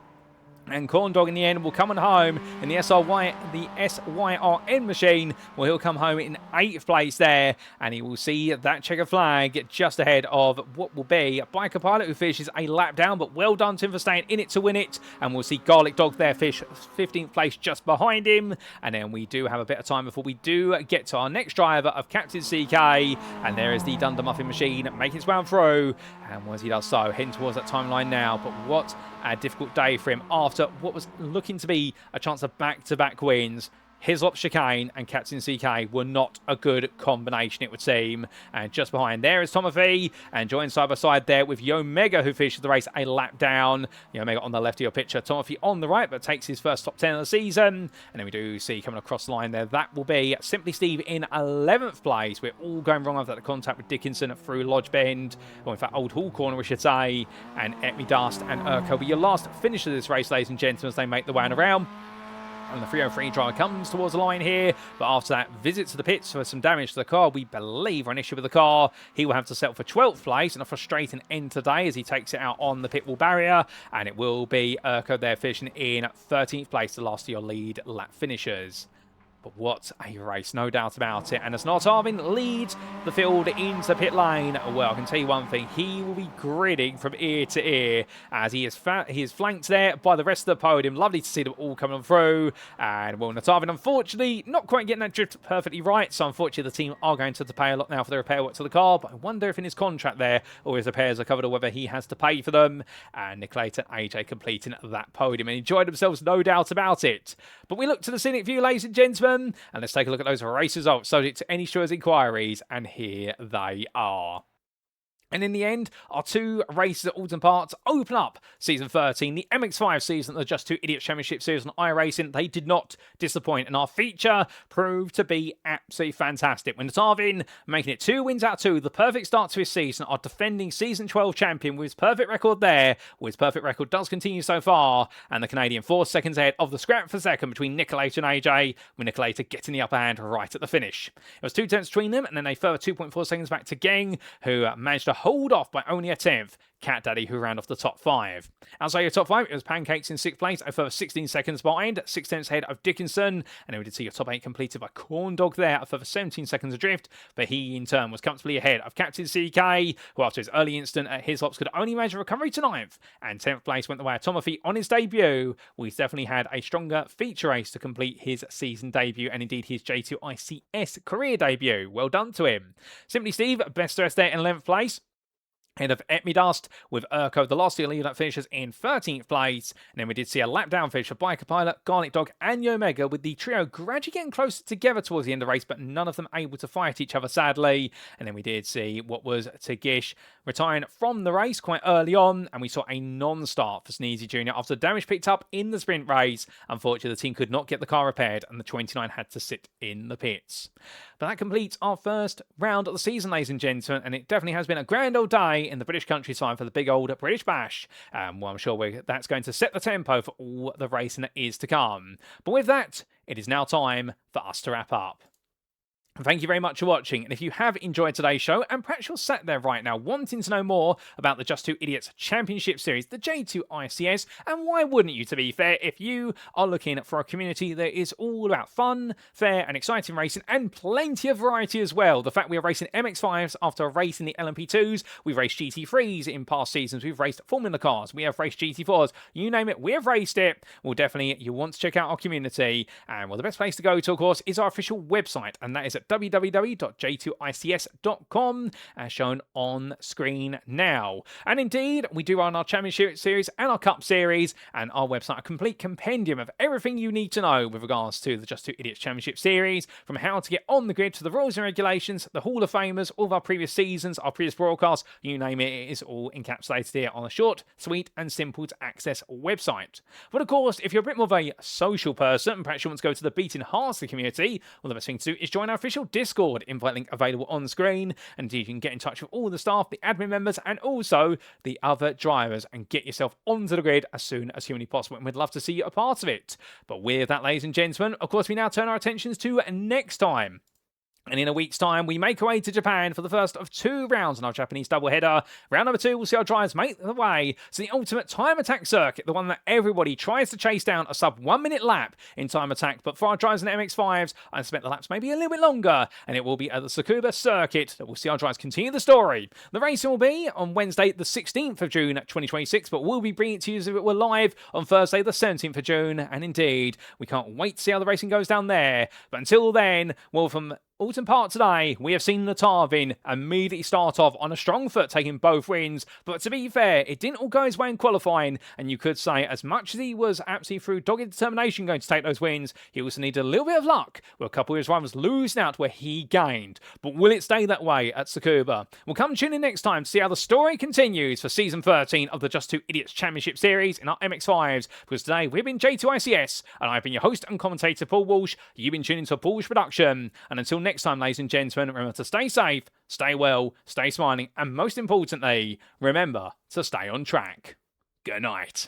And Corndog in the end will come on home in the SYRN machine. Well, he'll come home in 8th place there. And he will see that checker flag just ahead of what will be a Biker Pilot, who finishes a lap down. But well done to him for staying in it to win it. And we'll see Garlic Dog there fish 15th place just behind him. And then we do have a bit of time before we do get to our next driver of Captain CK. And there is the Dunder Muffin machine making its way on through. And as he does so, heading towards that timeline now. But what a difficult day for him after what was looking to be a chance of back-to-back wins. Hislop Chicane and Captain CK were not a good combination, it would seem. And just behind there is Tomothy, and joined side by side there with Yomega, who finished the race a lap down. Yomega on the left of your picture, Tomothy on the right, but takes his first top 10 of the season. And then we do see coming across the line there, that will be Simply Steve in 11th place. We're all going wrong after that contact with Dickinson through Lodge Bend, or in fact Old Hall Corner, we should say. And Empty Dust and Urko will be your last finish of this race, ladies and gentlemen, as they make the way around. And the 303 driver comes towards the line here, but after that visit to the pits for some damage to the car, we believe, or an issue with the car, he will have to settle for 12th place, and a frustrating end today as he takes it out on the pit wall barrier. And it will be Urko there finishing in 13th place, the last of your lead lap finishers. But what a race, no doubt about it. And as Nartarvin leads the field into pit lane, well, I can tell you one thing, he will be grinning from ear to ear as he is flanked there by the rest of the podium. Lovely to see them all coming through. And well, Nartarvin, unfortunately, not quite getting that drift perfectly right. So unfortunately, the team are going to have to pay a lot now for the repair work to the car. But I wonder if in his contract there, all his repairs are covered, or whether he has to pay for them. And Nicolator and AJ completing that podium and enjoyed themselves, no doubt about it. But we look to the scenic view, ladies and gentlemen. And let's take a look at those race results subject to any Stewards inquiries, and here they are. And in the end, our 2 races at Oulton Park open up Season 13, the MX-5 season of the Just 2 Idiots Championship Series on iRacing. They did not disappoint, and our feature proved to be absolutely fantastic. When Tarvin making it 2 wins out of 2, the perfect start to his season, our defending Season 12 champion with his perfect record there. Well, his perfect record does continue so far, and the Canadian 4 seconds ahead of the scrap for second between Nicolator and AJ, with Nicolator getting the upper hand right at the finish. It was 2 tenths between them, and then a further 2.4 seconds back to Geng, who managed to hold off by only a tenth. Cat Daddy, who ran off the top 5. Outside your top 5, it was Pancakes in 6th place, a further 16 seconds behind, 6/10 ahead of Dickinson, and then we did see your top 8 completed by Corn Dog there, a further 17 seconds adrift, but he in turn was comfortably ahead of Captain CK, who after his early instant at his hops could only manage a recovery to 9th, and 10th place went the way of Tomothy on his debut. He's definitely had a stronger feature race to complete his season debut, and indeed his J2ICS career debut. Well done to him. Simply Steve, best rest there in 11th place. Head of Etmidust with Urko, the last year leader that finishes in 13th place. And then we did see a lap down finish for Biker Pilot, Garlic Dog, and Yomega, with the trio gradually getting closer together towards the end of the race, but none of them able to fight each other, sadly. And then we did see what was Tagish retiring from the race quite early on, and we saw a non-start for Sneezy Jr. after the damage picked up in the sprint race. Unfortunately, the team could not get the car repaired, and the 29 had to sit in the pits. But that completes our first round of the season, ladies and gentlemen, and it definitely has been a grand old day in the British countryside for the big old British Bash. Well, I'm sure that's going to set the tempo for all the racing that is to come. But with that, it is now time for us to wrap up. Thank you very much for watching, and if you have enjoyed today's show, and perhaps you're sat there right now wanting to know more about the Just Two Idiots Championship Series, the J2ICS, and why wouldn't you, to be fair, if you are looking for a community that is all about fun, fair, and exciting racing, and plenty of variety as well. The fact we are racing MX-5s after racing the LMP2s, we've raced GT3s in past seasons, we've raced Formula cars, we have raced GT4s, you name it, we have raced it. Well, definitely, you want to check out our community, and well, the best place to go to, of course, is our official website, and that is at www.j2ics.com, as shown on screen now. And indeed, we do run our Championship Series and our Cup Series, and our website a complete compendium of everything you need to know with regards to the Just Two Idiots Championship Series, from how to get on the grid to the rules and regulations, the Hall of Famers, all of our previous seasons, our previous broadcasts, you name it, it is all encapsulated here on a short, sweet, and simple to access website. But of course, if you're a bit more of a social person, and perhaps you want to go to the beating hearts of the community, well, the best thing to do is join our official Discord, invite link available on screen, and indeed you can get in touch with all the staff, the admin members, and also the other drivers, and get yourself onto the grid as soon as humanly possible, and we'd love to see you a part of it. But with that, ladies and gentlemen, of course, we now turn our attentions to next time. And in a week's time, we make our way to Japan for the first of 2 rounds in our Japanese doubleheader. Round number 2, we'll see our drivers make the way to the ultimate time attack circuit, the one that everybody tries to chase down a sub 1 minute lap in time attack. But for our drivers in the MX-5s, I expect the laps maybe a little bit longer, and it will be at the Tsukuba circuit that we'll see our drivers continue the story. The racing will be on Wednesday, the 16th of June, 2026, but we'll be bringing it to you as if it were live on Thursday, the 17th of June. And indeed, we can't wait to see how the racing goes down there. But until then, well, from Oulton Park today, we have seen the Tarvin immediately start off on a strong foot, taking both wins. But to be fair, it didn't all go his way in qualifying, and you could say as much as he was absolutely through dogged determination going to take those wins, he also needed a little bit of luck, with a couple of his rivals losing out where he gained. But will it stay that way at Tsukuba? We'll come tune in next time to see how the story continues for Season 13 of the Just Two Idiots Championship Series in our MX-5s, because today we've been J2ICS, and I've been your host and commentator, Paul Walsh. You've been tuning to Paul Walsh Production, and until next time, ladies and gentlemen, remember to stay safe, stay well, stay smiling, and most importantly, remember to stay on track. Good night.